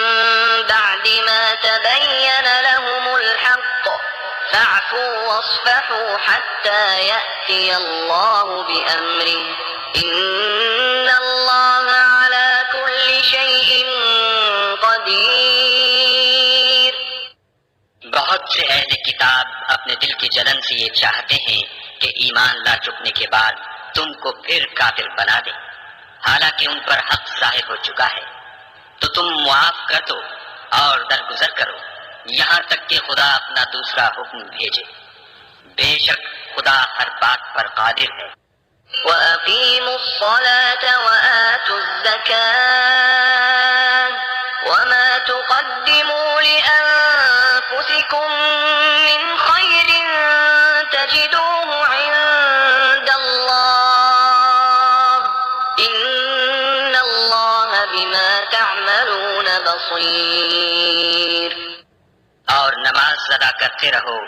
[SPEAKER 1] بَعْدِ مَا تَبَيَّنَ لَهُمُ الْحَقُّ فَاعْفُوا وَاصْفَحُوا حَتَّى يَأْتِيَ اللَّهُ بِأَمْرِهِ إِنَّ اللَّهَ عَلَى كُلِّ شَيْءٍ قَدِيرٌ۔
[SPEAKER 2] بہت سے اہل کتاب اپنے دل کی جلن سے یہ چاہتے ہیں کہ ایمان لا چکنے کے بعد تم کو پھر کافر بنا دیں، حالانکہ ان پر حق ظاہر ہو چکا ہے، تو تم معاف کر دو اور درگزر کرو یہاں تک کہ خدا اپنا دوسرا حکم بھیجے۔ بے شک خدا ہر بات پر قادر ہے۔
[SPEAKER 1] وَأَقِيمُوا الصَّلَاةَ وَآتُوا الزَّكَاةَ وَمَا تُقَدِّمُوا لِأَنفُسِكُم مِّنْ خَيْرٍ تَجِدُوهُ عِندَ اللَّهِ إِنَّ اللَّهَ بِمَا تَعْمَلُونَ بَصِيرٌ۔
[SPEAKER 2] اور نماز ادا کرتے رہو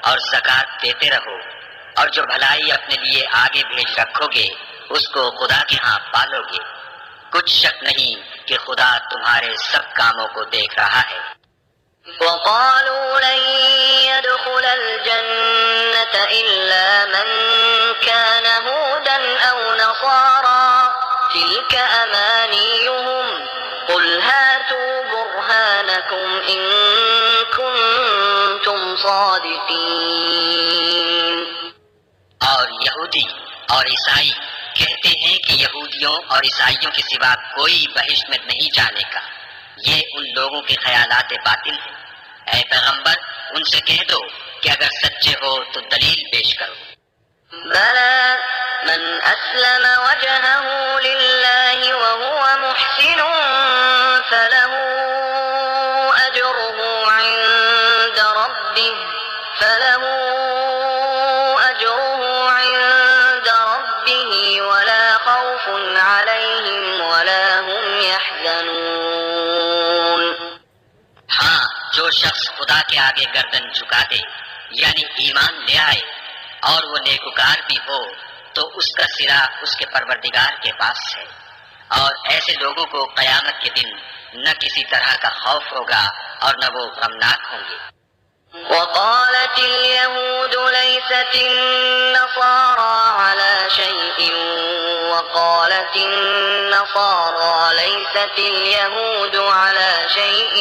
[SPEAKER 2] اور زکوٰۃ دیتے رہو، اور جو بھلائی اپنے لیے آگے بھیج رکھو گے اس کو خدا کے ہاں پالو گے۔ کچھ شک نہیں کہ خدا تمہارے سب کاموں کو دیکھ رہا ہے۔
[SPEAKER 1] وَقَالُوا لَن يَدْخُلَ الْجَنَّةَ إِلَّا مَن كَانَ هُودًا أَوْ نَصَارَىٰ تِلْكَ أَمَانِيُّهُمْ قُلْ هَاتُوا بُرْهَانَكُمْ إِن كُنتُمْ صَادِقِينَ۔
[SPEAKER 2] اور یہودی اور عیسائی کہتے ہیں کہ یہودیوں اور عیسائیوں کے سوا کوئی بہشت میں نہیں جانے کا، یہ ان لوگوں کے خیالات باطل ہیں۔ اے پیغمبر ان سے کہہ دو کہ اگر سچے ہو تو دلیل پیش کرو۔
[SPEAKER 1] بَلَىٰ مَنْ أَسْلَمَ وَجْهَهُ لِلَّهِ وَهُوَ مُحْسِنٌ فَلَهُ أَجْرُهُ عِندَ رَبِّهِ وَلَا خوف عليهم ولا هم يحزنون۔
[SPEAKER 2] ہاں، جو شخص خدا کے آگے گردن جھکا دے یعنی ایمان لے آئے اور وہ نیکوکار بھی ہو تو اس کا صلہ اس کے پروردگار کے پاس ہے، اور ایسے لوگوں کو قیامت کے دن نہ کسی طرح کا خوف ہوگا اور نہ وہ غمناک ہوں گے۔
[SPEAKER 1] وقالت اليهود ليست النصارى على شيء وقالت النصارى ليست اليهود على شيء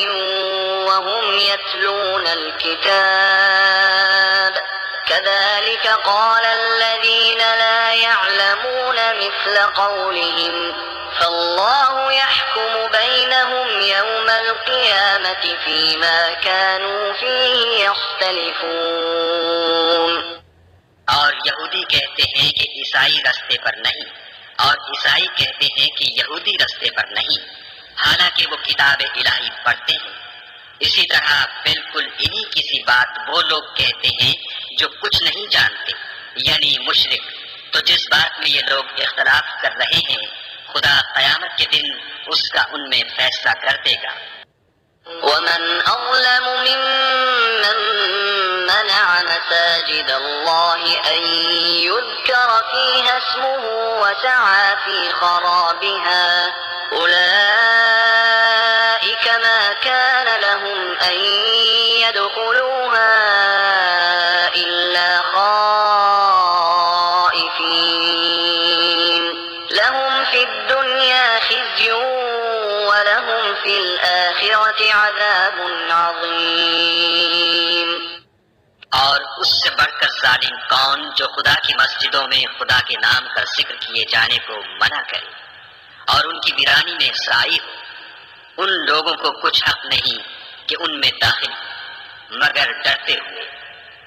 [SPEAKER 1] وهم يتلون الكتاب كذلك قال الذين لا يعلمون مثل قولهم فالله يحكم بينهم يوم القيامة فيما كانوا فيه يختلفون۔
[SPEAKER 2] اور یہودی کہتے ہیں کہ عیسائی رستے پر نہیں، اور عیسائی کہتے ہیں کہ یہودی رستے پر نہیں، حالانکہ وہ کتاب الہی پڑھتے ہیں۔ اسی طرح بالکل انہی کسی بات وہ لوگ کہتے ہیں جو کچھ نہیں جانتے، یعنی مشرک۔ تو جس بات میں یہ لوگ اختلاف کر رہے ہیں خدا قیامت کے دن اس کا ان میں فیصلہ کر دے گا۔
[SPEAKER 1] ومن أظلم ممن منع مساجد الله أن يذكر فيها اسمه وسعى في خرابها أولئك ما كان لهم أن يدخلوها إلا خائفين لهم في الدنيا خزي ولهم في الآخرة عذاب عظيم۔
[SPEAKER 2] اور اس سے بڑھ کر ظالم کون جو خدا کی مسجدوں میں خدا کے نام کا ذکر کیے جانے کو منع کرے اور ان کی ویرانی میں سائی ہو۔ ان لوگوں کو کچھ حق نہیں کہ ان میں داخل ہو مگر ڈرتے ہوئے۔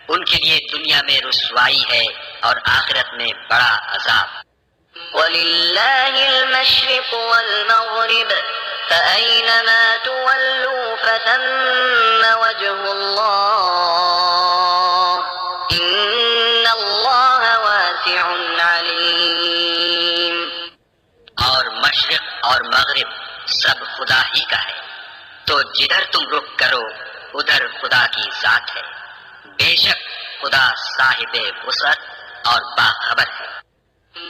[SPEAKER 2] ان کے لیے دنیا میں رسوائی ہے اور آخرت میں بڑا عذاب۔
[SPEAKER 1] وَلِلَّهِ الْمَشْرِقُ وَالْمَغْرِبُ فَأَيْنَمَا تُوَلُّوا فَثَمَّ وَجْهُ اللَّهِ إِنَّ اللَّهَ وَاسِعٌ عَلِيمٌ۔
[SPEAKER 2] اور مشرق اور مغرب سب خدا ہی کا ہے، تو جدھر تم رخ کرو ادھر خدا کی ذات ہے، بے شک خدا صاحب وسعت اور باخبر ہے۔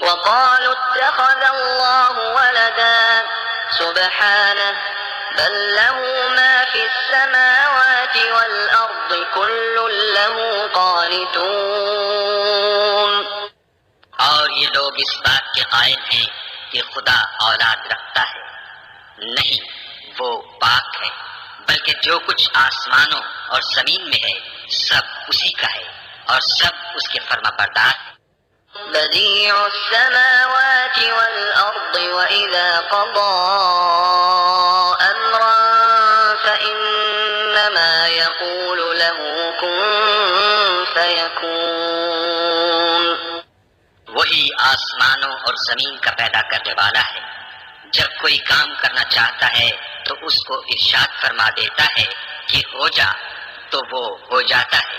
[SPEAKER 1] وقالوا اتخذ الله ولدا سبحانه بل له ما في السماوات والأرض كل له قانتون۔
[SPEAKER 2] اور یہ لوگ اس بات کے قائل ہیں کہ خدا اولاد رکھتا ہے، نہیں، وہ پاک ہے، بلکہ جو کچھ آسمانوں اور زمین میں ہے سب اسی کا ہے اور سب اس کے فرما بردار ہیں۔
[SPEAKER 1] بديع السماوات والأرض وإذا قضى أمرا فإنما يقول له كن فيكون۔
[SPEAKER 2] وہی آسمانوں اور زمین کا پیدا کرنے والا ہے، جب کوئی کام کرنا چاہتا ہے تو اس کو ارشاد فرما دیتا ہے کہ ہو جا، تو وہ ہو جاتا ہے۔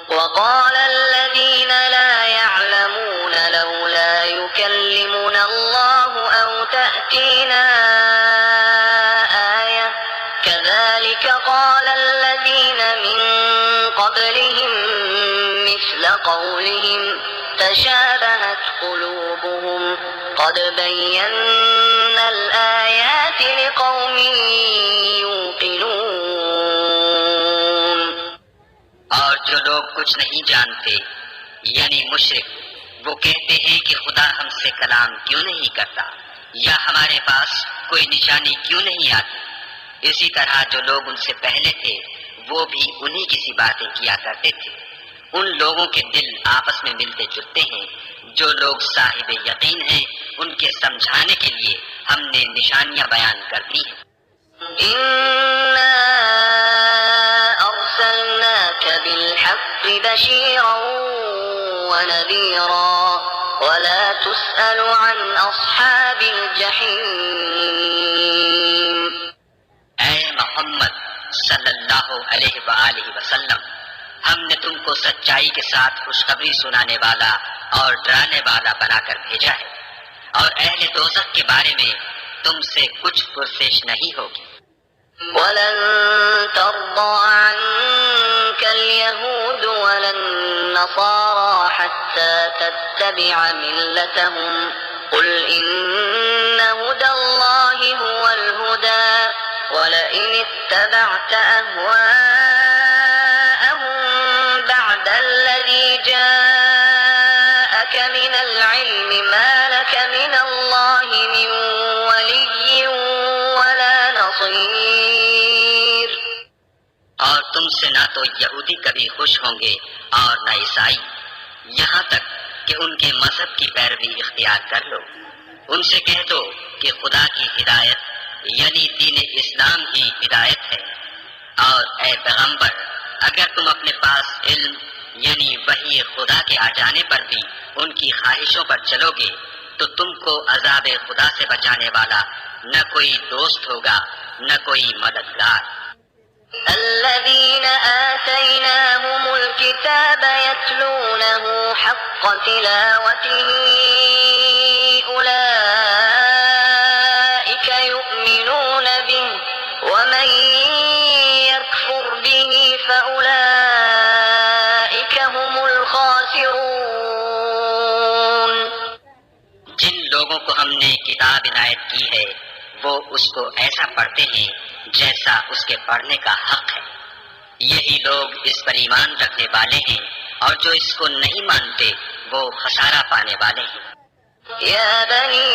[SPEAKER 1] وقال الذين لا يعلمون لولا يكلمنا الله أو تأتينا آية كذلك قال الذين من قبلهم مثل قولهم تشابهت قلوبهم قد بينا الآيات لقوم يوقنون۔
[SPEAKER 2] اور جو لوگ کچھ نہیں جانتے یعنی مشرک، وہ کہتے ہیں کہ خدا ہم سے کلام کیوں نہیں کرتا یا ہمارے پاس کوئی نشانی کیوں نہیں آتی۔ اسی طرح جو لوگ ان سے پہلے تھے وہ بھی انہی کسی باتیں کیا کرتے تھے۔ ان لوگوں کے دل آپس میں ملتے جلتے ہیں، جو لوگ صاحب یقین ہیں ان کے سمجھانے کے لیے ہم نے نشانیاں بیان کر دی ہیں۔
[SPEAKER 1] بالحق بشيرا ونذيرا ولا تسأل عن أصحاب الجحيم۔
[SPEAKER 2] اے محمد صلی اللہ علیہ وآلہ وسلم، ہم نے تم کو سچائی کے ساتھ خوشخبری سنانے والا اور ڈرانے والا بنا کر بھیجا ہے، اور اہل دوزخ کے بارے میں تم سے کچھ پرسش نہیں ہوگی۔
[SPEAKER 1] ولن ترضى عنك اليهود ولا النصارى حتى تتبع ملتهم قل إن هدى الله هو الهدى ولئن اتبعت أهواءهم بعد الذي جاءك من العلم ما لك من الله من ولي ولا نصير۔
[SPEAKER 2] اور تم سے نہ تو یہودی کبھی خوش ہوں گے اور نہ عیسائی، یہاں تک کہ ان کے مذہب کی پیروی اختیار کر لو۔ ان سے کہہ دو کہ خدا کی ہدایت یعنی دین اسلام ہی ہدایت ہے، اور اے پیغمبر اگر تم اپنے پاس علم یعنی وحی خدا کے آ جانے پر بھی ان کی خواہشوں پر چلو گے تو تم کو عذاب خدا سے بچانے والا نہ کوئی دوست ہوگا نہ کوئی مددگار۔
[SPEAKER 1] الذين آتيناهم الكتاب يتلونه حق تلاوته أولئك
[SPEAKER 2] کو ہم نے کتاب عنایت کی ہے وہ اس کو ایسا پڑھتے ہیں جیسا اس کے پڑھنے کا حق ہے. یہی لوگ اس پر ایمان رکھنے والے ہیں اور جو اس کو نہیں مانتے وہ خسارہ پانے والے ہیں.
[SPEAKER 1] يا بني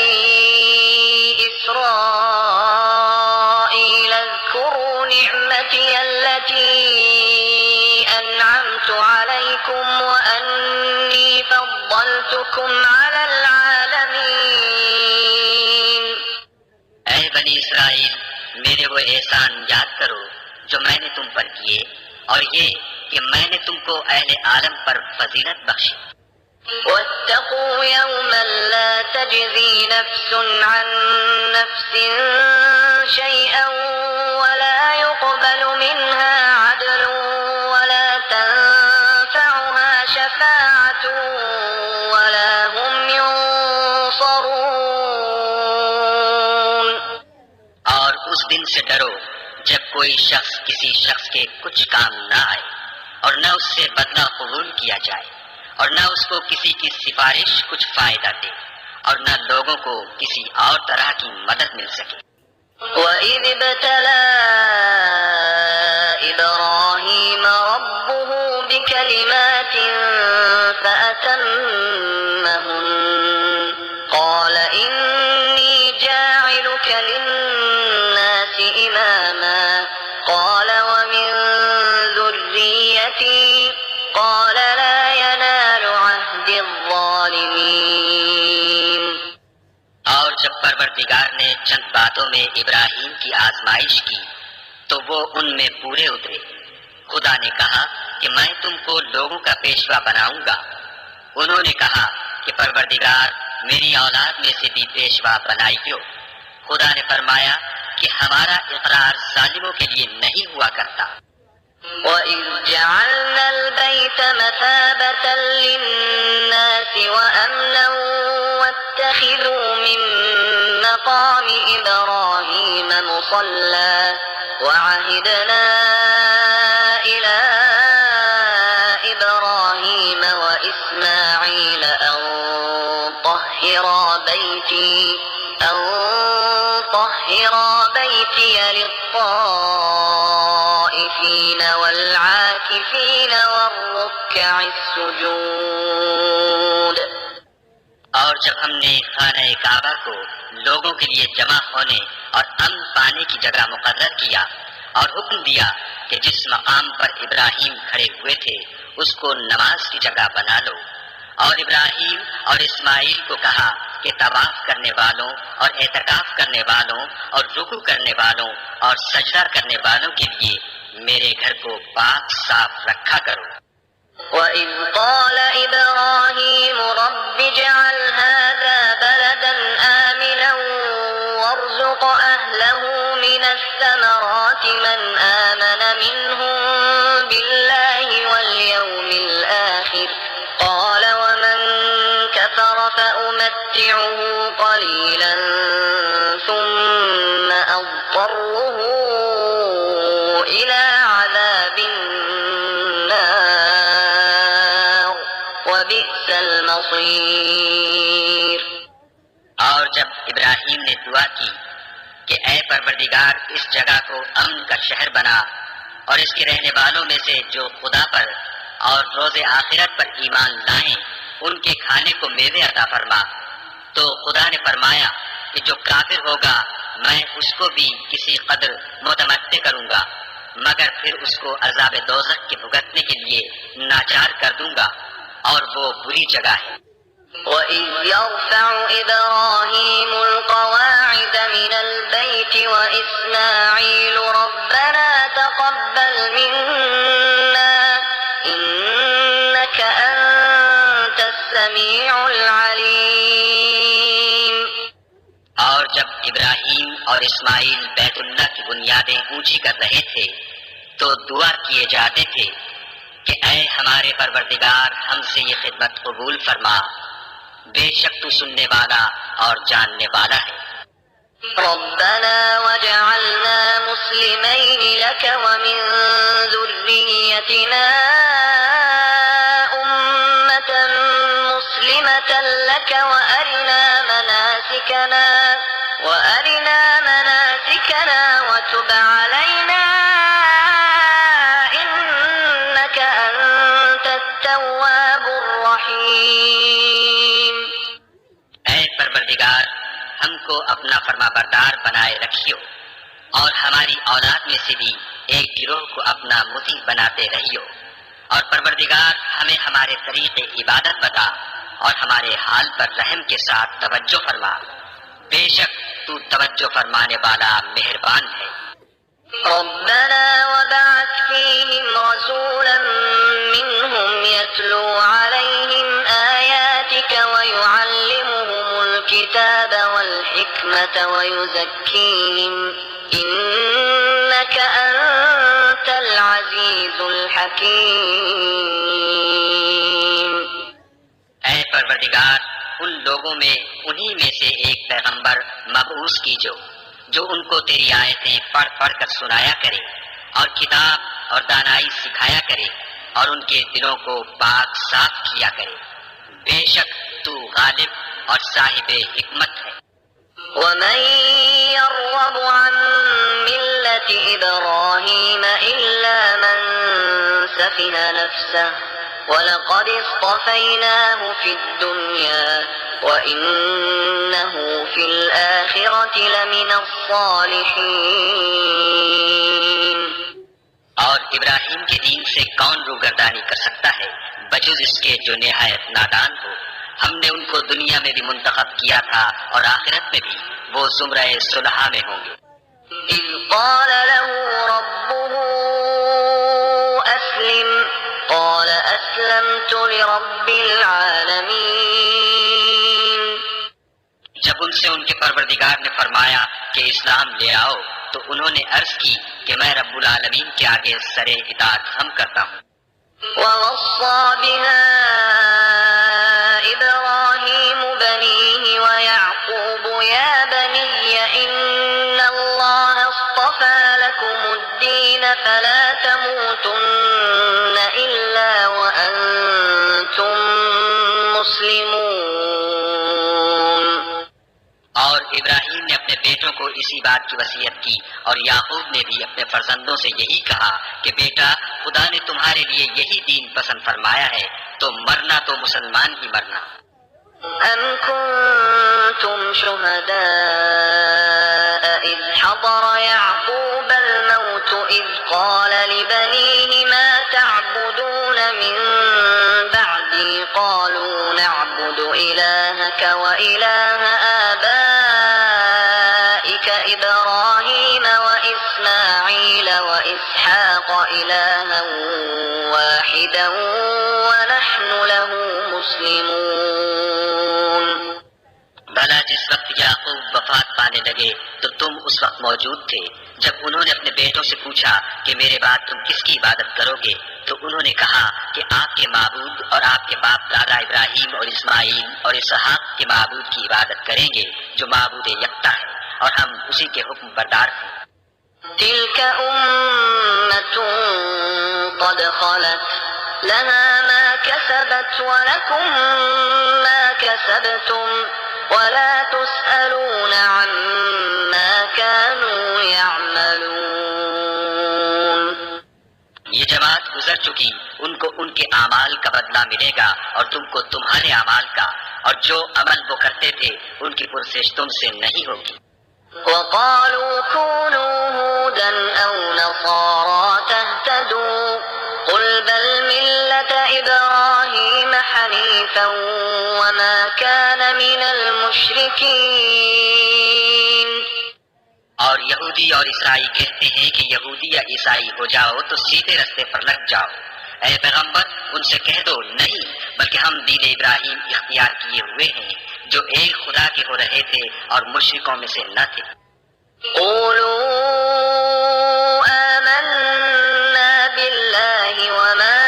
[SPEAKER 1] إسرائيل اذكروا نعمتي التي أنعمت عليكم وأني فضلتكم على العالمين.
[SPEAKER 2] اے بنی اسرائیل میرے وہ احسان یاد کرو جو میں نے تم پر کیے اور یہ کہ میں نے تم کو اہل عالم پر فضیلت بخشی.
[SPEAKER 1] واتقوا يوما لا تجزي نفس عن نفس شيئا ولا يقبل منها عدل ولا تنفعها شفاعة ولا هم ينصرون.
[SPEAKER 2] اور اس دن سے ڈرو جب کوئی شخص کسی شخص کے کچھ کام نہ آئے اور نہ اس سے بدلہ قبول کیا جائے اور نہ اس کو کسی کی سفارش کچھ فائدہ دے اور نہ لوگوں کو کسی اور طرح کی مدد مل سکے.
[SPEAKER 1] وَإِذِ ابْتَلَى إِبْرَاهِيمَ رَبُّهُ بِكَلِمَاتٍ فَأَتَمَّهُنَّ قَالَ إِنِّي جَاعِلُكَ لِلنَّاسِ إِمَامًا قَالَ وَمِن ذُرِّيَّتِي قَالَ لَا يَنَالُ عَهْدِ الظَّالِمِينَ.
[SPEAKER 2] اور جب پروردگار نے چند باتوں میں ابراہیم کی آزمائش کی تو وہ ان میں پورے اترے. خدا نے کہا کہ میں تم کو لوگوں کا پیشوا بناؤں گا. انہوں نے کہا کہ پروردگار میری اولاد میں سے بھی پیشوا بنائیو. خدا نے فرمایا کہ ہمارا اقرار ظالموں کے لیے نہیں ہوا کرتا.
[SPEAKER 1] وَإِذْ جَعَلْنَا الْبَيْتَ مَثَابَةً لِلنَّاسِ وَأَمْنًا وَاتَّخِذُوا مِن مَّقَامِ إِبْرَاهِيمَ مُصَلًّى وَعَهِدْنَا إِلَىٰ إِبْرَاهِيمَ وَإِسْمَاعِيلَ أَن طَهِّرَا بَيْتِيَ لِلطَّائِفِينَ وَالْعَاكِفِينَ وَالرُّكَّعِ السُّجُودِ.
[SPEAKER 2] اور جب ہم نے خانہ کعبہ کو لوگوں کے لیے جمع ہونے اور امن پانے کی جگہ مقرر کیا اور حکم دیا کہ جس مقام پر ابراہیم کھڑے ہوئے تھے اس کو نماز کی جگہ بنا لو، اور ابراہیم اور اسماعیل کو کہا کہ طواف کرنے والوں اور اعتکاف کرنے والوں اور رکوع کرنے والوں اور سجدہ کرنے والوں کے لیے میرے گھر کو پاک صاف رکھا کرو.
[SPEAKER 1] وَإِذْ قَالَ إِبْرَاهِيمُ رَبِّ اجْعَلْ هَٰذَا بَلَدًا آمِنًا وَارْزُقْ أَهْلَهُ مِنَ الثَّمَرَاتِ مَنْ آمَنَ مِنْهُم بِاللَّهِ وَالْيَوْمِ الْآخِرِ قَالَ وَمَن كَفَرَ فَأُمَتِّعُهُ قَلِيلًا ثُمَّ أَضْطَرُّهُ إِلَىٰ عَذَابِ النَّارِ وَبِئْسَ الْمَصِيرُ.
[SPEAKER 2] اور جب ابراہیم نے دعا کی کہ اے پروردگار اس جگہ کو امن کا شہر بنا اور اس کے رہنے والوں میں سے جو خدا پر اور روز آخرت پر ایمان لائیں ان کے کھانے کو میوے عطا فرما، تو خدا نے فرمایا کہ جو کافر ہوگا میں اس کو بھی کسی قدر متمتع کروں گا مگر پھر اس کو عذاب دوزخ کے بھگتنے کے لیے ناچار کر دوں گا اور وہ بری جگہ ہے.
[SPEAKER 1] وَإِذْ يَرْفَعُ إِبْرَاهِيمُ الْقَوَاعِدَ مِنَ الْبَيْتِ وَإِسْمَاعِيلُ رَبَّنَا تَقَبَّلْ مِنَّا إِنَّكَ أَنتَ السَّمِيعُ الْعَلِيمُ.
[SPEAKER 2] اور جب ابراہیم اور اسماعیل بیت اللہ کی بنیادیں اونچی کر رہے تھے تو دعا کیے جاتے تھے کہ اے ہمارے پروردگار ہم سے یہ خدمت قبول فرما، بے شک تو سننے والا اور جاننے والا ہے.
[SPEAKER 1] ربنا وجعلنا مسلمين لك ومن ذريتنا أمة مسلمة لك وأرنا مناسكنا وأرنا مناسكنا وتب علينا إنك أنت التواب الرحيم.
[SPEAKER 2] اے پروردگار، ہم کو اپنا فرما بردار بنائے رکھیو اور ہماری اولاد میں سے بھی ایک گروہ کو اپنا مطیع بناتے رہیو، اور پروردگار ہمیں ہمارے طریق عبادت بتا اور ہمارے حال پر رحم کے ساتھ توجہ فرما، بے شک تو توجہ فرمانے والا مہربان ہے.
[SPEAKER 1] ربنا وبعث فيهم رسولا منهم يتلو عليهم آياتك ويعلمهم الكتاب والحكمة ويزكيهم إنك أنت العزيز الحكيم.
[SPEAKER 2] اے پروردگار، ان لوگوں میں انہی میں سے ایک پیغمبر مبعوث کیجو جو ان کو تیری آیتیں پڑھ پڑھ کر سنایا کرے اور کتاب اور دانائی سکھایا کرے اور ان کے دلوں کو پاک صاف کیا کرے، بے شک تو غالب اور صاحب حکمت ہے.
[SPEAKER 1] ومن يرغب عن ملة إبراهيم إلا من سفه نفسه ولقد اصطفيناه في الدنيا وإنه في الآخرة لمن الصالحين.
[SPEAKER 2] اور ابراہیم کے دین سے کون روگردانی کر سکتا ہے بجز اس کے جو نہایت نادان ہو. ہم نے ان کو دنیا میں بھی منتخب کیا تھا اور آخرت میں بھی وہ زمرہ صلحاء میں ہوں گے.
[SPEAKER 1] إذ قال له ربه أسلم قال أسلمت لرب العالمين.
[SPEAKER 2] جب ان سے ان کے پروردگار نے فرمایا کہ اسلام لے آؤ تو انہوں نے عرض کی کہ میں رب العالمین کے آگے سر اطاعت خم کرتا ہوں.
[SPEAKER 1] ووصى بها إبراهيم بنيه ويعقوب يا بني إن الله اصطفى لكم الدين فلا تموتن إلا وأنتم مسلمون.
[SPEAKER 2] اور ابراہیم نے اپنے بیٹوں کو اسی بات کی وصیت کی اور یعقوب نے بھی اپنے فرزندوں سے یہی کہا کہ بیٹا، خدا نے تمہارے لیے یہی دین پسند فرمایا ہے تو مرنا تو مسلمان ہی مرنا.
[SPEAKER 1] أم كنتم شهداء إذ حضر يعقوب الموت إذ قال لبنيه ما تعبدون من بعدي قالوا نعبد إلهك وإله آبائك إبراهيم وإسماعيل وإسحاق إلها واحدا ونحن له مسلمون.
[SPEAKER 2] بھلا جس وقت یعقوب وفات پانے لگے تو تم اس وقت موجود تھے جب انہوں نے اپنے بیٹوں سے پوچھا کہ میرے بعد تم کس کی عبادت کرو گے، تو انہوں نے کہا کہ آپ کے معبود اور آپ کے باپ دادا ابراہیم اور اسماعیل اور اسحاق کے معبود کی عبادت کریں گے جو معبود یکتا ہے اور ہم اسی کے حکم بردار ہیں.
[SPEAKER 1] تلك أمة قد خلت لها ما كسبت ولكم ما كسبتم ولا تسألون عما كانوا يعملون.
[SPEAKER 2] یہ جماعت گزر چکی، ان کو ان کے اعمال کا بدلہ ملے گا اور تم کو تمہارے اعمال کا، اور جو عمل وہ کرتے تھے ان کی پرسش تم سے نہیں ہوگی.
[SPEAKER 1] وقالوا كونوا هودا أو نصارى تهتدوا قل بل ملة إبراهيم حنيفا وما كان من المشركين.
[SPEAKER 2] اور یہودی اور عیسائی کہتے ہیں کہ یہودی یا عیسائی ہو جاؤ تو سیدھے رستے پر لگ جاؤ. اے پیغمبر، ان سے کہہ دو نہیں، بلکہ ہم دین ابراہیم اختیار کیے ہوئے ہیں جو ایک خدا کے ہو رہے تھے اور مشرکوں میں سے نہ تھے.
[SPEAKER 1] قولوا آمنا بالله وما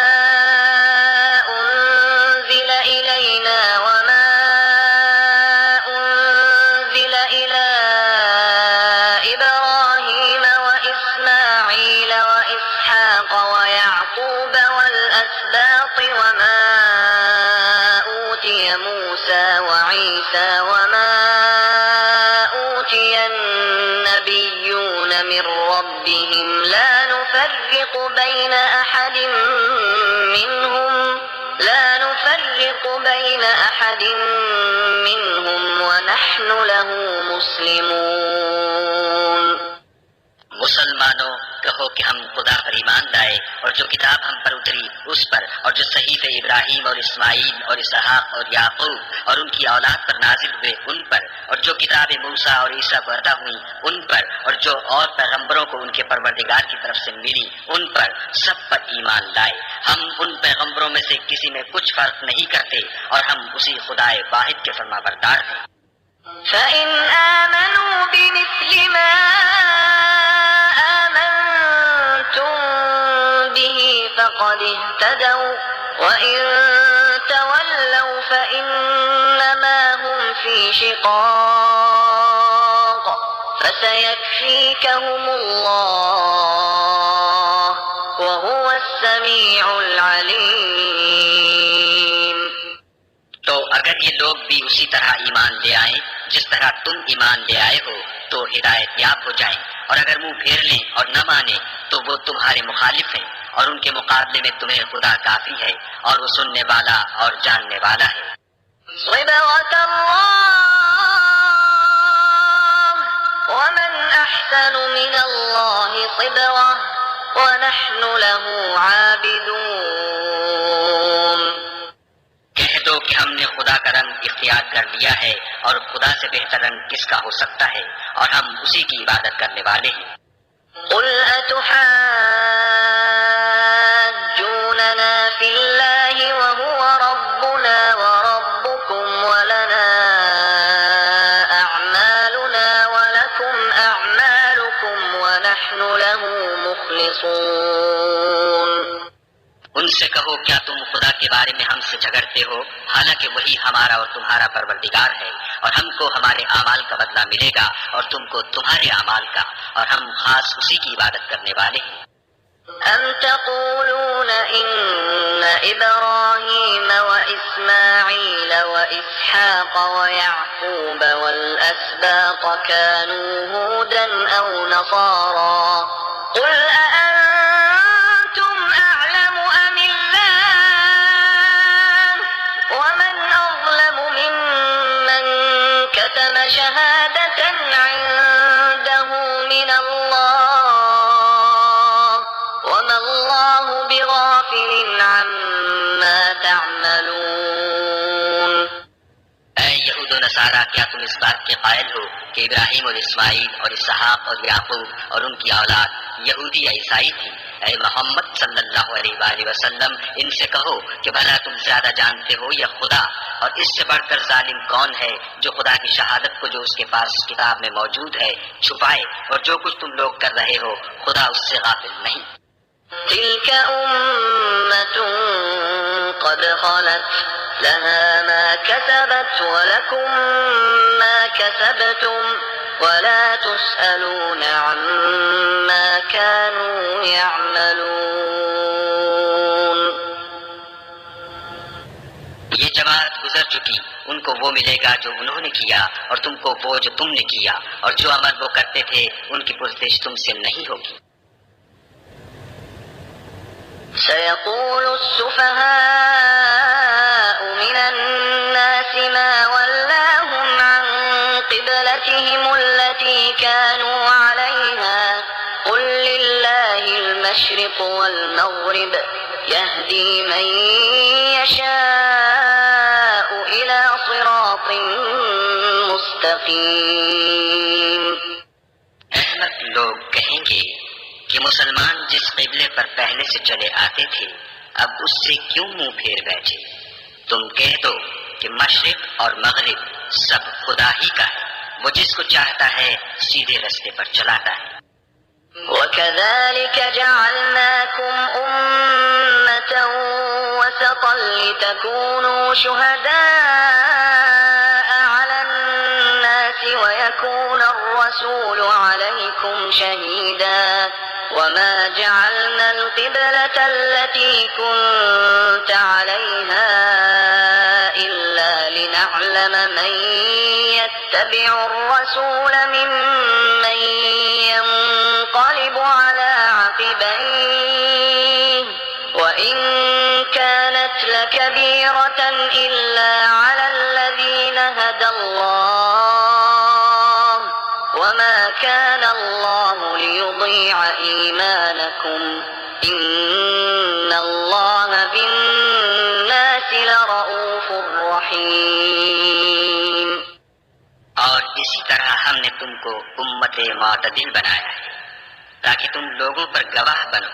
[SPEAKER 1] أنزل إلينا وما أنزل إلى إبراهيم وإسماعيل وإسحاق ويعقوب والأسباط وما أوتي موسى وعيسى وما النبيون من ربهم لا نفرق بين أحد منهم ونحن له مسلمون.
[SPEAKER 2] مسلمانوں کہو کہ ہم خدا پر ایمان لائے اور جو کتاب ہم پر اتری اس پر، اور جو صحیفے ابراہیم اور اسماعیل اور اسحاق اور یعقوب اور ان کی اولاد پر نازل ہوئے ان پر، اور جو کتاب موسیٰ اور عیسیٰ کو عطا ہوئی ان پر، اور جو اور پیغمبروں کو ان کے پروردگار کی طرف سے ملی ان پر، سب پر ایمان لائے. ہم ان پیغمبروں میں سے کسی میں کچھ فرق نہیں کرتے اور ہم اسی خدائے واحد کے فرمانبردار ہیں.
[SPEAKER 1] فَإِنْ آمَنُوا بِمِثْلِ مَا فقد اهتدوا وإن تولوا فإنما هم في شقاق فسيكفيكهم الله وهو السميع العليم.
[SPEAKER 2] تو اگر یہ لوگ بھی اسی طرح ایمان لے آئیں جس طرح تم ایمان لے آئے ہو تو ہدایت یاب ہو جائیں، اور اگر منہ پھیر لیں اور نہ مانیں تو وہ تمہارے مخالف ہیں، اور ان کے مقابلے میں تمہیں خدا کافی ہے اور وہ سننے والا اور جاننے والا ہے.
[SPEAKER 1] صبغة الله ومن أحسن من الله صبغة ونحن له عابدون.
[SPEAKER 2] کہہ دو کہ ہم نے خدا کا رنگ اختیار کر لیا ہے، اور خدا سے بہتر رنگ کس کا ہو سکتا ہے، اور ہم اسی کی عبادت کرنے والے ہیں.
[SPEAKER 1] قل أتحاجوننا في الله وهو ربنا وربكم ولنا أعمالنا ولكم أعمالكم ونحن له مخلصون.
[SPEAKER 2] ان سے کہو کیا تم خدا کے بارے میں ہم سے جھگڑتے ہو، حالانکہ وہی ہمارا اور تمہارا پروردگار ہے، اور ہم کو ہمارے اعمال کا بدلہ ملے گا اور تم کو تمہارے اعمال کا، اور ہم خاص اسی کی عبادت کرنے والے ہیں.
[SPEAKER 1] أم تقولون إن إبراهيم وإسماعيل وإسحاق ويعقوب والأسباط كانوا هودا أو نصارى قل أأنتم أعلم أم الله ومن أظلم ممن كتم شهادة عنده من الله وما الله بغافل عما تعملون.
[SPEAKER 2] اے یہود و نصارہ، کیا تم اس بات کے قائل ہو کہ ابراہیم اور اسماعیل اور اسحاق اور یعقوب اور ان کی اولاد یہودی یا عیسائی تھی؟ اے محمد صلی اللہ علیہ وآلہ وسلم، ان سے کہو کہ بھلا تم زیادہ جانتے ہو یا خدا؟ اور اس سے بڑھ کر ظالم کون ہے جو خدا کی شہادت کو جو اس کے پاس کتاب میں موجود ہے چھپائے، اور جو کچھ تم لوگ کر رہے ہو خدا اس سے غافل نہیں.
[SPEAKER 1] تلك أمة قد خلت لها ما كسبت ولكم ما كسبتم ولا تسألون عما كانوا يعملون.
[SPEAKER 2] یہ جماعت گزر چکی، ان کو وہ ملے گا جو انہوں نے کیا، اور تم کو وہ جو تم نے کیا، اور جو عمل وہ کرتے تھے ان کی پرسش تم سے نہیں ہوگی.
[SPEAKER 1] سيقول السفهاء من الناس ما ولاهم عن قبلتهم التي كانوا عليها قل لله المشرق والمغرب يهدي من يشاء إلى صراط مستقيم.
[SPEAKER 2] احمق لوگ کہیں گے کہ مسلمان جس قبلے پر پہلے سے چلے آتے تھے اب اس سے کیوں منہ پھیر بیٹھے؟ تم کہہ دو کہ مشرق اور مغرب سب خدا ہی کا ہے، وہ جس کو چاہتا ہے سیدھے رستے پر چلاتا ہے.
[SPEAKER 1] وَكَذَلِكَ جَعَلْنَاكُمْ أُمَّةً وَسَطًا لِتَكُونُوا شُهَدَاءَ عَلَى النَّاسِ وَيَكُونَ الرَّسُولُ عَلَيْكُمْ شَهِيدًا وَمَا جَعَلْنَا الْقِبْلَةَ الَّتِي كُنْتَ عَلَيْهَا إِلَّا لِنَعْلَمَ مَنْ يَتَّبِعُ الرَّسُولَ مِمَّن وما كان الله ليضيع إيمانكم إن الله بالناس لرؤوف رحيم.
[SPEAKER 2] اور اسی طرح ہم نے تم کو امت معتدل بنایا ہے تاکہ تم لوگوں پر گواہ بنو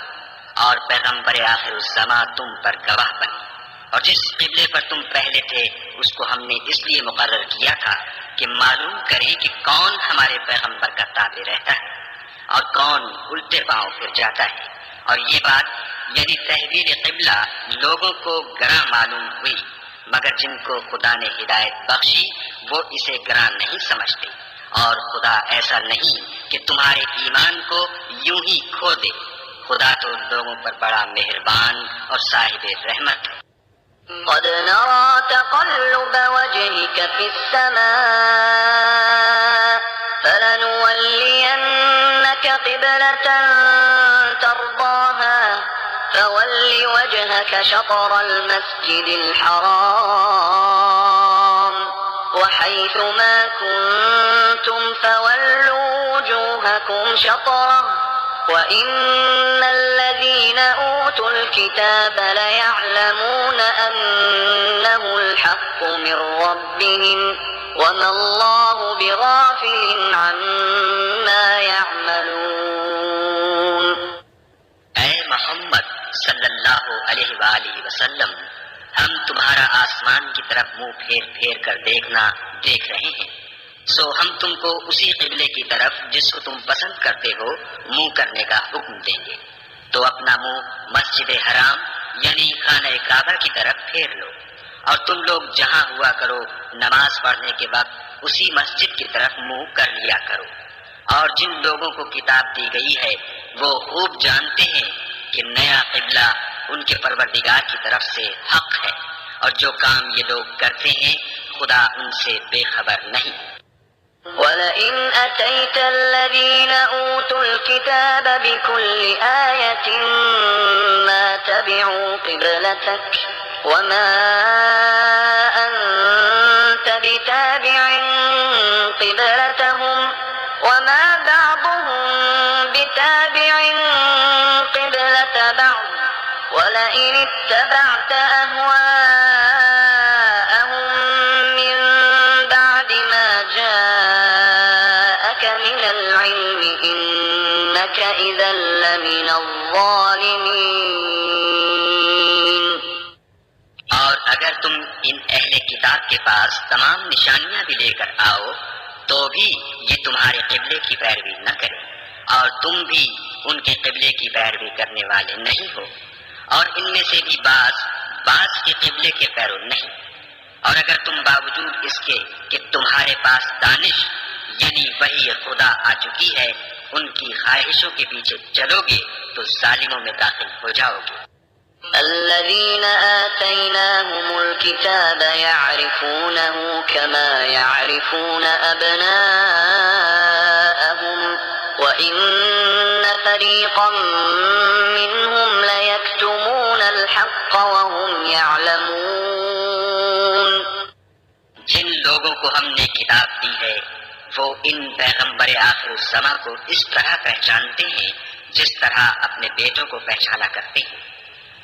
[SPEAKER 2] اور پیغمبر آخر الزماں تم پر گواہ بنے. اور جس قبلے پر تم پہلے تھے اس کو ہم نے اس لیے مقرر کیا تھا کہ معلوم کریں کہ کون ہمارے پیغمبر کا تابع رہتا ہے اور کون الٹے پاؤں پھر جاتا ہے. اور یہ بات یعنی تحویل قبلہ لوگوں کو گراں معلوم ہوئی، مگر جن کو خدا نے ہدایت بخشی وہ اسے گراں نہیں سمجھتے. اور خدا ایسا نہیں کہ تمہارے ایمان کو یوں ہی کھو دے. خدا تو لوگوں پر بڑا مہربان اور صاحب رحمت ہے.
[SPEAKER 1] قد نرى تقلب وجهك في السماء فلنولينك قبلة ترضاها فول وجهك شطر المسجد الحرام وحيث ما كنتم فولوا وجوهكم شطره وَإِنَّ الَّذِينَ أُوتُوا الْكِتَابَ لَيَعْلَمُونَ أَنَّهُ الْحَقُّ مِنْ رَبِّهِمْ وَمَا اللَّهُ بِغَافِلٍ عَمَّا يَعْمَلُونَ.
[SPEAKER 2] اے محمد صلی اللہ علیہ وآلہ وسلم، ہم تمہارا آسمان کی طرف منہ پھیر پھیر کر دیکھ رہے ہیں، سو ہم تم کو اسی قبلے کی طرف جس کو تم پسند کرتے ہو منہ کرنے کا حکم دیں گے. تو اپنا منہ مسجد حرام یعنی خانہ کعبہ کی طرف پھیر لو، اور تم لوگ جہاں ہوا کرو نماز پڑھنے کے وقت اسی مسجد کی طرف منہ کر لیا کرو. اور جن لوگوں کو کتاب دی گئی ہے وہ خوب جانتے ہیں کہ نیا قبلہ ان کے پروردگار کی طرف سے حق ہے، اور جو کام یہ لوگ کرتے ہیں خدا ان سے بے خبر نہیں.
[SPEAKER 1] وَلَئِنْ أَتَيْتَ الَّذِينَ أُوتُوا الْكِتَابَ بِكُلِّ آيَةٍ مَا تَبِعُوا قِبْلَتَكَ وَمَا أَنْتَ بِتَابِعٍ قِبْلَتَهُمْ وَمَا بَعْضُهُمْ بِتَابِعٍ قِبْلَةَ بَعْضٍ وَلَئِنِ اتَّبَعْتَ أَهْوَاءَهُمْ مِنْ بَعْدِ مَا جَاءَكَ مِنَ الْعِلْمِ إِنَّكَ إِذًا لَّمِنَ الظَّالِمِينَ.
[SPEAKER 2] اور اگر تم ان اہل کتاب کے پاس تمام نشانیاں بھی لے کر آؤ تو بھی یہ تمہارے قبلے کی پیروی نہ کرے، اور تم بھی ان کے قبلے کی پیروی کرنے والے نہیں ہو، اور ان میں سے بھی بعض کے قبلے کے پیرو نہیں. اور اگر تم باوجود اس کے کہ تمہارے پاس دانش یعنی وحی خدا آ چکی ہے ان کی خواہشوں کے پیچھے چلو گے تو ظالموں میں داخل ہو جاؤ گے.
[SPEAKER 1] الذين آتيناهم الكتاب يعرفونه كما يعرفون أبناءهم وإن فريقا منهم ليكتمون الحق وهم يعلمون.
[SPEAKER 2] جن لوگوں کو ہم نے کتاب دی ہے وہ ان پیغمبر آخر الزماں کو اس طرح پہچانتے ہیں جس طرح اپنے بیٹوں کو پہچانا کرتے ہیں،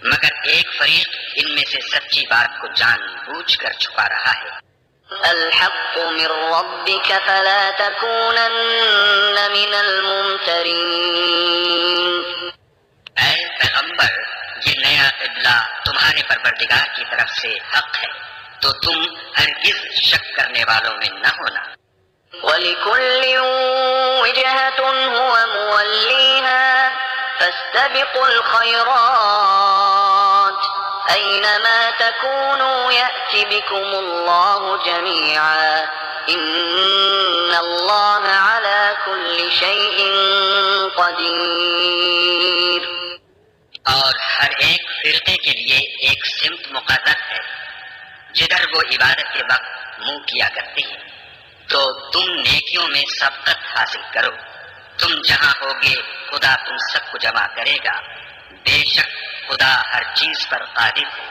[SPEAKER 2] مگر ایک فریق ان میں سے سچی بات کو جان بوجھ کر چھپا رہا ہے.
[SPEAKER 1] الحق من ربك فلا تكونن من الممترين.
[SPEAKER 2] اے پیغمبر، یہ نیا قبلہ تمہارے پروردگار کی طرف سے حق ہے تو تم ہرگز شک کرنے والوں میں نہ ہونا.
[SPEAKER 1] وَلِكُلٍّ وِجْهَةٌ هُوَ مُوَلِّيهَا فَاسْتَبِقُوا الْخَيْرَاتِ أَيْنَمَا تَكُونُوا يَأْتِ بِكُمُ اللَّهُ جَمِيعًا إِنَّ اللَّهَ عَلَى كُلِّ شَيْءٍ قَدِيرٌ.
[SPEAKER 2] اور ہر ایک فرقے کے لیے ایک سمت مقرر ہے جدھر وہ عبادت کے وقت منہ کیا کرتے ہیں، تو تم نیکیوں میں سبقت حاصل کرو. تم جہاں ہوگے خدا تم سب کو جمع کرے گا، بے شک خدا ہر چیز پر قادر ہے.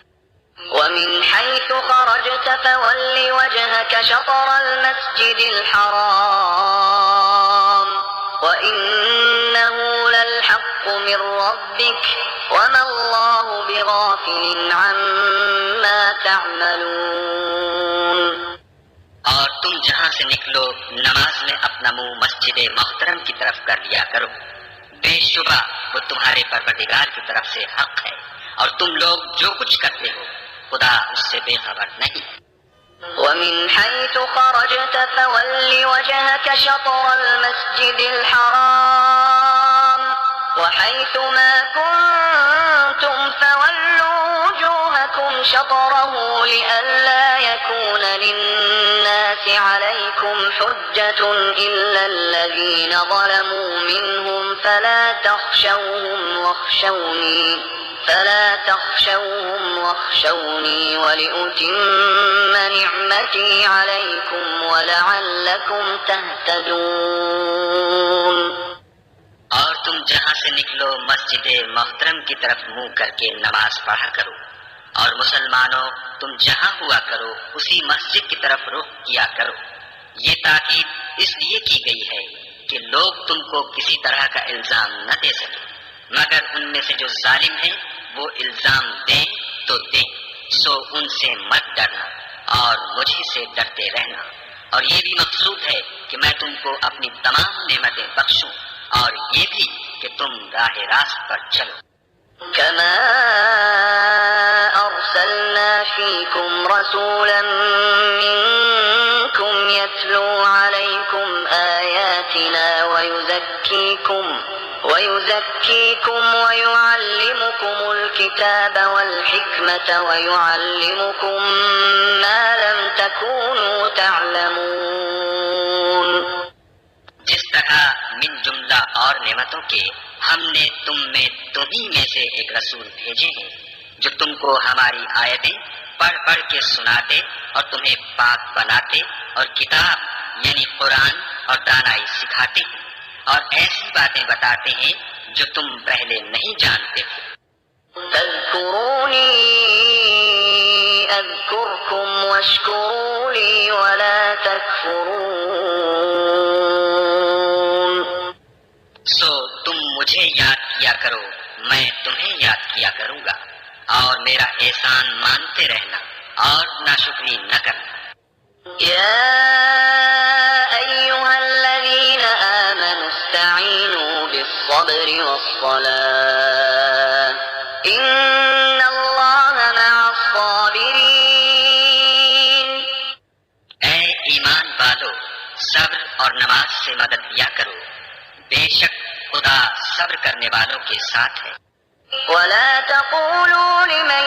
[SPEAKER 1] وَمِنْ حَيْثُ خَرَجْتَ فَوَلِّ وَجْهَكَ شَطْرَ الْمَسْجِدِ الْحَرَامِ ربك وما الله بغافل عما تعملون.
[SPEAKER 2] اور تم جہاں سے نکلو نماز میں اپنا منہ مسجد محترم کی طرف کر لیا کرو، بے شبہ وہ تمہارے پروردگار کی طرف سے حق ہے، اور تم لوگ جو کچھ کرتے ہو خدا اس سے بے خبر نہیں.
[SPEAKER 1] ومن حيث خرجت فول وجهك شطر المسجد الحرام وحيث ما كنتم فولوا وجوهكم شطره لئلا يكون للناس عليكم حجة إلا الذين ظلموا منهم فلا تخشوهم واخشوني ولأتم نعمتي عليكم ولعلكم تهتدون.
[SPEAKER 2] اور تم جہاں سے نکلو مسجد محترم کی طرف منہ کر کے نماز پڑھا کرو، اور مسلمانوں تم جہاں ہوا کرو اسی مسجد کی طرف رخ کیا کرو. یہ تاکید اس لیے کی گئی ہے کہ لوگ تم کو کسی طرح کا الزام نہ دے سکے، مگر ان میں سے جو ظالم ہیں وہ الزام دیں تو دیں، سو ان سے مت ڈرنا اور مجھے سے ڈرتے رہنا. اور یہ بھی مقصود ہے کہ میں تم کو اپنی تمام نعمتیں بخشوں، اور یہ بھی کہ تم راہ راست پر چلو.
[SPEAKER 1] كما أرسلنا فيكم رسولا منكم يتلو عليكم آياتنا ويزكيكم ويعلمكم الكتاب والحكمة ويعلمكم ما لم تكونوا تعلمون.
[SPEAKER 2] جس طرح من جملہ اور نعمتوں کے ہم نے تمہیں میں سے ایک رسول بھیجے ہیں جو تم کو ہماری آیتیں پڑھ پڑھ کے سناتے اور تمہیں پاک بناتے اور کتاب یعنی قرآن اور دانائی سکھاتے ہیں، اور ایسی باتیں بتاتے ہیں جو تم پہلے نہیں جانتے تھے.
[SPEAKER 1] فاذكروني أذكركم واشكروا لي ولا تكفرون.
[SPEAKER 2] سو تم مجھے یاد کیا کرو، میں تمہیں یاد کیا کروں گا، اور میرا احسان مانتے رہنا اور ناشکری نہ کرنا.
[SPEAKER 1] يا أيها الذين آمنوا استعينوا بالصبر والصلاة إن الله مع الصابرين.
[SPEAKER 2] اے ایمان والو، صبر اور نماز سے مدد لیا کرو، بے شک خدا صبر کرنے والوں کے ساتھ ہے.
[SPEAKER 1] ولا تقولوا لمن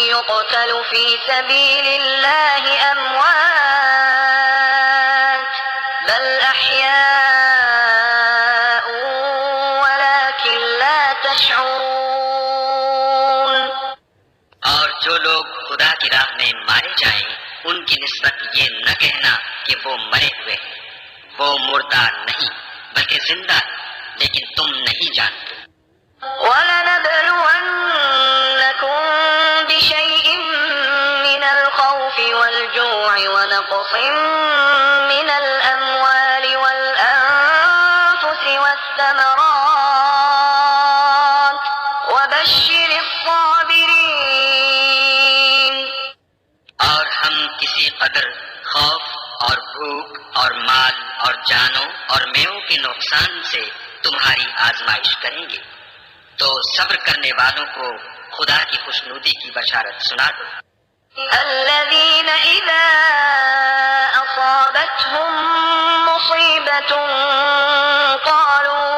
[SPEAKER 1] يقتل في سبيل الله أموات بل أحياء ولكن لا تشعرون.
[SPEAKER 2] اور جو لوگ خدا کی راہ میں مارے جائیں ان کی نسبت یہ نہ کہنا کہ وہ مرے ہوئے ہیں، وہ مردہ نہیں بلکہ زندہ ہے، لیکن تم نہیں جانتے.
[SPEAKER 1] وَلَنَبْلُوَنَّكُمْ بِشَيْءٍ مِّنَ الْخَوْفِ وَالْجُوعِ وَنَقْصٍ مِّنَ الْأَمْوَالِ وَالْأَنفُسِ وَالثَّمَرَاتِ وَبَشِّرِ الصَّابِرِينَ.
[SPEAKER 2] اور ہم کسی قدر خوف اور بھوک اور مال اور جانوں اور میووں کے نقصان سے تمہاری آزمائش کریں گے، تو صبر کرنے والوں کو خدا کی خوشنودی کی بشارت سنا دو.
[SPEAKER 1] الذين إذا أصابتهم مصيبة قالوا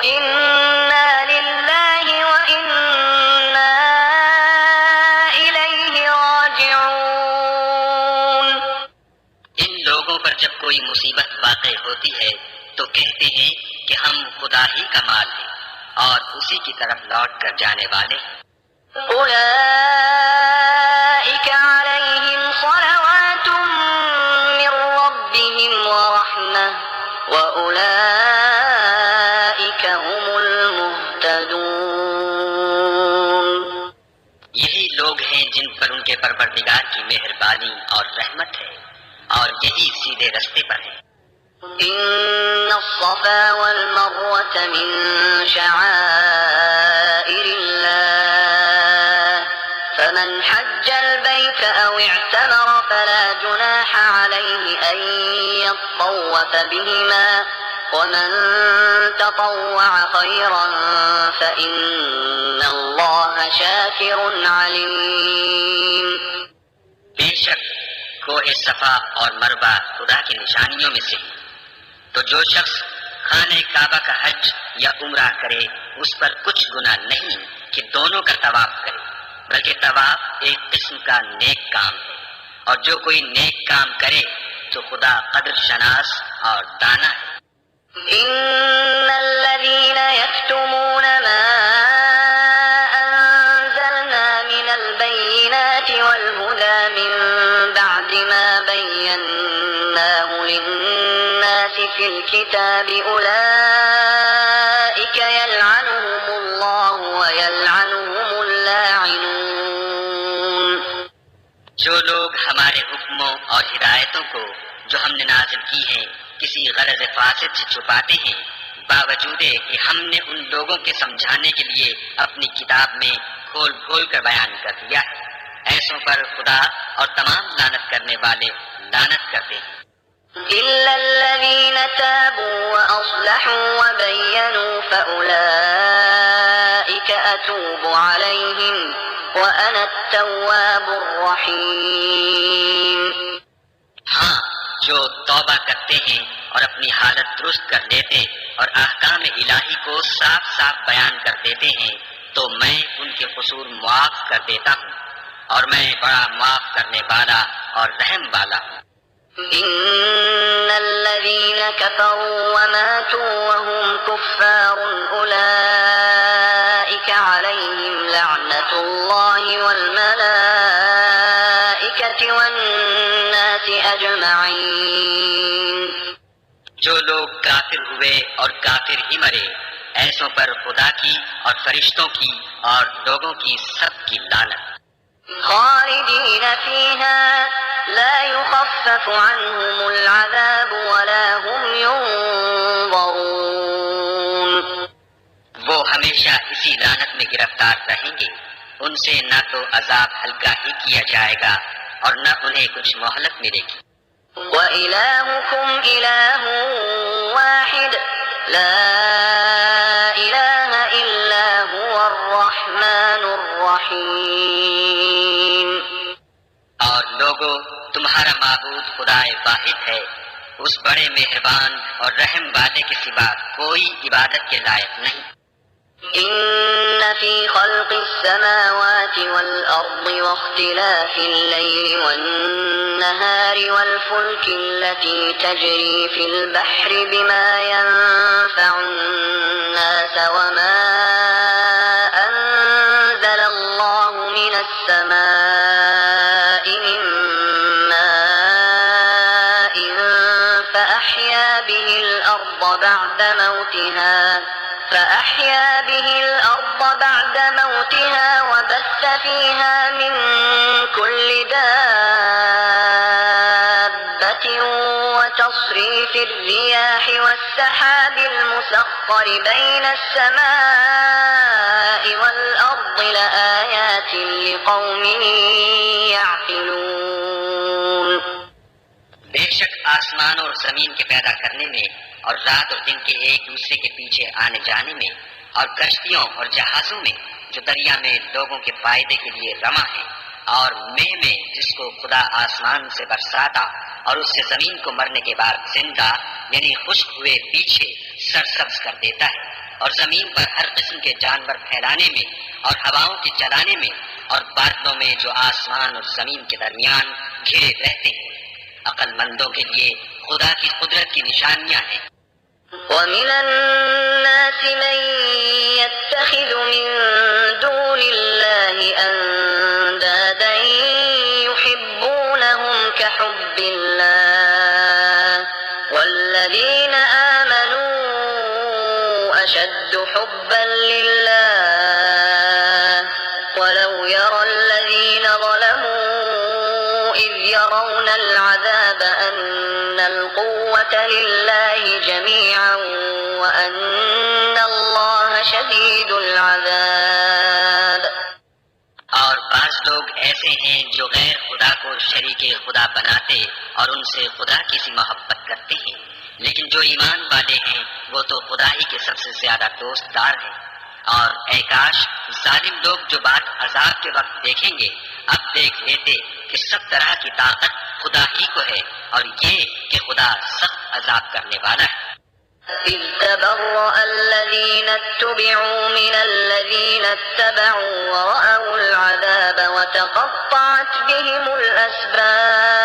[SPEAKER 1] إنا لله وإنا إليه راجعون.
[SPEAKER 2] ان لوگوں پر جب کوئی مصیبت واقع ہوتی ہے تو کہتے ہیں کہ ہم خدا ہی کا مال ہیں اور اسی کی طرف لوٹ کر جانے والے ہیں.
[SPEAKER 1] أولئك عليهم صلوات من ربهم ورحمة وأولئك هم المهتدون.
[SPEAKER 2] یہی لوگ ہیں جن پر ان کے پروردگار کی مہربانی اور رحمت ہے، اور یہی سیدھے رستے پر ہیں.
[SPEAKER 1] إن الصفا والمروة من شعائر الله فمن حج البيت أو اعتمر فلا جناح عليه أن يطوف بهما ومن تطوع خيرا فإن الله شاكر عليم.
[SPEAKER 2] بے شک کوہ صفا اور مروہ خدا کی نشانیوں میں سے ہیں، تو جو شخص خانہ کعبہ کا حج یا عمرہ کرے اس پر کچھ گناہ نہیں کہ دونوں کا طواف کرے، بلکہ طواف ایک قسم کا نیک کام ہے، اور جو کوئی نیک کام کرے تو خدا قدر شناس اور دانا ہے.
[SPEAKER 1] إن الذين يكتمون ما أنزلنا من البينات والهدى من بعد ما بيناه للناس في الكتاب أولئك يلعنهم الله ويلعنهم اللاعنون.
[SPEAKER 2] جو لوگ ہمارے حکموں اور ہدایتوں کو جو ہم نے نازل کی ہیں کسی غرض فاسد سے چھپاتے ہیں، باوجود کہ ہم نے ان لوگوں کے سمجھانے کے لیے اپنی کتاب میں کھول کھول کر بیان کر دیا ہے، ایسوں پر خدا اور تمام لعنت کرنے والے لعنت کرتے ہیں.
[SPEAKER 1] إلا الذين تابوا وأصلحوا وبينوا فأولئك أتوب عليهم وأنا التواب الرحيم.
[SPEAKER 2] ہاں، جو توبہ کرتے ہیں اور اپنی حالت درست کر لیتے اور احکام الہی کو صاف صاف بیان کر دیتے ہیں تو میں ان کے قصور معاف کر دیتا ہوں، اور میں بڑا معاف کرنے والا اور رحم والا ہوں.
[SPEAKER 1] إن الذين كفروا وماتوا وهم كفار أولئك عليهم لعنة الله والملائكة والناس أجمعين.
[SPEAKER 2] جو لوگ کافر ہوئے اور کافر ہی مرے ایسوں پر خدا کی اور فرشتوں کی اور لوگوں کی سب کی لعنت.
[SPEAKER 1] خالدين فيها لا يخفف عنهم العذاب ولا هم ينظرون.
[SPEAKER 2] وہ ہمیشہ اسی لعنت میں گرفتار رہیں گے، ان سے نہ تو عذاب ہلکا ہی کیا جائے گا اور نہ انہیں کچھ مہلت ملے گی.
[SPEAKER 1] وإلهكم إله واحد لا إله إلا هو الرحمن الرحيم.
[SPEAKER 2] اور لوگو، تمہارا معبود خدا واحد ہے، اس بڑے مہربان اور رحم والے کے سوا کوئی عبادت کے لائق نہیں.
[SPEAKER 1] إن في خلق السماوات والأرض واختلاف الليل والنهار والفلك التي تجري في البحر بما ينفع الناس وما أنزل الله من السماء من ماء فأحيا به الأرض بعد موتها وبث فيها من كل دابة وتصريف الرياح والسحاب المسخر بين السماء والأرض لآيات لقوم يعقلون.
[SPEAKER 2] بے شک آسمان اور زمین کے پیدا کرنے میں اور رات اور دن کے ایک دوسرے کے پیچھے آنے جانے میں اور کشتیوں اور جہازوں میں جو دریا میں لوگوں کے فائدے کے لیے رواں ہیں، اور مہ میں جس کو خدا آسمان سے برساتا اور اس سے زمین کو مرنے کے بعد زندہ یعنی خشک ہوئے پیچھے سرسبز کر دیتا ہے، اور زمین پر ہر قسم کے جانور پھیلانے میں اور ہواؤں کے چلانے میں اور بادلوں میں جو آسمان اور زمین کے درمیان گھرے رہتے ہیں. عقل مندوں کے لیے خدا کی قدرت کی نشانیاں ہیں.
[SPEAKER 1] ومن الناس من يتخذ من دون الله أندادا يحبونهم كحب الله والذين آمنوا أشد حبا لله ولو يرى الذين ظلموا إذ يرون العذاب أن القوة القوة لله جميعا وأن الله شديد العذاب.
[SPEAKER 2] اور بعض لوگ ایسے ہیں جو غیر خدا کو شریک خدا بناتے اور ان سے خدا کی سی محبت کرتے ہیں، لیکن جو ایمان والے ہیں وہ تو خدا ہی کے سب سے زیادہ دوست دار ہیں. اور اے کاش ظالم لوگ جو بات عذاب کے وقت دیکھیں گے اب دیکھ لیتے کہ سب طرح کی طاقت خدا ہی کو ہے، اور یہ کہ خدا سخت عذاب کرنے والا ہے.
[SPEAKER 1] إذ تبرأ الذين اتبعوا من الذين اتبعوا ورأوا العذاب وتقطعت بهم الأسباب.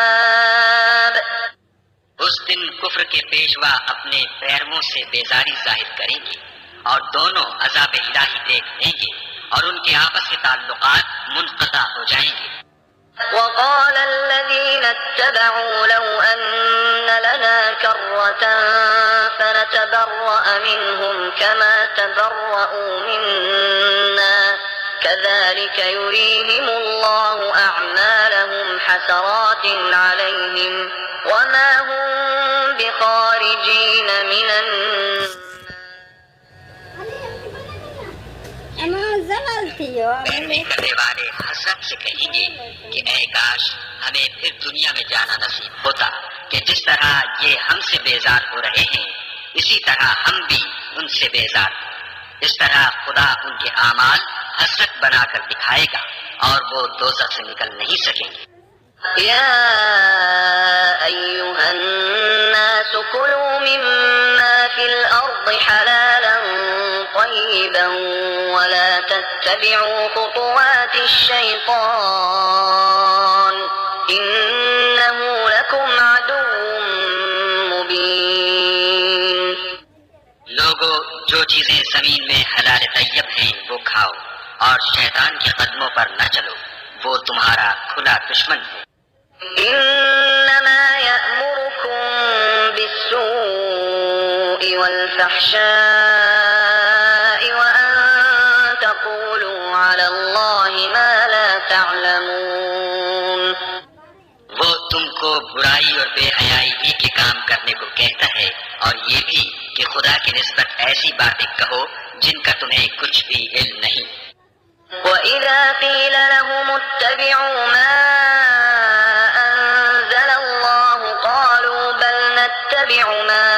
[SPEAKER 2] اس دن کفر کے پیشوا اپنے پیرووں سے بیزاری ظاہر کریں گے اور دونوں عذاب الہی دیکھ لیں گے اور ان کے آپس کے تعلقات منقطع ہو جائیں گے.
[SPEAKER 1] وقال الذين اتبعوا لو أن لنا كرة فنتبرأ منهم كما تبرأوا منا كذلك يريهم الله أعمالهم حسرات عليهم وما هم بخارجين من النار.
[SPEAKER 2] کرنے والے حسرت سے کہیں گے کہ اے کاش ہمیں پھر دنیا میں جانا نصیب ہوتا کہ جس طرح یہ ہم سے بیزار ہو رہے ہیں اسی طرح ہم بھی ان سے بیزار ہوں. اس طرح خدا ان کے اعمال حسرت بنا کر دکھائے گا اور وہ دوزخ سے نکل نہیں سکیں گے.
[SPEAKER 1] يا أيها الناس كلوا مما في الأرض حلالا طيبا ولا تتبعوا خطوات الشيطان إنه لكم عدو مبين.
[SPEAKER 2] لوگو جو چیزیں زمین میں حلال طیب ہیں وہ کھاؤ اور شیطان کے قدموں پر نہ چلو، وہ تمہارا کھلا دشمن ہے.
[SPEAKER 1] إنما يأمركم بالسوء والفحشاء وأن تقولوا على الله ما لا تعلمون.
[SPEAKER 2] وہ تم کو برائی اور بے حیائی ہی کے کام کرنے کو کہتا ہے اور یہ بھی کہ خدا کی نسبت ایسی باتیں کہو جن کا تمہیں کچھ بھی علم نہیں.
[SPEAKER 1] وَإِذَا قِيلَ لَهُمُ اتَّبِعُوا مَا أَنزَلَ اللَّهُ قَالُوا بَلْ نَتَّبِعُ مَا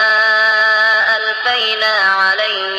[SPEAKER 1] أَلْفَيْنَا عَلَيْهِ